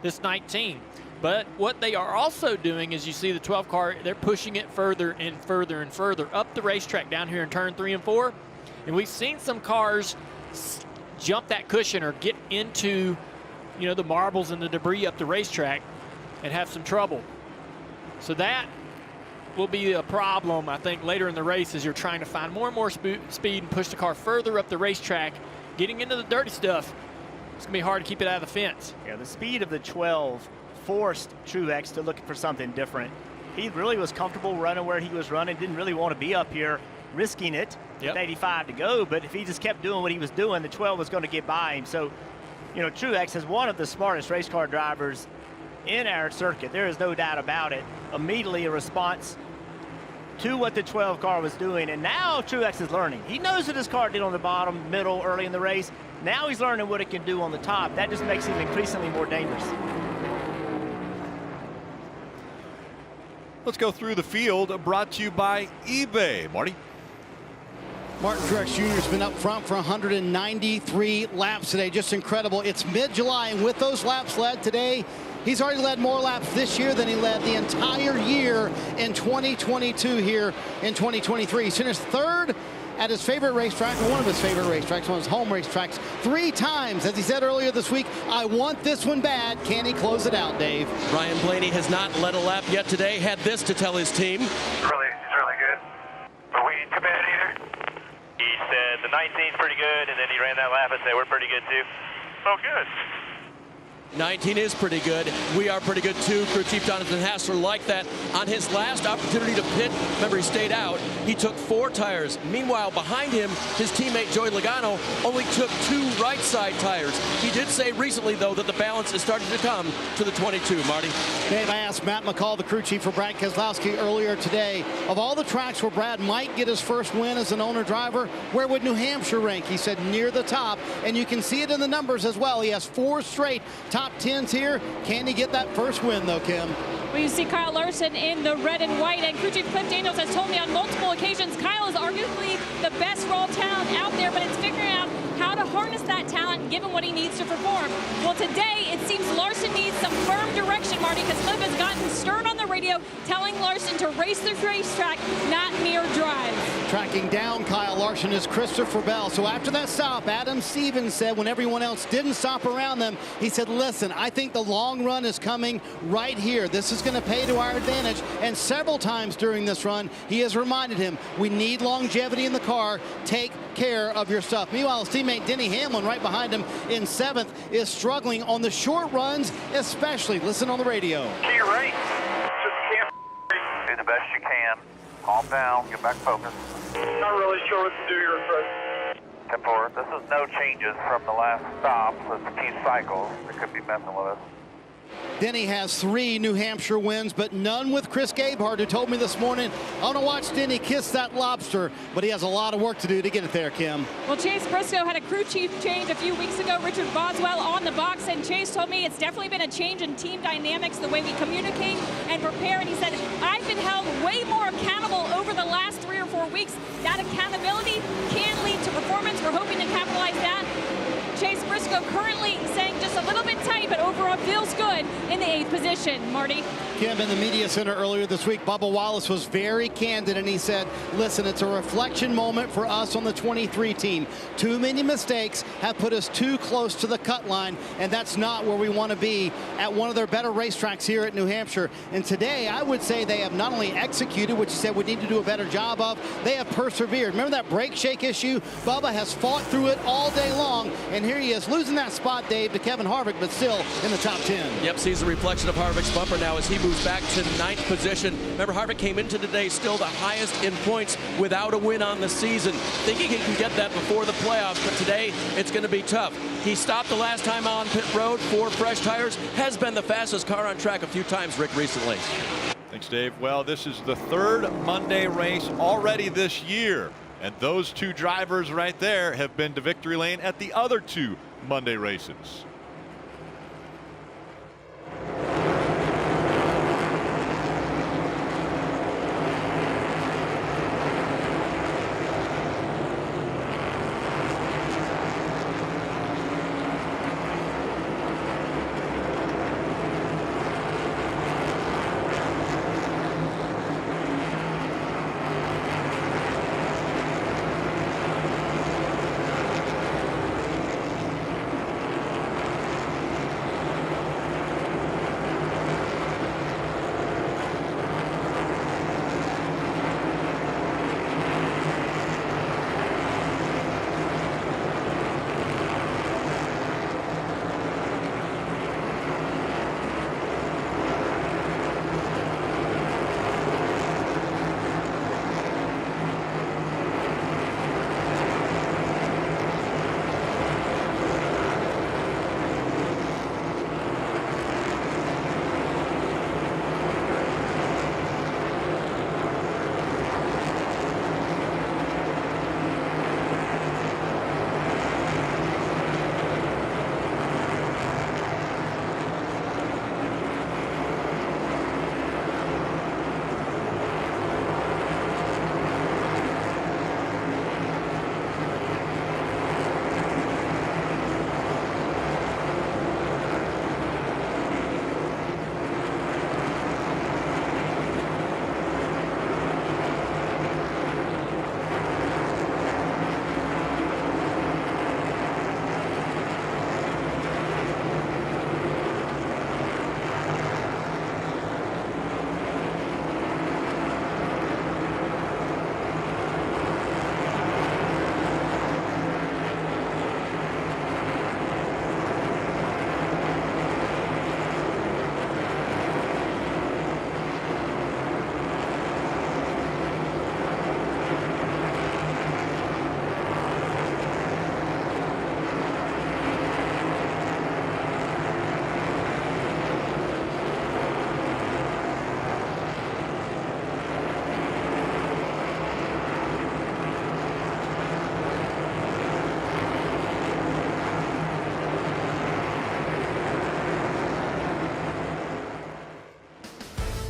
this 19? But what they are also doing is, you see the 12 car, they're pushing it further and further and further up the racetrack down here in turn 3 and 4, and we've seen some cars jump that cushion or get into the marbles and the debris up the racetrack and have some trouble. So will be a problem, I think, later in the race as you're trying to find more and more speed and push the car further up the racetrack, getting into the dirty stuff. It's going to be hard to keep it out of the fence. Yeah, the speed of the 12 forced Truex to look for something different. He really was comfortable running where he was running, didn't really want to be up here risking it with 85 to go, but if he just kept doing what he was doing, the 12 was going to get by him. So, Truex is one of the smartest race car drivers in our circuit. There is no doubt about it. Immediately a response to what the 12 car was doing, and now Truex is learning. He knows what his car did on the bottom, middle, early in the race. Now he's learning what it can do on the top. That just makes him increasingly more dangerous. Let's go through the field, brought to you by eBay. Marty? Martin Truex Jr. has been up front for 193 laps today. Just incredible. It's mid-July, and with those laps led today, he's already led more laps this year than he led the entire year in 2022 here in 2023. He's finished 3rd at his favorite racetrack, or one of his favorite racetracks, one of his home racetracks, 3 times. As he said earlier this week, I want this one bad. Can he close it out, Dave? Ryan Blaney has not led a lap yet today. Had this to tell his team. He's really good. Are we too bad either? He said the 19's pretty good, and then he ran that lap and said we're pretty good too. Oh, good. 19 is pretty good. We are pretty good too. Crew Chief Jonathan Hassler liked that. On his last opportunity to pit, remember he stayed out, he took 4 tires. Meanwhile, behind him, his teammate Joey Logano only took 2 right side tires. He did say recently, though, that the balance is starting to come to the 22. Marty? Dave, I asked Matt McCall, the crew chief for Brad Keselowski, earlier today, of all the tracks where Brad might get his first win as an owner driver, where would New Hampshire rank? He said near the top, and you can see it in the numbers as well. He has 4 straight top 10s here. Can he get that first win, though, Kim? Well, you see Kyle Larson in the red and white, and crew chief Cliff Daniels has told me on multiple occasions Kyle is arguably the best raw talent out there, but it's figuring out how to harness that talent given what he needs to perform. Well, today it seems Larson needs some firm direction, Marty, because Cliff has gotten stern on the radio telling Larson to race the racetrack, not mere drive. Tracking down Kyle Larson is Christopher Bell. So after that stop, Adam Stevens said when everyone else didn't stop around them, he said, listen, I think the long run is coming right here. This is going to pay to our advantage. And several times during this run, he has reminded him, we need longevity in the car. Take care of your stuff. Meanwhile, his teammate Denny Hamlin right behind him in 7th is struggling on the short runs, especially. Listen on the radio. Key rate. Do the best you can. Calm down. Get back focused. Not really sure what to do here, Fred. 10-4. This is no changes from the last stop, so it's 2 cycles that could be messing with us. Denny has 3 New Hampshire wins, but none with Chris Gabehart, who told me this morning, I want to watch Denny kiss that lobster, but he has a lot of work to do to get it there, Kim. Well, Chase Briscoe had a crew chief change a few weeks ago. Richard Boswell on the box, and Chase told me it's definitely been a change in team dynamics, the way we communicate and prepare. And he said, I've been held way more accountable over the last 3 or 4 weeks. That accountability can lead to performance. We're hoping to capitalize that. Chase Briscoe currently saying just a little bit tight, but overall feels good in the 8th position. Marty? Kim, in the media center earlier this week, Bubba Wallace was very candid, and he said, listen, it's a reflection moment for us on the 23 team. Too many mistakes have put us too close to the cut line, and that's not where we want to be at one of their better racetracks here at New Hampshire. And today, I would say they have not only executed, which he said we need to do a better job of, they have persevered. Remember that brake shake issue? Bubba has fought through it all day long, and here he is losing that spot, Dave, to Kevin Harvick, but still in the top 10. Yep, sees the reflection of Harvick's bumper now as he moves back to 9th position. Remember, Harvick came into today still the highest in points without a win on the season. Thinking he can get that before the playoffs, but today it's going to be tough. He stopped the last time on pit road, 4 fresh tires, has been the fastest car on track a few times, Rick, recently. Thanks, Dave. Well, this is the 3rd Monday race already this year. And those 2 drivers right there have been to victory lane at the other 2 Monday races.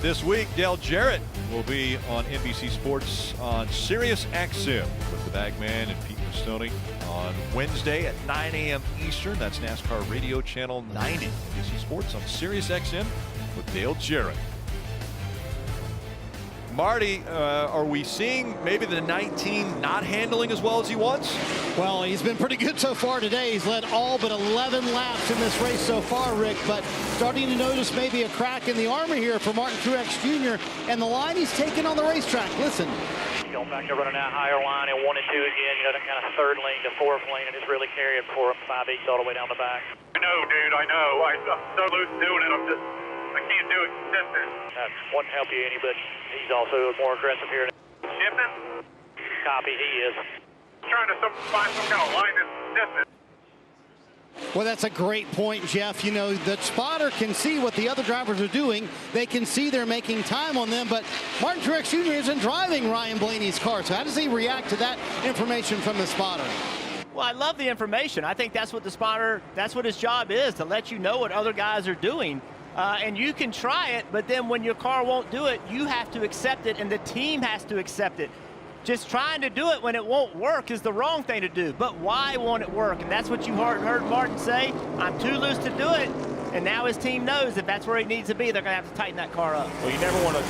This week, Dale Jarrett will be on NBC Sports on Sirius XM with the Bagman and Pete Pistone on Wednesday at 9 a.m. Eastern. That's NASCAR Radio Channel 90. NBC Sports on Sirius XM with Dale Jarrett. Marty, are we seeing maybe the 19 not handling as well as he wants? Well, he's been pretty good so far today. He's led all but 11 laps in this race so far, Rick, but starting to notice maybe a crack in the armor here for Martin Truex Jr. and the line he's taken on the racetrack. Listen. Going back there running that higher line in 1 and 2 again, you know, that kind of 3rd lane to 4th lane, and it's really carrying for him 5/8 all the way down the back. I know, dude, I know. I'm so loose doing it. I can't do it consistent. That wouldn't help you any, but he's also more aggressive here. Shipping? Copy, he is. trying to find some kind of line that's consistent. Well, that's a great point, Jeff. You know, the spotter can see what the other drivers are doing. They can see they're making time on them, but Martin Truex Jr. isn't driving Ryan Blaney's car. So how does he react to that information from the spotter? Well, I love the information. I think that's what the spotter, that's what his job is, to let you know what other guys are doing. And you can try it, but then when your car won't do it, you have to accept it, and the team has to accept it. Just trying to do it when it won't work is the wrong thing to do. But why won't it work? And that's what you heard Martin say. I'm too loose to do it. And now his team knows if that's where he needs to be, they're going to have to tighten that car up. Well, you never want to,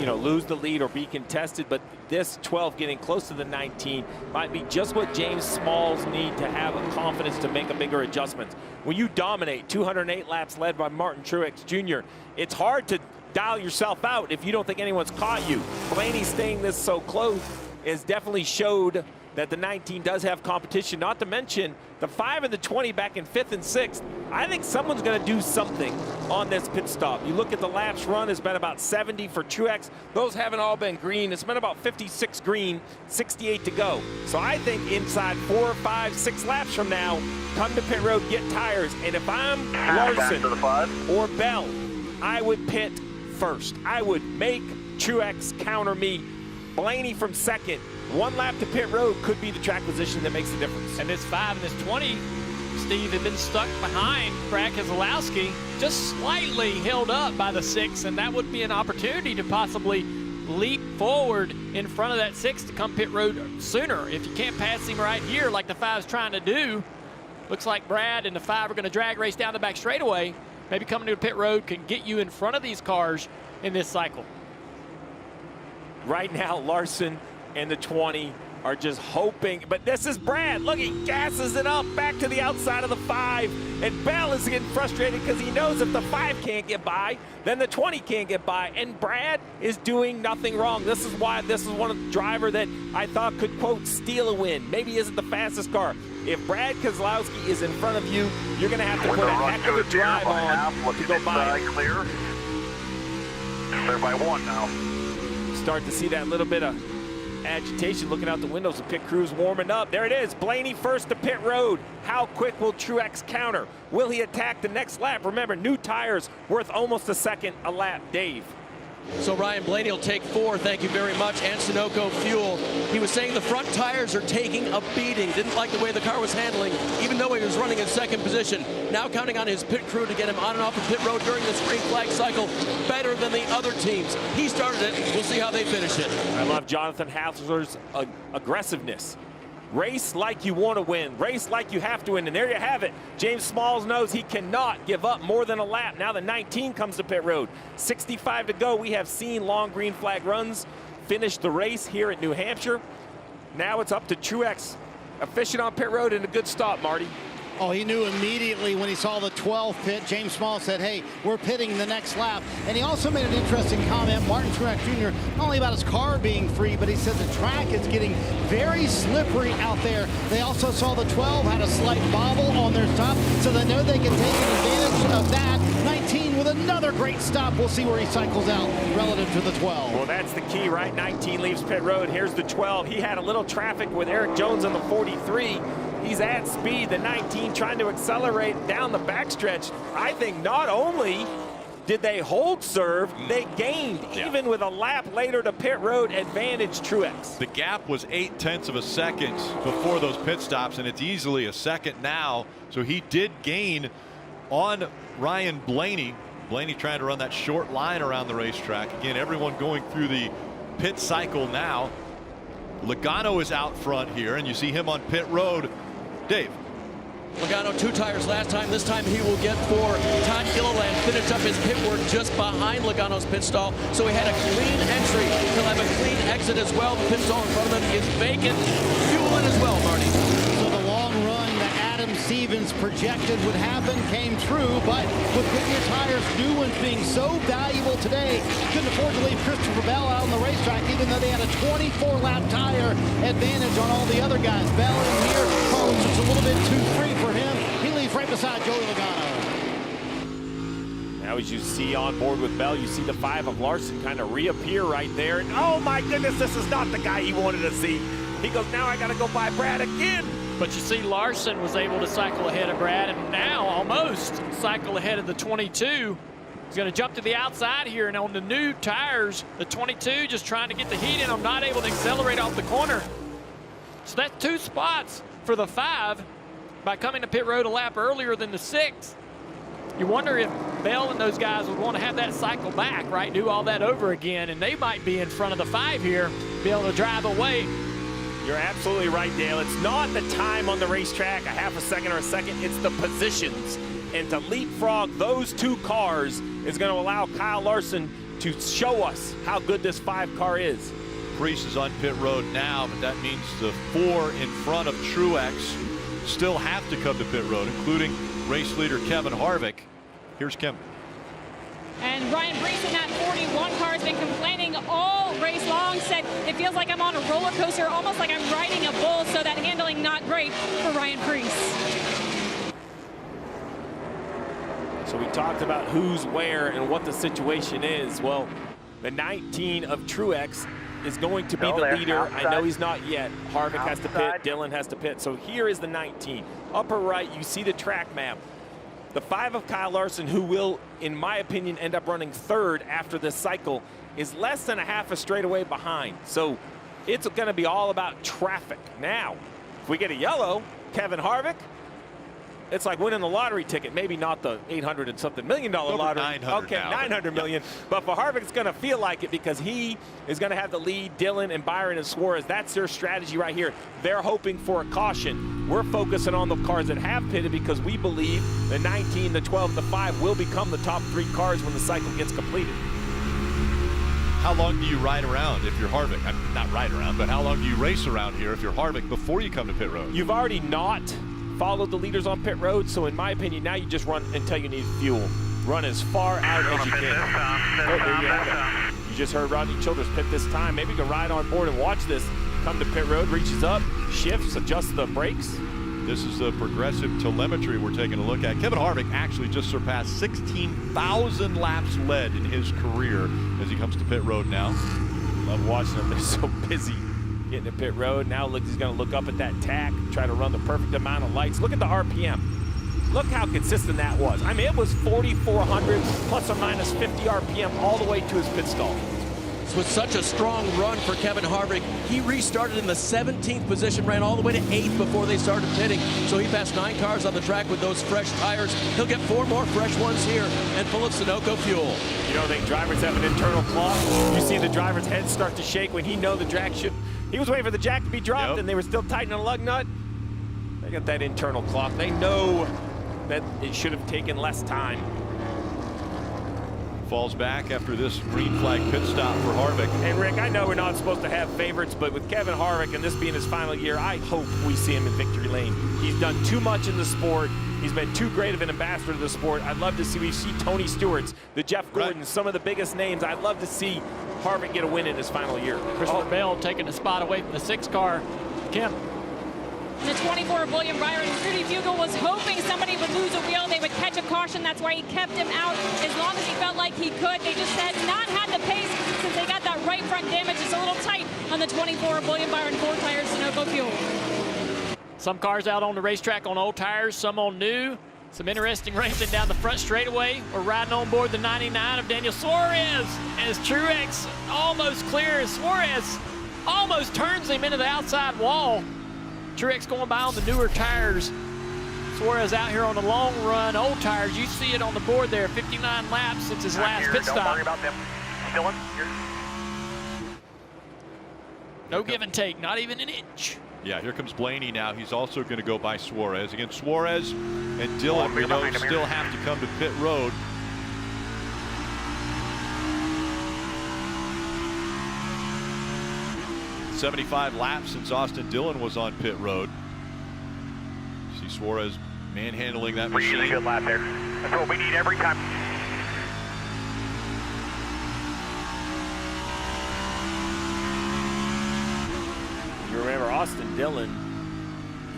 you know, lose the lead or be contested, but this 12 getting close to the 19 might be just what James Smalls need to have a confidence to make a bigger adjustment. When you dominate 208 laps led by Martin Truex Jr., it's hard to dial yourself out if you don't think anyone's caught you. Blaney staying this so close has definitely showed that the 19 does have competition, not to mention the 5 and the 20 back in 5th and 6th. I think someone's going to do something on this pit stop. You look at the laps run, it's been about 70 for Truex. Those haven't all been green. It's been about 56 green, 68 to go. So I think inside 4, 5, 6 laps from now, come to pit road, get tires. And if I'm Larson or Bell, I would pit first. I would make Truex counter me. Blaney from second. 1 lap to pit road could be the track position that makes the difference. And this 5 and this 20, Steve, had been stuck behind Brad Keselowski, just slightly held up by the 6, and that would be an opportunity to possibly leap forward in front of that 6 to come pit road sooner. If you can't pass him right here like the 5's trying to do, looks like Brad and the 5 are going to drag race down the back straightaway. Maybe coming to pit road can get you in front of these cars in this cycle. Right now, Larson and the 20 are just hoping, but this is Brad. Look, he gasses it up back to the outside of the 5, and Bell is getting frustrated because he knows if the 5 can't get by, then the 20 can't get by, and Brad is doing nothing wrong. This is why this is one of the driver that I thought could, quote, steal a win. Maybe he isn't the fastest car. If Brad Keselowski is in front of you, you're going to have to put a heck of a drive on to go by. Clear by 1 now. Start to see that little bit of agitation looking out the windows. The pit crew's warming up. There it is. Blaney first to pit road. How quick will Truex counter? Will he attack the next lap? Remember, new tires worth almost a second a lap. Dave. So Ryan Blaney will take 4, thank you very much, and Sunoco fuel. He was saying the front tires are taking a beating. Didn't like the way the car was handling, even though he was running in 2nd position. Now counting on his pit crew to get him on and off the pit road during this green flag cycle better than the other teams. He started it. We'll see how they finish it. I love Jonathan Hassler's aggressiveness. Race like you want to win. Race like you have to win. And there you have it. James Smalls knows he cannot give up more than a lap. Now the 19 comes to pit road. 65 to go. We have seen long green flag runs finish the race here at New Hampshire. Now it's up to Truex. Efficient on pit road and a good stop, Marty. Oh, he knew immediately when he saw the 12 pit. James Small said, hey, we're pitting the next lap. And he also made an interesting comment, Martin Truex Jr., not only about his car being free, but he said the track is getting very slippery out there. They also saw the 12 had a slight bobble on their stop, so they know they can take advantage of that. 19 with another great stop. We'll see where he cycles out relative to the 12. Well, that's the key, right? 19 leaves pit road. Here's the 12. He had a little traffic with Eric Jones on the 43. He's at speed. The 19 trying to accelerate down the backstretch. I think not only did they hold serve, they gained, even with a lap later to pit road, advantage Truex. The gap was 0.8 of a second before those pit stops, and it's easily a second now. So he did gain on Ryan Blaney. Blaney trying to run that short line around the racetrack. Again, everyone going through the pit cycle now. Logano is out front here, and you see him on pit road. Dave. Logano 2 tires last time. This time he will get 4. Todd Gilliland finished up his pit work just behind Logano's pit stall. So he had a clean entry. He'll have a clean exit as well. The pit stall in front of him is vacant. Fuel in as well, Marty. So the long run that Adam Stevens projected would happen came true, but with Goodyear tires, new ones being so valuable today, couldn't afford to leave Christopher Bell out on the racetrack, even though they had a 24-lap tire advantage on all the other guys. Bell in here, car was just a little bit too free for him. He leaves right beside Joey Logano. Now as you see on board with Bell, you see the 5 of Larson kind of reappear right there. And oh my goodness, this is not the guy he wanted to see. He goes, now I got to go by Brad again. But you see Larson was able to cycle ahead of Brad, and now almost cycle ahead of the 22. He's going to jump to the outside here, and on the new tires, the 22 just trying to get the heat in. I'm not able to accelerate off the corner. So that's 2 spots for the 5 by coming to pit road a lap earlier than the 6. You wonder if Bell and those guys would want to have that cycle back, right? Do all that over again, and they might be in front of the 5 here, be able to drive away. You're absolutely right, Dale. It's not the time on the racetrack, a half a second or a second. It's the positions. And to leapfrog those 2 cars is going to allow Kyle Larson to show us how good this 5 car is. Priest is on pit road now, but that means the 4 in front of Truex still have to come to pit road, including race leader Kevin Harvick. Here's Kim. And Ryan Priest in that 41 car has been complaining all race long, said it feels like I'm on a roller coaster, almost like I'm riding a bull, so that handling not great for Ryan Priest. So we talked about who's where and what the situation is. Well, the 19 of Truex is going to be the leader. I know he's not yet. Harvick has to pit, Dillon has to pit. So here is the 19. Upper right, you see the track map. The 5 of Kyle Larson, who will, in my opinion, end up running 3rd after this cycle, is less than a half a straightaway behind. So it's going to be all about traffic. Now, if we get a yellow, Kevin Harvick, it's like winning the lottery ticket. Maybe not the $800 and something million lottery. 900 okay, now. 900 million. But for Harvick, it's going to feel like it because he is going to have the lead. Dillon and Byron and Suarez. That's their strategy right here. They're hoping for a caution. We're focusing on the cars that have pitted because we believe the 19, the 12, the 5 will become the top 3 cars when the cycle gets completed. How long do you ride around if you're Harvick? Not ride around, but how long do you race around here if you're Harvick before you come to pit road? You've already not followed the leaders on pit road, so in my opinion, now you just run until you need fuel. Run as far out as you can. Oh, there you have it. You just heard Rodney Childers pit this time. Maybe you can ride on board and watch this. Come to pit road, reaches up, shifts, adjusts the brakes. This is the progressive telemetry we're taking a look at. Kevin Harvick actually just surpassed 16,000 laps led in his career as he comes to pit road now. Love watching him. They're so busy getting to pit road. Now look, he's going to look up at that tack, try to run the perfect amount of lights. Look at the RPM. Look how consistent that was. I mean, it was 4,400 plus or minus 50 RPM all the way to his pit stall. This was such a strong run for Kevin Harvick. He restarted in the 17th position, ran all the way to 8th before they started pitting. So he passed 9 cars on the track with those fresh tires. He'll get 4 more fresh ones here and full of Sunoco fuel. You don't think drivers have an internal clock? You see the driver's head start to shake when he know the jack should. He was waiting for the jack to be dropped, and they were still tightening a lug nut. They got that internal clock. They know that it should have taken less time. Falls back after this green flag pit stop for Harvick. And Rick, I know we're not supposed to have favorites, but with Kevin Harvick and this being his final year, I hope we see him in victory lane. He's done too much in the sport. He's been too great of an ambassador to the sport. I'd love to see, we see Tony Stewart's, the Jeff Gordon, some of the biggest names. I'd love to see Harvick get a win in his final year. Christopher Bell taking the spot away from the 6 car. Kim. In the 24 of William Byron, Rudy Fugle was hoping somebody would lose a wheel. They would catch a caution. That's why he kept him out as long as he felt like he could. They just had not had the pace since they got that right front damage. It's a little tight on the 24 of William Byron 4 tires, Sunoco fuel. Some cars out on the racetrack on old tires, some on new. Some interesting racing down the front straightaway. We're riding on board the 99 of Daniel Suarez as Truex almost clears. Suarez almost turns him into the outside wall. Truex going by on the newer tires. Suarez out here on the long run, old tires. You see it on the board there, 59 laps since his last pit stop. Don't worry about them. Dillon, here. No give and take, not even an inch. Yeah, here comes Blaney now. He's also going to go by Suarez. Again, Suarez and Dillon, we know, still have to come to pit road. "75 laps since Austin Dillon was on pit road." See Suarez manhandling that machine. Really good lap there. That's what we need every time. You remember Austin Dillon,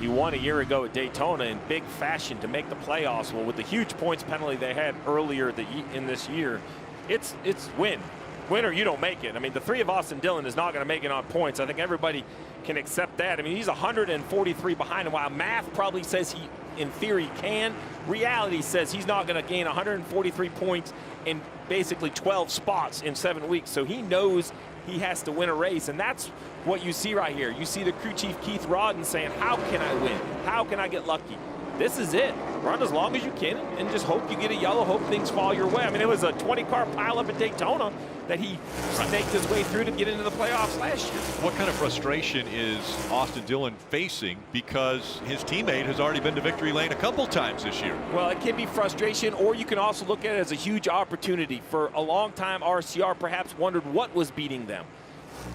he won a year ago at Daytona in big fashion to make the playoffs. Well, with the huge points penalty they had earlier in this year, it's win. win or you don't make it. I mean, the 3 of Austin Dillon is not going to make it on points. I think everybody can accept that. I mean, he's 143 behind, and while math probably says he, in theory, can, reality says he's not going to gain 143 points in basically 12 spots in 7 weeks. So he knows he has to win a race, and that's what you see right here. You see the crew chief Keith Rodden saying, how can I win? How can I get lucky? This is it. Run as long as you can and just hope you get a yellow, hope things fall your way. I mean, it was a 20-car pileup at Daytona that he snaked his way through to get into the playoffs last year. What kind of frustration is Austin Dillon facing because his teammate has already been to victory lane a couple times this year? Well, it can be frustration, or you can also look at it as a huge opportunity. For a long time, RCR perhaps wondered what was beating them.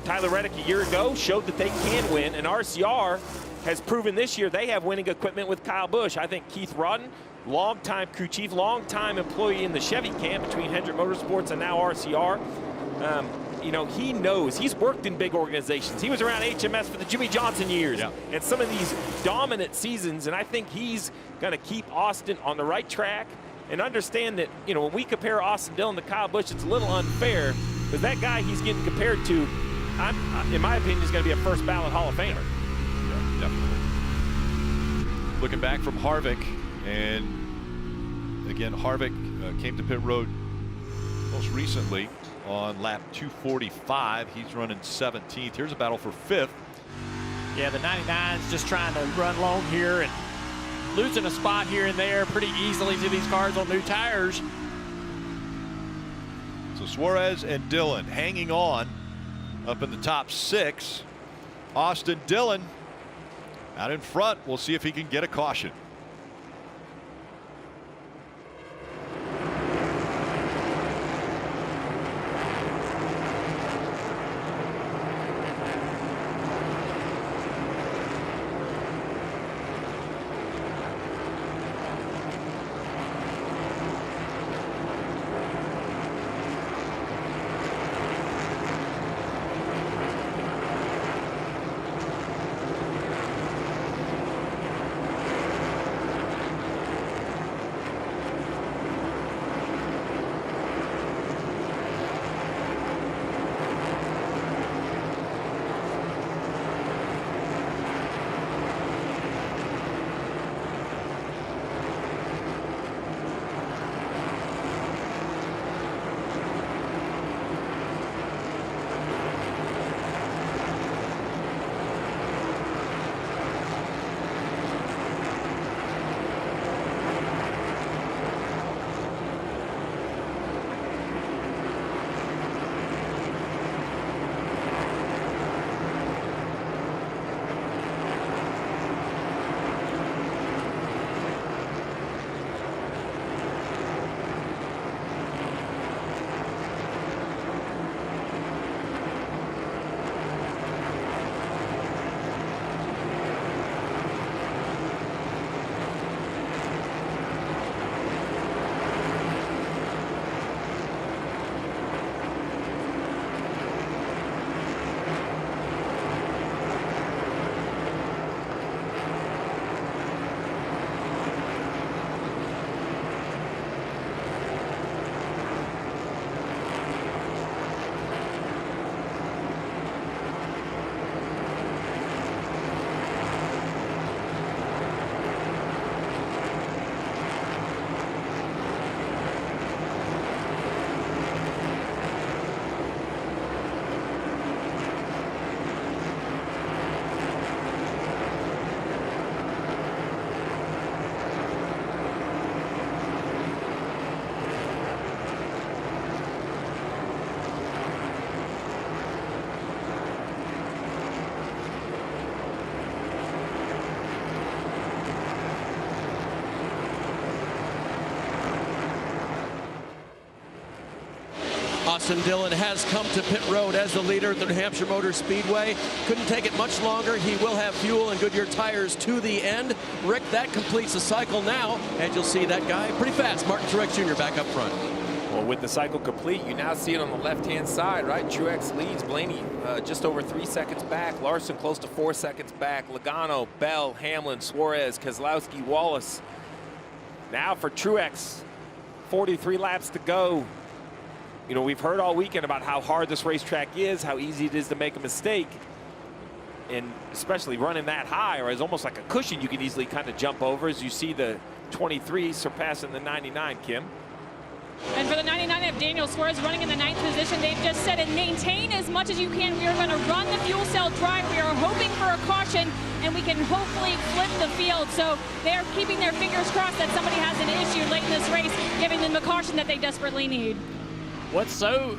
Tyler Reddick a year ago showed that they can win, and RCR has proven this year they have winning equipment with Kyle Busch. I think Keith Rodden, longtime crew chief, longtime employee in the Chevy camp between Hampshire Motorsports and now RCR. You know, he knows. He's worked in big organizations. He was around HMS for the Jimmy Johnson years and some of these dominant seasons, and I think he's going to keep Austin on the right track and understand that, you know, when we compare Austin Dillon to Kyle Busch, it's a little unfair because that guy he's getting compared to, in my opinion, is going to be a first ballot Hall of Famer. Definitely. Looking back from Harvick, and again, Harvick came to pit road most recently on lap 245. He's running 17th. Here's a battle for 5th. Yeah, the 99's just trying to run long here and losing a spot here and there pretty easily to these cars on new tires. So Suarez and Dillon hanging on up in the top 6. Austin Dillon out in front. We'll see if he can get a caution. Austin Dillon has come to pit road as the leader at the New Hampshire Motor Speedway. Couldn't take it much longer. He will have fuel and Goodyear tires to the end. Rick, that completes the cycle now, and you'll see that guy pretty fast. Martin Truex Jr. back up front. Well, with the cycle complete, you now see it on the left-hand side, right? Truex leads. Blaney just over 3 seconds back. Larson close to 4 seconds back. Logano, Bell, Hamlin, Suarez, Keselowski, Wallace. Now for Truex, 43 laps to go. you know, we've heard all weekend about how hard this racetrack is, how easy it is to make a mistake. And especially running that high, or as almost like a cushion you can easily kind of jump over, as you see the 23 surpassing the 99, Kim. And for the 99 of Daniel Suarez running in the 9th position, they've just said it, maintain as much as you can. We are going to run the fuel cell dry. We are hoping for a caution, and we can hopefully flip the field. So they're keeping their fingers crossed that somebody has an issue late in this race, giving them the caution that they desperately need. What's so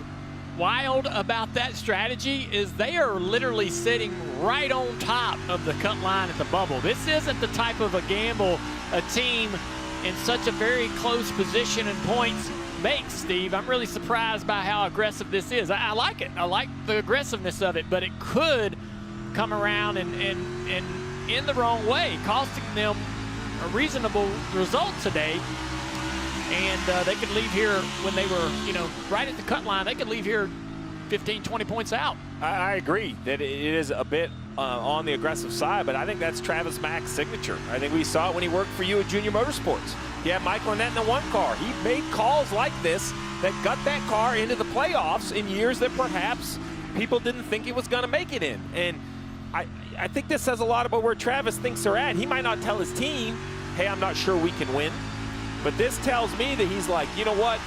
wild about that strategy is they are literally sitting right on top of the cut line at the bubble. This isn't the type of a gamble a team in such a very close position and points makes, Steve. I'm really surprised by how aggressive this is. I like it. I like the aggressiveness of it, but it could come around and in the wrong way, costing them a reasonable result today. And they could leave here when they were, you know, right at the cut line. They could leave here 15, 20 points out. I agree that it is a bit on the aggressive side, but I think that's Travis Mack's signature. I think we saw it when he worked for you at Junior Motorsports. He had Michael Annett in the one car. He made calls like this that got that car into the playoffs in years that perhaps people didn't think he was going to make it in. And I think this says a lot about where Travis thinks they're at. He might not tell his team, hey, I'm not sure we can win. But this tells me that he's like, you know what?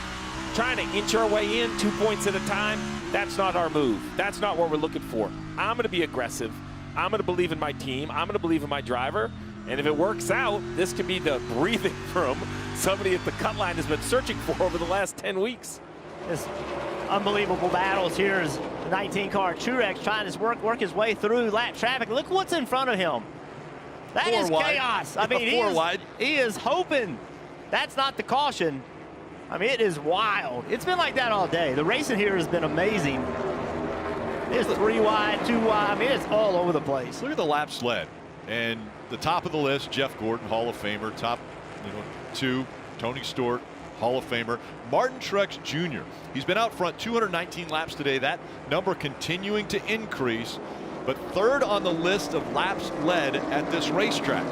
Trying to inch our way in 2 points at a time, that's not our move. That's not what we're looking for. I'm going to be aggressive. I'm going to believe in my team. I'm going to believe in my driver. And if it works out, this could be the breathing room somebody at the cut line has been searching for over the last 10 weeks. This unbelievable battles here as the 19 car Truex trying to work his way through lap traffic. Look what's in front of him. That is chaos. I mean, he is hoping that's not the caution. I mean, it is wild. It's been like that all day. The racing here has been amazing. It's 3 wide, 2 wide. I mean, it's all over the place. Look at the laps led. And the top of the list, Jeff Gordon, Hall of Famer. Top 2, Tony Stewart, Hall of Famer. Martin Truex Jr. He's been out front 219 laps today. That number continuing to increase. But 3rd on the list of laps led at this racetrack.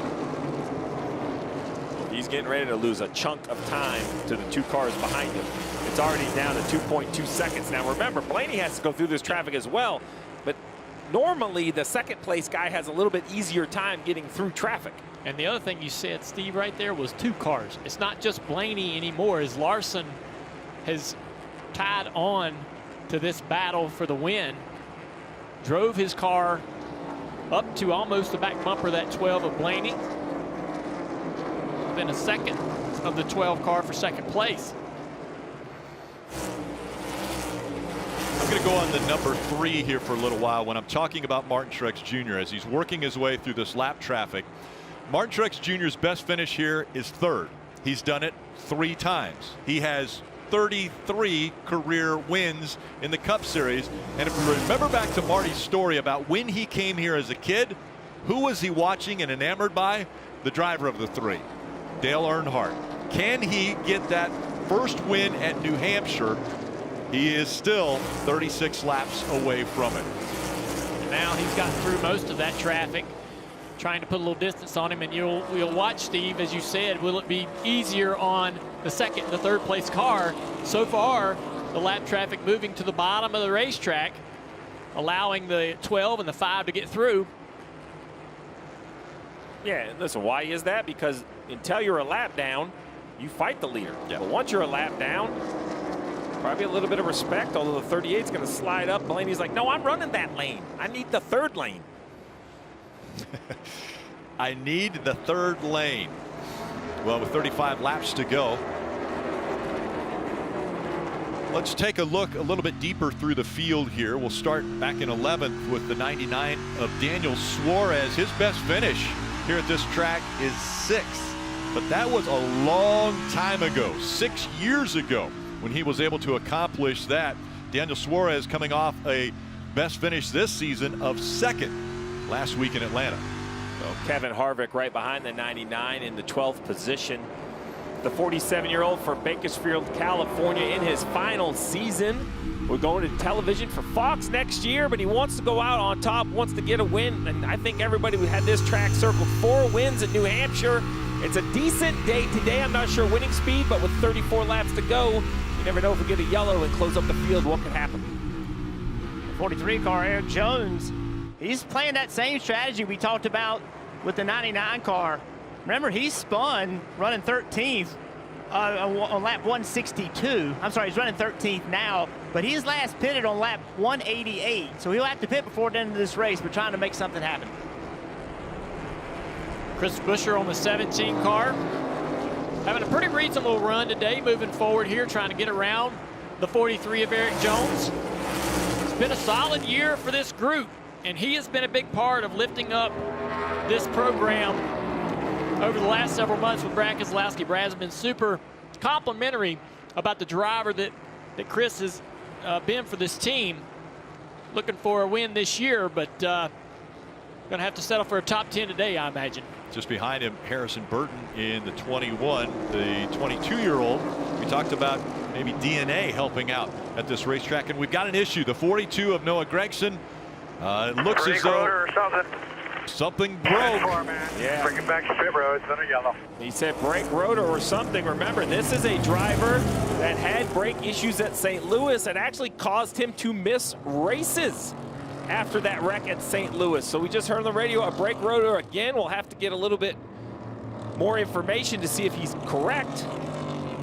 He's getting ready to lose a chunk of time to the 2 cars behind him. It's already down to 2.2 seconds. Now remember, Blaney has to go through this traffic as well, but normally the 2nd place guy has a little bit easier time getting through traffic. And the other thing you said, Steve, right there was 2 cars. It's not just Blaney anymore, as Larson has tied on to this battle for the win. Drove his car up to almost the back bumper, that 12 of Blaney. Then a 2nd of the 12 car for 2nd place. I'm going to go on the number 3 here for a little while when I'm talking about Martin Truex Jr. as he's working his way through this lap traffic. Martin Truex Jr.'s best finish here is 3rd. He's done it 3 times. He has 33 career wins in the Cup Series. And if we remember back to Marty's story about when he came here as a kid, who was he watching and enamored by? The driver of the 3, Dale Earnhardt. Can he get that first win at New Hampshire? He is still 36 laps away from it. And now he's gotten through most of that traffic, trying to put a little distance on him. And we'll watch, Steve, as you said, will it be easier on the 2nd and the 3rd place car? So far, the lap traffic moving to the bottom of the racetrack, allowing the 12 and the 5 to get through. Yeah, listen, why is that? Because until you're a lap down, you fight the leader. Yeah. But once you're a lap down, probably a little bit of respect, although the 38's going to slide up. Blaney's like, no, I'm running that lane. I need the 3rd lane. I need the 3rd lane. Well, with 35 laps to go, let's take a look a little bit deeper through the field here. We'll start back in 11th with the 99 of Daniel Suarez. His best finish here at this track is 6th. But that was a long time ago, 6 years ago, when he was able to accomplish that. Daniel Suarez coming off a best finish this season of 2nd last week in Atlanta. So Kevin Harvick right behind the 99 in the 12th position. The 47-year-old from Bakersfield, California, in his final season. We're going to television for Fox next year, but he wants to go out on top, wants to get a win. And I think everybody who had this track circled 4 wins at New Hampshire. It's a decent day today. I'm not sure winning speed, but with 34 laps to go, You never know if we get a yellow and close up the field, what could happen. 43 car, Eric Jones, he's playing that same strategy we talked about with the 99 car. Remember, he spun running 13th on lap 162. I'm sorry, he's running 13th now, but he's last pitted on lap 188. So he'll have to pit before the end of this race. We're trying to make something happen. Chris Buescher on the 17 car. Having a pretty reasonable run today, moving forward here, trying to get around the 43 of Eric Jones. It's been a solid year for this group, and he has been a big part of lifting up this program over the last several months with Brad Keselowski. Brad's been super complimentary about the driver that Chris has been for this team. Looking for a win this year, but going to have to settle for a top 10 today, I imagine. Just behind him, Harrison Burton in the 21, the 22-year-old. We talked about maybe DNA helping out at this racetrack, and we've got an issue. The 42 of Noah Gragson. It looks as though something broke. Yeah. Bring it back to pit road. It's under yellow. He said brake rotor or something. Remember, this is a driver that had brake issues at St. Louis and actually caused him to miss races after that wreck at St. Louis. So we just heard on the radio a brake rotor again. We'll have to get a little bit more information to see if he's correct.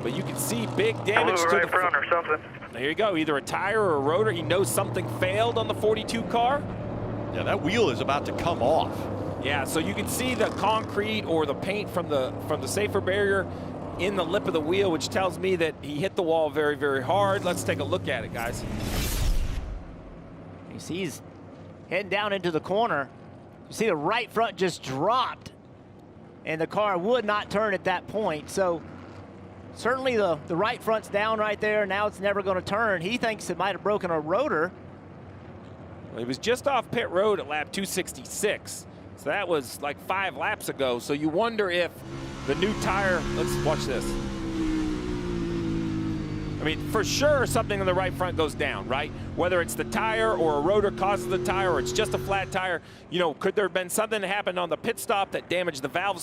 But you can see big damage to right the front or something. There you go, either a tire or a rotor. He knows something failed on the 42 car. Yeah, that wheel is about to come off. Yeah, so you can see the concrete or the paint from the safer barrier in the lip of the wheel, which tells me that he hit the wall very, very hard. Let's take a look at it, guys. You see he's heading down into the corner. You see the right front just dropped, and the car would not turn at that point. So certainly the right front's down right there. Now it's never going to turn. He thinks it might have broken a rotor. Well, he was just off pit road at lap 266. So that was like 5 laps ago. So you wonder if the new tire, let's watch this. I mean, for sure something on the right front goes down, right? Whether it's the tire or a rotor causes the tire or it's just a flat tire, you know, could there have been something that happened on the pit stop that damaged the valve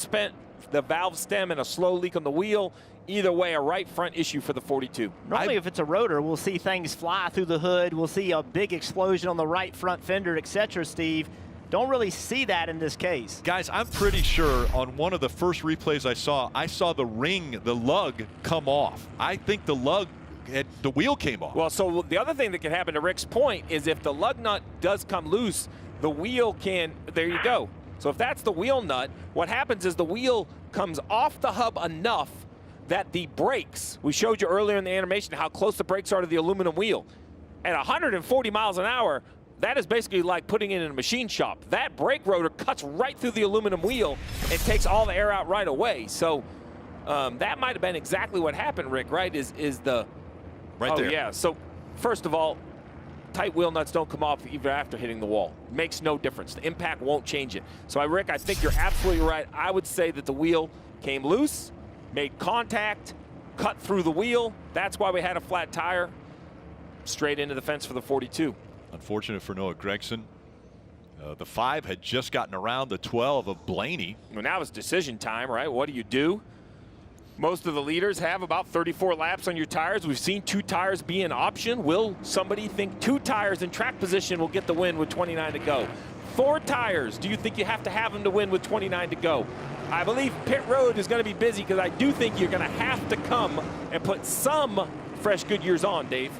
stem and a slow leak on the wheel? Either way, a right front issue for the 42. Normally, if it's a rotor, we'll see things fly through the hood. We'll see a big explosion on the right front fender, etc., Steve. Don't really see that in this case. Guys, I'm pretty sure on one of the first replays I saw the ring, the lug come off. I think the wheel came off. Well, so the other thing that can happen, to Rick's point, is if the lug nut does come loose, the wheel can, there you go. So if that's the wheel nut, what happens is the wheel comes off the hub enough that the brakes, we showed you earlier in the animation how close the brakes are to the aluminum wheel. At 140 miles an hour, that is basically like putting it in a machine shop. That brake rotor cuts right through the aluminum wheel and takes all the air out right away. So that might have been exactly what happened, Rick, right? Is the... Right there. Oh, yeah. So, first of all, tight wheel nuts don't come off even after hitting the wall. Makes no difference. The impact won't change it. So, Rick, I think you're absolutely right. I would say that the wheel came loose, made contact, cut through the wheel. That's why we had a flat tire straight into the fence for the 42. Unfortunate for Noah Gragson. The 5 had just gotten around the 12 of Blaney. Well, now it's decision time, right? What do you do? Most of the leaders have about 34 laps on your tires. We've seen 2 tires be an option. Will somebody think 2 tires in track position will get the win with 29 to go? 4 tires, do you think you have to have them to win with 29 to go? I believe pit road is going to be busy because I do think you're going to have to come and put some fresh Goodyears on, Dave.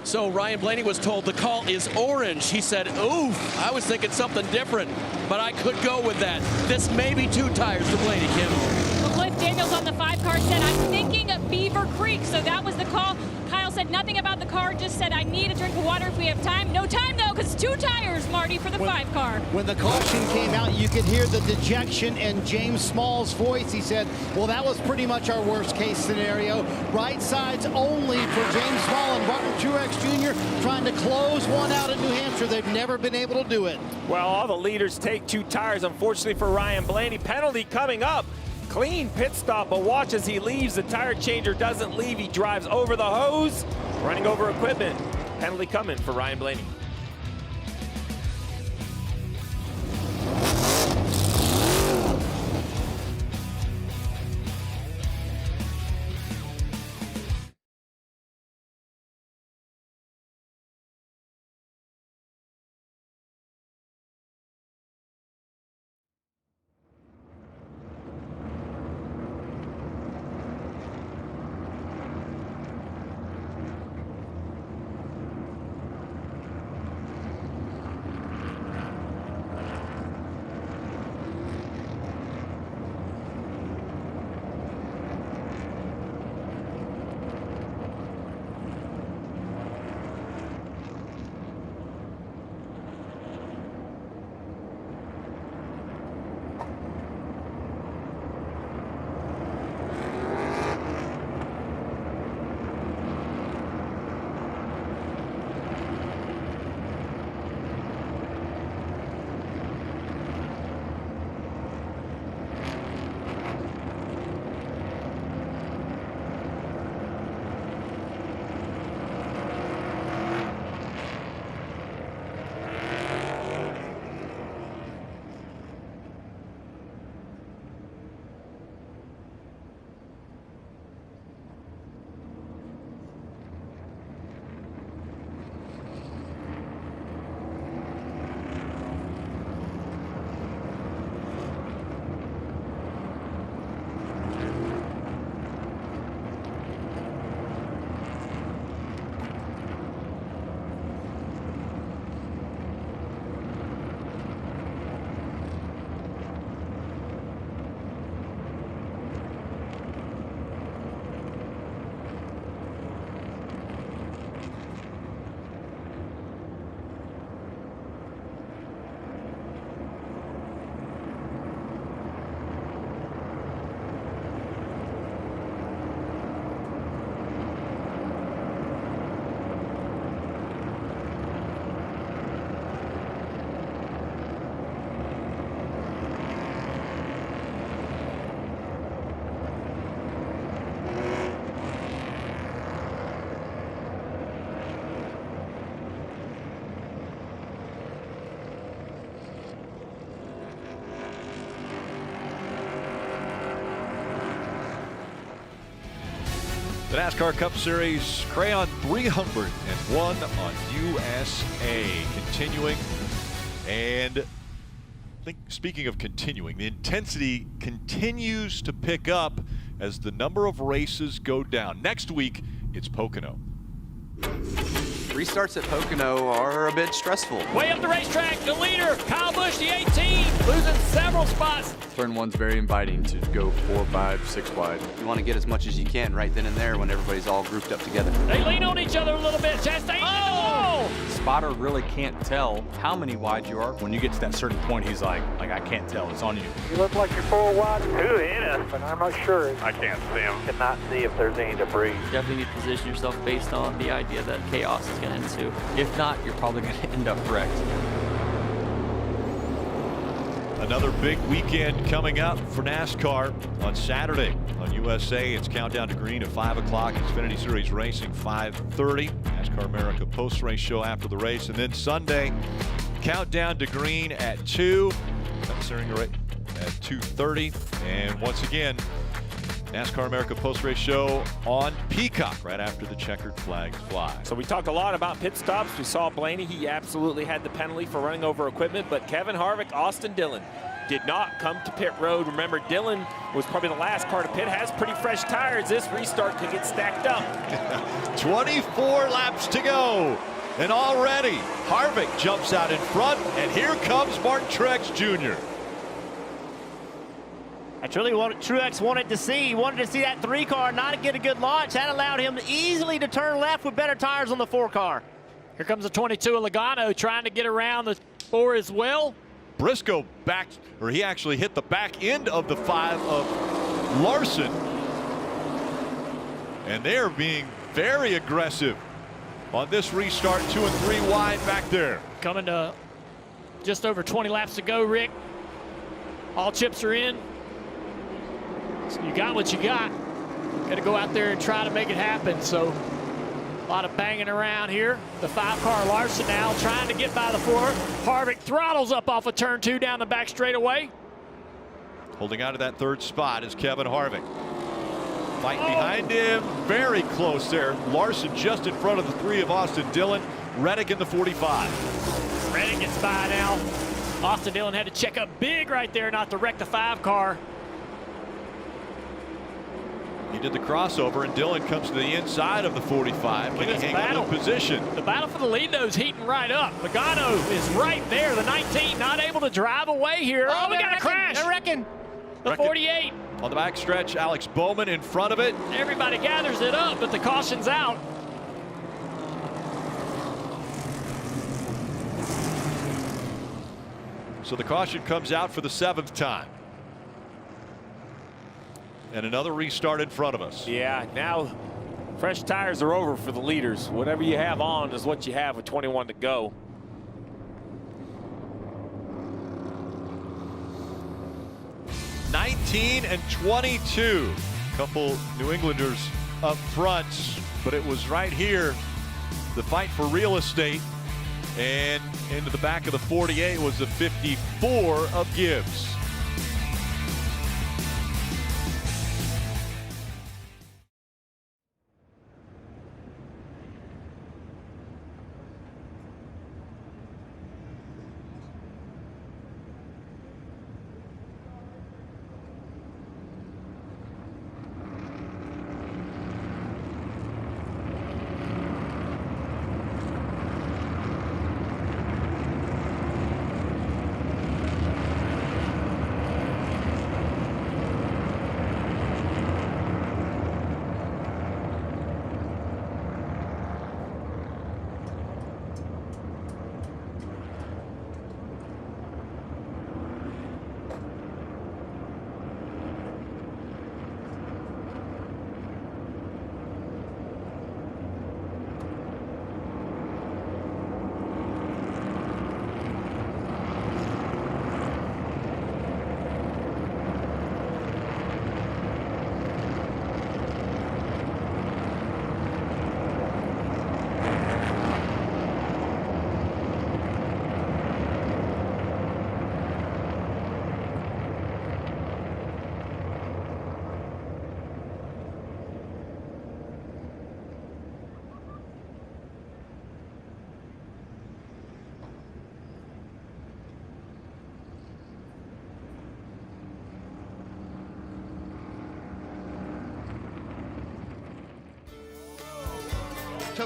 So Ryan Blaney was told the call is orange. He said, oof, I was thinking something different, but I could go with that. This may be 2 tires to Blaney, Kim. Well, Cliff Daniels on the 5 car said, I'm thinking of Beaver Creek. So that was the call. Kyle said nothing about the car, just said, I need a drink of water if we have time. No time, though, because 2 tires, Marty, for the 5 car. When the caution came out, you could hear the dejection in James Small's voice. He said, well, that was pretty much our worst case scenario. Right sides only for James Small and Martin Truex Jr. trying to close one out in New Hampshire. They've never been able to do it. Well, all the leaders take 2 tires, unfortunately for Ryan Blaney. Penalty coming up. Clean pit stop, but watch as he leaves. The tire changer doesn't leave. He drives over the hose, running over equipment. Penalty coming for Ryan Blaney. The NASCAR Cup Series Crayon 301 on USA continuing. And I think, speaking of continuing, the intensity continues to pick up as the number of races go down. Next week, it's Pocono. Restarts at Pocono are a bit stressful. Way up the racetrack, the leader, Kyle Busch, the 18, losing several spots. Turn one's very inviting to go 4, 5, 6 wide. You want to get as much as you can right then and there when everybody's all grouped up together. They lean on each other a little bit. Chastain, oh! Spotter really can't tell how many wide you are. When you get to that certain point, he's like I can't tell. It's on you. You look like you're 4 wide. Who hit us? But I'm not sure. I can't see him. Cannot see if there's any debris. Definitely need to position yourself based on the idea that chaos is going to ensue. If not, you're probably going to end up wrecked. Another big weekend coming up for NASCAR on Saturday on USA. It's Countdown to Green at 5 o'clock. Xfinity Series Racing 5:30. NASCAR America post-race show after the race. And then Sunday, Countdown to Green at 2. At 2:30. And once again, NASCAR America post-race show on Peacock right after the checkered flags fly. So we talked a lot about pit stops. We saw Blaney. He absolutely had the penalty for running over equipment, but Kevin Harvick, Austin Dillon did not come to pit road. Remember, Dillon was probably the last car to pit, has pretty fresh tires. This restart could get stacked up. 24 laps to go. And already Harvick jumps out in front, and here comes Martin Truex Jr. That's really what Truex wanted to see. He wanted to see that 3 car not get a good launch. That allowed him easily to turn left with better tires on the 4 car. Here comes the 22 of Logano trying to get around the 4 as well. Briscoe he actually hit the back end of the 5 of Larson. And they're being very aggressive on this restart. 2 and 3 wide back there. Coming to just over 20 laps to go, Rick. All chips are in. So you got what you got. Got to go out there and try to make it happen. So a lot of banging around here. The 5-car Larson now trying to get by the 4. Harvick throttles up off of turn 2 down the back straightaway. Holding on to that 3rd spot is Kevin Harvick. Fighting behind him, very close there. Larson just in front of the 3 of Austin Dillon. Reddick in the 45. Reddick gets by now. Austin Dillon had to check up big right there not to wreck the 5-car. He did the crossover, and Dillon comes to the inside of the 45. Can he hang on to position? The battle for the lead, though, is heating right up. Logano is right there. The 19 not able to drive away here. Oh, we got a crash. They're wrecking. The 48. On the back stretch, Alex Bowman in front of it. Everybody gathers it up, but the caution's out. So the caution comes out for the 7th time. And another restart in front of us. Yeah, now fresh tires are over for the leaders. Whatever you have on is what you have with 21 to go. '19 and 22. Couple New Englanders up front, but it was right here, the fight for real estate. And into the back of the 48 was the 54 of Gibbs.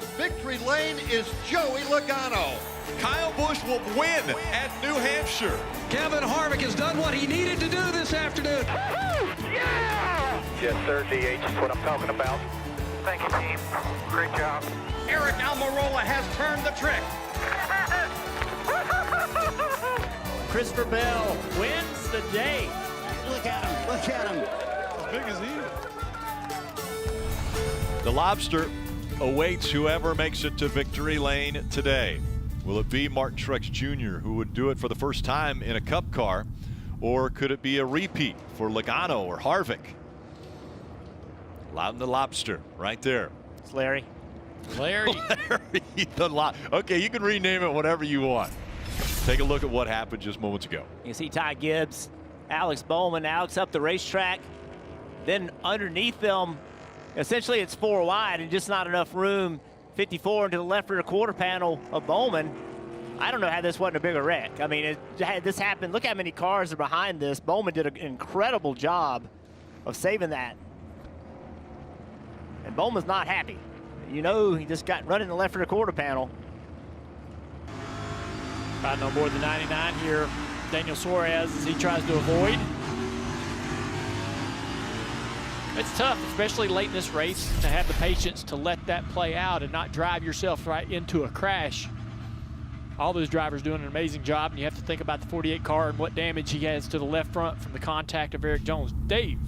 to victory lane is Joey Logano. Kyle Busch will win at New Hampshire. Kevin Harvick has done what he needed to do this afternoon. Yeah! Yes, sir, DH is what I'm talking about. Thank you, team. Great job. Eric Almirola has turned the trick. Christopher Bell wins the day. Look at him. Look at him. As big as he is. The Lobster awaits whoever makes it to victory lane today. Will it be Martin Truex Jr. who would do it for the first time in a Cup car, or could it be a repeat for Logano or Harvick? Loudon the Lobster right there. It's Larry. Larry. Okay, you can rename it whatever you want. Take a look at what happened just moments ago. You can see Ty Gibbs, Alex Bowman, Alex up the racetrack. Then underneath them, essentially it's 4 wide and just not enough room. 54 into the left rear quarter panel of Bowman. I don't know how this wasn't a bigger wreck. I mean, this happened. Look how many cars are behind this. Bowman did an incredible job of saving that. And Bowman's not happy. You know, he just got run in the left rear quarter panel. Riding on board the 99 here, Daniel Suarez, as he tries to avoid. It's tough, especially late in this race, to have the patience to let that play out and not drive yourself right into a crash. All those drivers doing an amazing job, and you have to think about the 48 car and what damage he has to the left front from the contact of Eric Jones. Dave.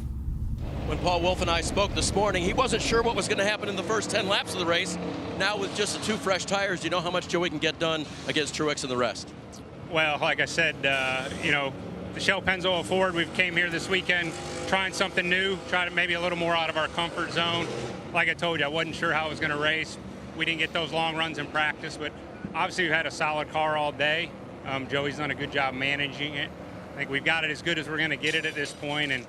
When Paul Wolf and I spoke this morning, he wasn't sure what was going to happen in the first 10 laps of the race. Now with just the 2 fresh tires, do you know how much Joey can get done against Truex and the rest? Well, like I said, you know, the Shell Pennzoil Ford, we've came here this weekend trying something new, trying to maybe a little more out of our comfort zone. Like I told you, I wasn't sure how I was going to race. We didn't get those long runs in practice, but obviously we've had a solid car all day. Joey's done a good job managing it. I think we've got it as good as we're going to get it at this point, and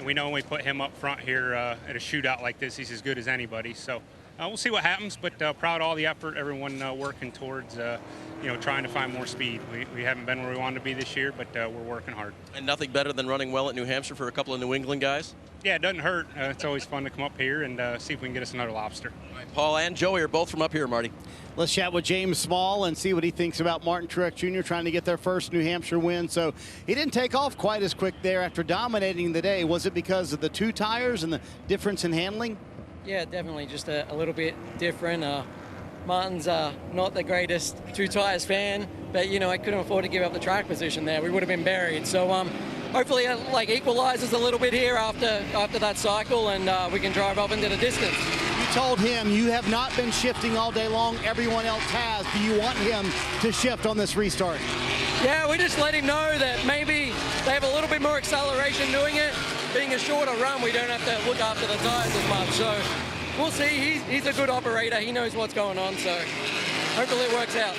we know when we put him up front here at a shootout like this, he's as good as anybody. So we'll see what happens, but proud of all the effort, everyone working towards you know, trying to find more speed. We haven't been where we wanted to be this year, but we're working hard. And nothing better than running well at New Hampshire for a couple of New England guys? Yeah, it doesn't hurt. It's always fun to come up here and see if we can get us another lobster. Paul and Joey are both from up here, Marty. Let's chat with James Small and see what he thinks about Martin Truex Jr. trying to get their first New Hampshire win. So he didn't take off quite as quick there after dominating the day. Was it because of the 2 tires and the difference in handling? Yeah, definitely just a little bit different. Martin's not the greatest 2 tires fan, but you know, I couldn't afford to give up the track position there. We would have been buried. So hopefully it like equalizes a little bit here after that cycle, and we can drive up into the distance. You told him you have not been shifting all day long. Everyone else has. Do you want him to shift on this restart? Yeah, we just let him know that maybe they have a little bit more acceleration doing it. Being a shorter run, we don't have to look after the tires as much. So we'll see. He's a good operator. He knows what's going on. So hopefully it works out.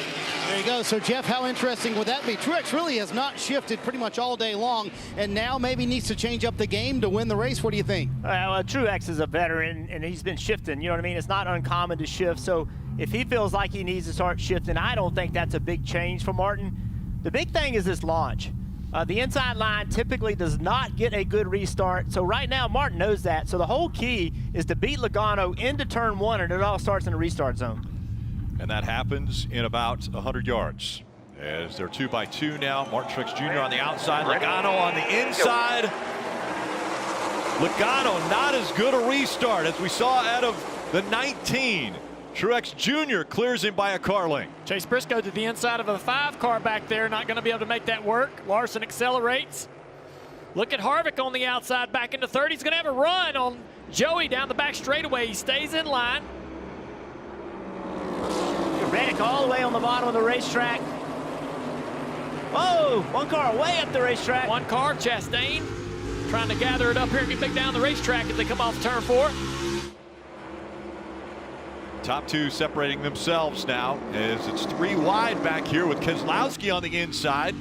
There you go. So, Jeff, how interesting would that be? Truex really has not shifted pretty much all day long, and now maybe needs to change up the game to win the race. What do you think? Well, Truex is a veteran, and he's been shifting. You know what I mean? It's not uncommon to shift. So if he feels like he needs to start shifting, I don't think that's a big change for Martin. The big thing is this launch. The inside line typically does not get a good restart. So right now, Martin knows that. So the whole key is to beat Logano into turn 1, and it all starts in the restart zone. And that happens in about 100 yards. As they're 2 by 2 now. Martin Truex Jr. on the outside, Logano on the inside. Logano not as good a restart as we saw out of the 19. Truex Jr. clears him by a car length. Chase Briscoe to the inside of a 5 car back there, not going to be able to make that work. Larson accelerates. Look at Harvick on the outside, back into 30. He's going to have a run on Joey down the back straightaway. He stays in line. Reddick all the way on the bottom of the racetrack. Whoa, 1 car way up the racetrack. 1 car, Chastain, trying to gather it up here and get back down the racetrack as they come off turn 4. Top 2 separating themselves now as it's 3 wide back here with Keselowski on the inside.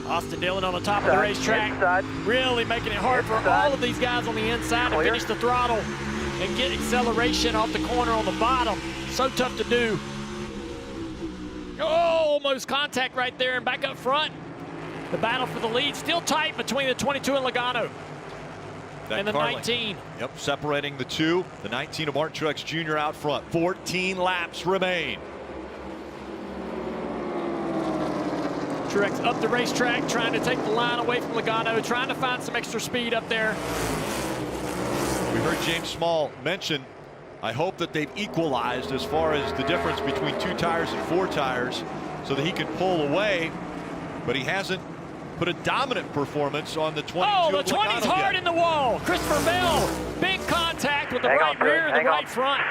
Austin Dillon on the top of the racetrack, really making it hard for all of these guys on the inside to finish the throttle and get acceleration off the corner on the bottom. So tough to do. Oh, almost contact right there and back up front. The battle for the lead still tight between the 22 and Logano. That and the car 19. Yep, separating the two. The 19 of Martin Truex Jr. out front. 14 laps remain. Truex up the racetrack, trying to take the line away from Logano, trying to find some extra speed up there. We heard James Small mention, I hope that they've equalized as far as the difference between 2 tires and 4 tires so that he can pull away, but he hasn't put a dominant performance on the 22. Oh, the 20's hard in the wall. Christopher Bell, big contact with the right rear and the right front.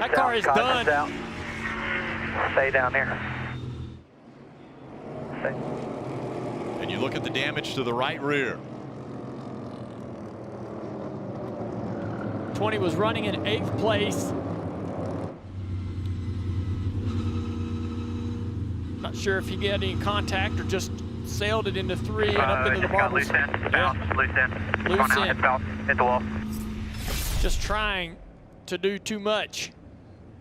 That car is done. Stay down there. And you look at the damage to the right rear. 20 was running in 8th place. Not sure if he got any contact or just sailed it into 3 and up into the marbles. Loose end. Loose end. Hit the wall. Just trying to do too much.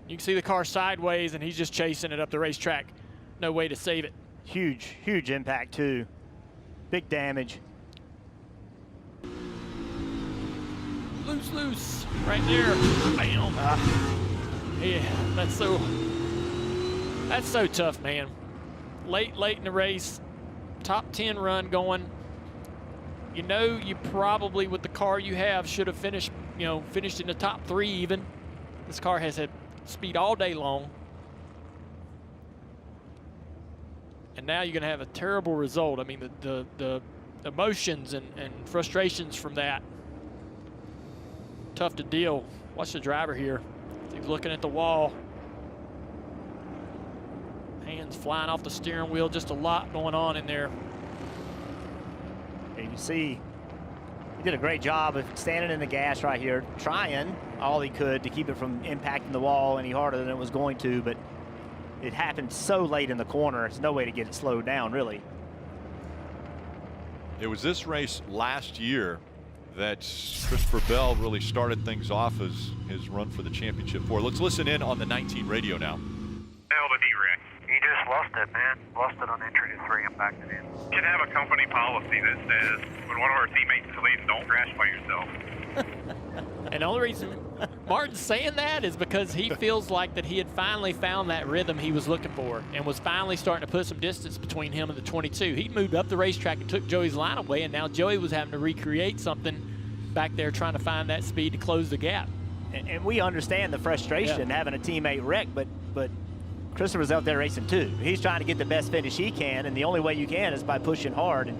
You can see the car sideways, and he's just chasing it up the racetrack. No way to save it. Huge, huge impact too. Big damage. Loose, right there. Bam. Yeah, that's so tough, man. Late in the race, top 10 run going. You know, you probably with the car you have should have finished in the top 3 even. This car has had speed all day long. And now you're going to have a terrible result. I mean, the emotions and frustrations from that, tough to deal. Watch the driver here. He's looking at the wall. Hands flying off the steering wheel. Just a lot going on in there. And you see, he did a great job of standing in the gas right here, trying all he could to keep it from impacting the wall any harder than it was going to, but it happened so late in the corner, there's no way to get it slowed down, really. It was this race last year that Christopher Bell really started things off as his run for the championship for. Let's listen in on the 19 radio now. Hell of a D-wreck. You just lost it, man. Lost it on entry to 3 and backed it in. You should have a company policy that says when one of our teammates leaves, don't crash by yourself. And the only reason Martin's saying that is because he feels like that he had finally found that rhythm he was looking for and was finally starting to put some distance between him and the 22. He moved up the racetrack and took Joey's line away, and now Joey was having to recreate something back there trying to find that speed to close the gap. And we understand the frustration having a teammate wreck, but Christopher's out there racing too. He's trying to get the best finish he can, and the only way you can is by pushing hard. And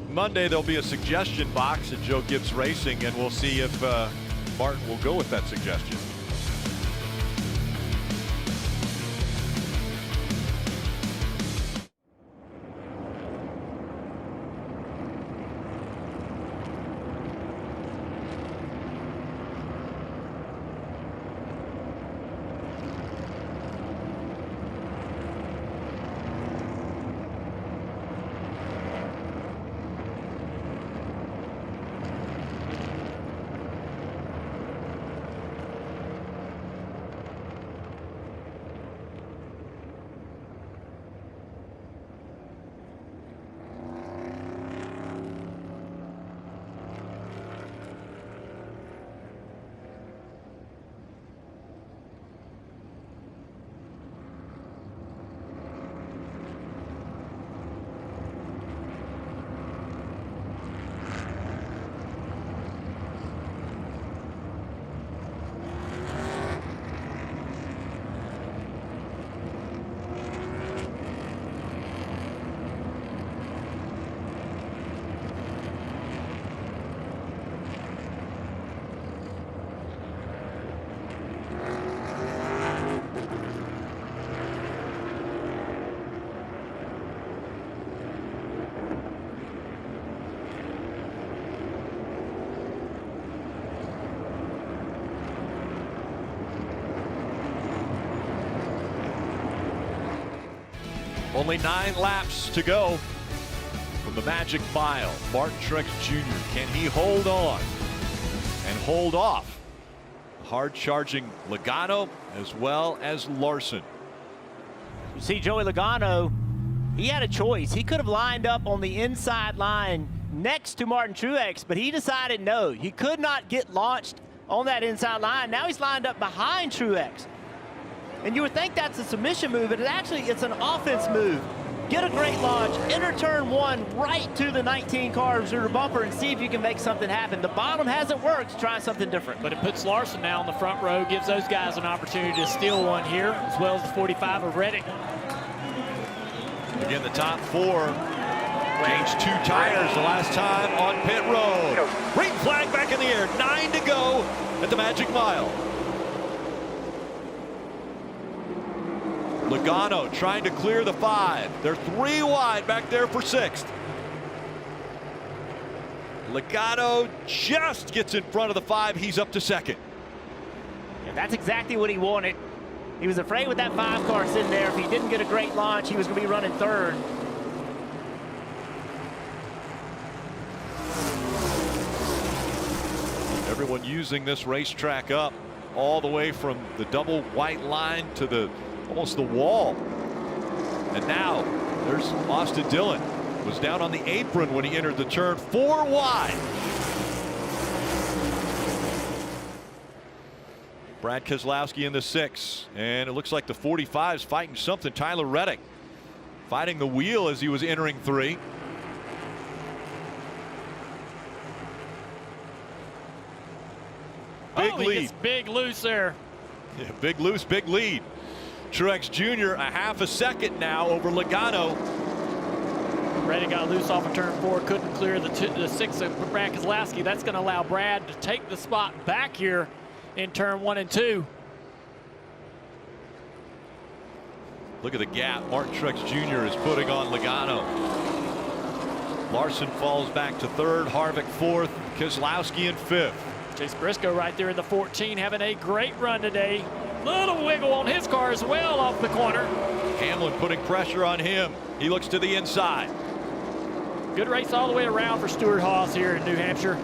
Monday there'll be a suggestion box at Joe Gibbs Racing, and we'll see if Martin will go with that suggestion. Only 9 laps to go from the Magic Mile. Martin Truex Jr., can he hold on and hold off hard-charging Logano as well as Larson? You see Joey Logano, he had a choice. He could have lined up on the inside line next to Martin Truex, but he decided no, he could not get launched on that inside line. Now he's lined up behind Truex. And you would think that's a submission move, but it's an offense move. Get a great launch, enter turn 1 right to the 19 car rear bumper and see if you can make something happen. The bottom hasn't worked, try something different. But it puts Larson now in the front row, gives those guys an opportunity to steal one here, as well as the 45 of Reddick. Again, the top 4 changed 2 tires the last time on pit road. Green flag back in the air, 9 to go at the Magic Mile. Logano trying to clear the 5. They're 3 wide back there for 6th. Logano just gets in front of the 5. He's up to 2nd. And that's exactly what he wanted. He was afraid with that 5 car sitting there. If he didn't get a great launch, he was going to be running 3rd. Everyone using this racetrack up all the way from the double white line to almost the wall. And now there's Austin Dillon. Was down on the apron when he entered the turn, 4 wide. Brad Keselowski in the 6, and it looks like the 45's fighting something. Tyler Reddick fighting the wheel as he was entering 3. Big lead. He gets big loose there. Yeah, big loose, big lead. Truex Jr. a half a second now over Logano. Reddick got loose off of turn 4, couldn't clear the 6 of Brad Keselowski. That's going to allow Brad to take the spot back here in turn 1 and 2. Look at the gap Martin Truex Jr. is putting on Logano. Larson falls back to 3rd, Harvick 4th, Keselowski in 5th. Chase Briscoe right there in the 14, having a great run today. Little wiggle on his car as well off the corner. Hamlin putting pressure on him. He looks to the inside. Good race all the way around for Stewart Haas here in New Hampshire.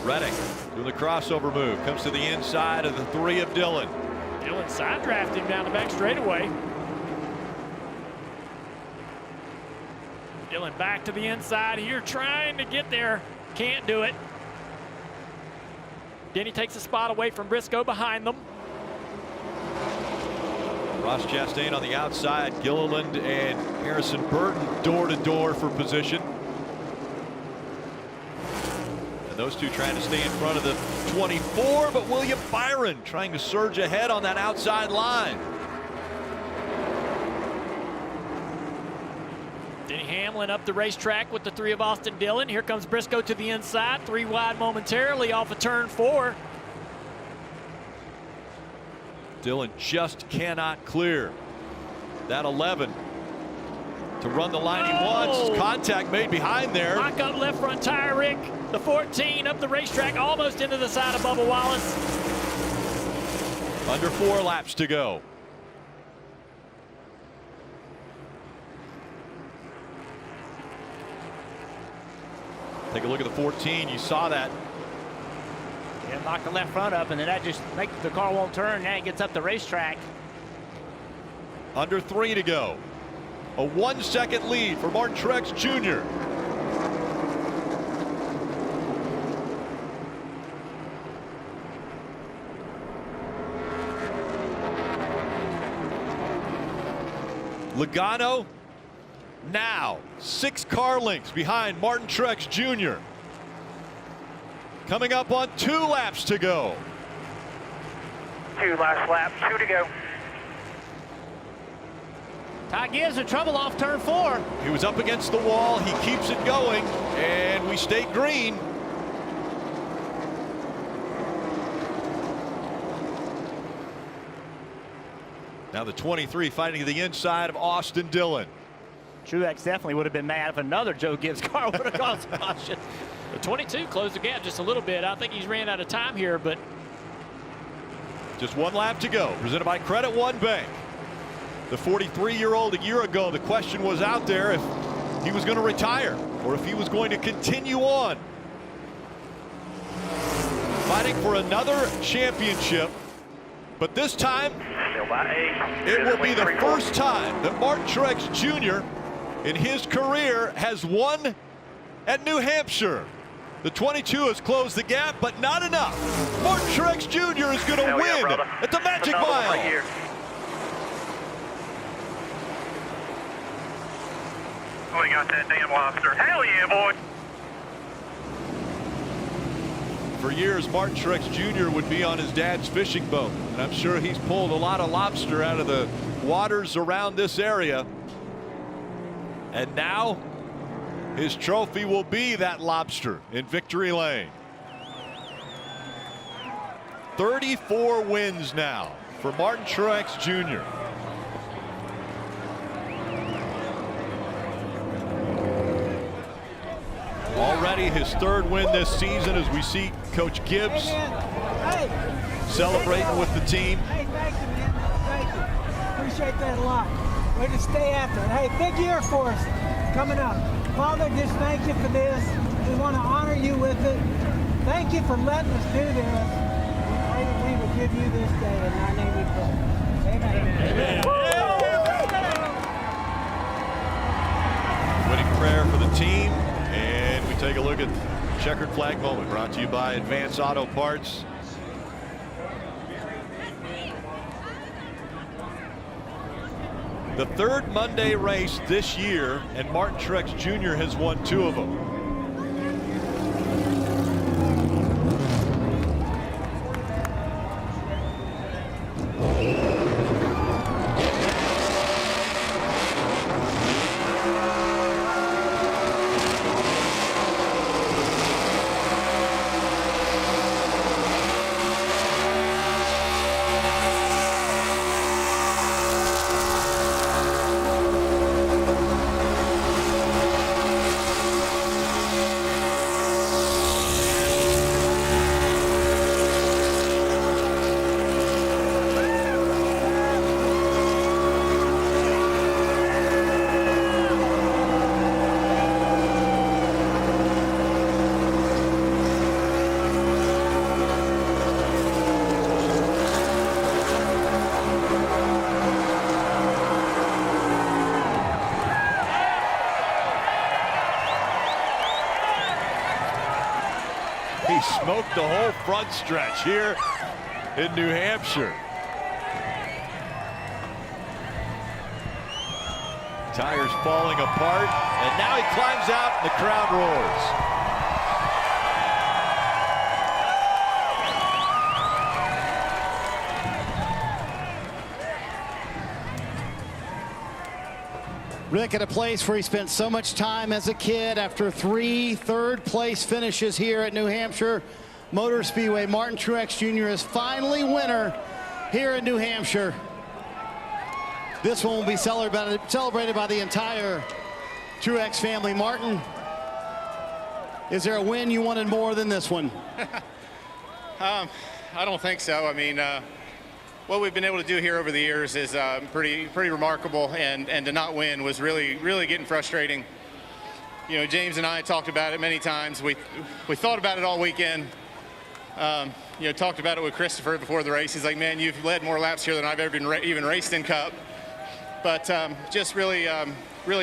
Reddick doing the crossover move. Comes to the inside of the 3 of Dillon. Dillon side drafted him down the back straightaway. Dillon back to the inside here, trying to get there. Can't do it. Denny takes a spot away from Briscoe behind them. Ross Chastain on the outside. Gilliland and Harrison Burton door to door for position. And those two trying to stay in front of the 24, but William Byron trying to surge ahead on that outside line. Denny Hamlin up the racetrack with the 3 of Austin Dillon. Here comes Briscoe to the inside, 3 wide momentarily off of turn 4. Dillon just cannot clear that 11 to run the line he wants. Contact made behind there. Lock up left front tire, Rick. The 14 up the racetrack, almost into the side of Bubba Wallace. Under 4 laps to go. Take a look at the 14. You saw that. Yeah, knock the left front up, and then that just makes the car won't turn. Now it gets up the racetrack. Under 3 to go. A 1-second lead for Martin Truex Jr. Logano now 6 car lengths behind Martin Truex Jr. Coming up on 2 laps to go. 2 last lap, 2 to go. Ty Gibbs in trouble off turn 4. He was up against the wall. He keeps it going, and we stay green. Now the 23 fighting to the inside of Austin Dillon. Truex definitely would have been mad if another Joe Gibbs car would have caused caution. The 22 closed the gap just a little bit. I think he's ran out of time here, but just 1 lap to go. Presented by Credit One Bank. The 43-year-old a year ago, the question was out there if he was going to retire or if he was going to continue on. Fighting for another championship, but this time It will be the first time that Martin Truex Jr. in his career has won at New Hampshire. The 22 has closed the gap, but not enough. Martin Truex Jr. is going to win at the Magic Mile. Oh, we got that damn lobster. Hell yeah, boy. For years, Martin Truex Jr. would be on his dad's fishing boat, and I'm sure he's pulled a lot of lobster out of the waters around this area. And now his trophy will be that lobster in Victory Lane. 34 wins now for Martin Truex Jr. Already his third win this season as we see Coach Gibbs celebrating with the team. Hey, thank you, man. Thank you. Appreciate that a lot. Way to stay after it. Hey, big year for us coming up. Father, just thank you for this. We want to honor you with it. Thank you for letting us do this. We pray that we will give you this day. In our name we pray. Amen. Winning prayer for the team. And we take a look at checkered flag moment brought to you by Advance Auto Parts. The third Monday race this year, and Martin Truex Jr. has won 2 of them. He smoked the whole front stretch here in New Hampshire. Tires falling apart, and now he climbs out and the crowd roars. Rick, at a place where he spent so much time as a kid, after 3 third-place finishes here at New Hampshire Motor Speedway, Martin Truex Jr. is finally winner here in New Hampshire. This one will be celebrated by the entire Truex family. Martin, is there a win you wanted more than this one? I don't think so. I mean, what we've been able to do here over the years is pretty remarkable, and to not win was really getting frustrating. You know, James and I talked about it many times. We thought about it all weekend. You know, talked about it with Christopher before the race. He's like, man, you've led more laps here than I've ever been even raced in Cup. But just really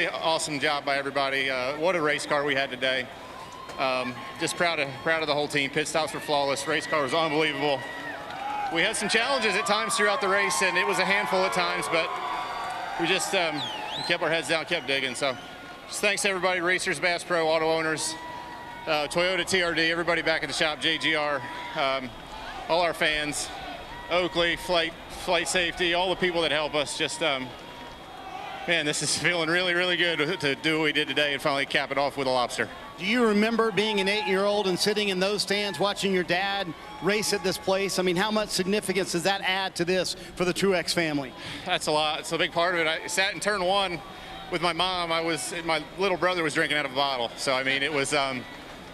awesome job by everybody. What a race car we had today. Just proud of the whole team. Pit stops were flawless. Race car was unbelievable. We had some challenges at times throughout the race, and it was a handful at times, but we just kept our heads down, kept digging. So just thanks to everybody, racers, Bass Pro, auto owners, Toyota TRD, everybody back at the shop, JGR, all our fans, Oakley, Flight Safety, all the people that help us. Just, man, this is feeling really good to do what we did today and finally cap it off with a lobster. Do you remember being an 8-year-old and sitting in those stands watching your dad race at this place? I mean, how much significance does that add to this for the Truex family? That's a lot. It's a big part of it. I sat in turn 1 with my mom. My little brother was drinking out of a bottle. So, I mean, it was,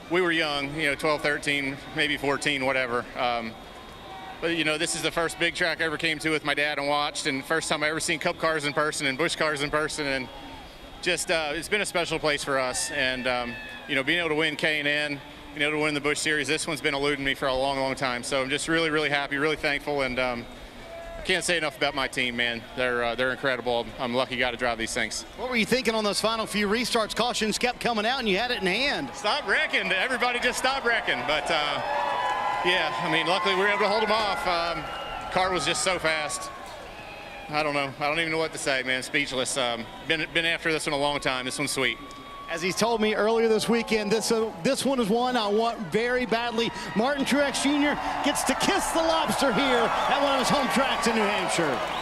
we were young, you know, 12, 13, maybe 14, whatever. But, you know, this is the first big track I ever came to with my dad and watched, and first time I ever seen Cup cars in person and Busch cars in person, and just it's been a special place for us. And, you know, being able to win K&N, being able to win the Busch Series, this one's been eluding me for a long time. So I'm just really happy, really thankful, and can't say enough about my team, man. They're incredible. I'm a lucky guy to drive these things. What were you thinking on those final few restarts? Cautions kept coming out, and you had it in hand. Stop wrecking. Everybody just stopped wrecking. But, yeah, I mean, luckily we were able to hold them off. Car was just so fast. I don't know. I don't even know what to say, man. Speechless. Been after this one a long time. This one's sweet. As he told me earlier this weekend, this one is one I want very badly. Martin Truex Jr. gets to kiss the lobster here at one of his home tracks in New Hampshire.